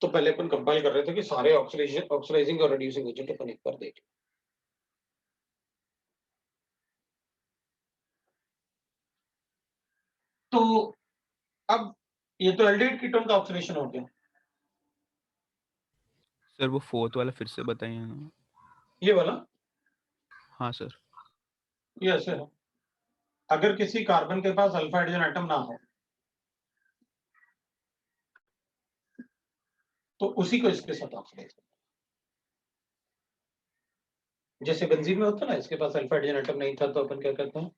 तो पहले अपन कंपाइल कर रहे थे कि सारे ऑक्सीडाइजिंग और रिड्यूसिंग एजेंट अपन एक बार देख। तो अब ये तो एल्डिहाइड कीटोन का ऑक्सीडेशन हो गया। सर वो फोर्थ वाला फिर से बताइए ना। ये वाला, हाँ सर। ये ऐसे है, अगर किसी कार्बन के पास अल्फा हाइड्रोजन एटम ना हो तो उसी को इसके साथ ऑक्सीडाइज करना, जैसे बेंजीन में होता है ना, इसके पास अल्फा हाइड्रोजन एटम नहीं था तो अपन क्या करते हैं,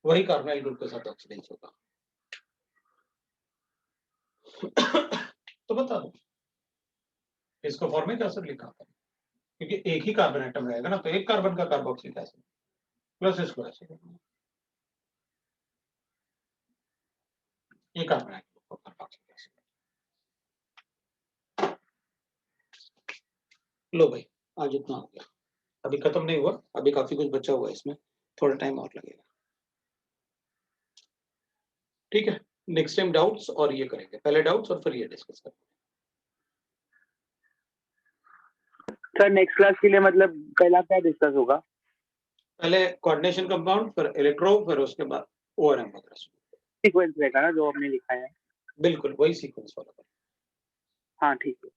वही कार्बोनाइल ग्रुप के साथ ऑक्सीडाइज होगा। तो बता दो इसको फॉर्मिक एसिड लिखा था, क्योंकि एक ही कार्बन एटम रहेगा ना, तो एक कार्बन का कार्बोक्सिलिक एसिड प्लस इसको ऐसे करना, ये कार्बन एटम का कार्बोक्सिलिक एसिड। लो भाई आज इतना हो गया, अभी खत्म नहीं हुआ, अभी काफी कुछ बचा हुआ है इसमें। थोड़ा टाइम और लगेगा। ठीक है, नेक्स्ट टाइम डाउट्स और ये करेंगे, पहले डाउट्स और फिर ये डिस्कस करेंगे। सर नेक्स्ट क्लास के लिए मतलब पहला क्या डिस्कस होगा? पहले कोऑर्डिनेशन कंपाउंड, फिर इलेक्ट्रो, फिर उसके बाद ओआरएम वगैरह। सीक्वेंस रहेगा ना जो आपने लिखा है? बिल्कुल वही सीक्वेंस फॉलो करें। हाँ ठीक है।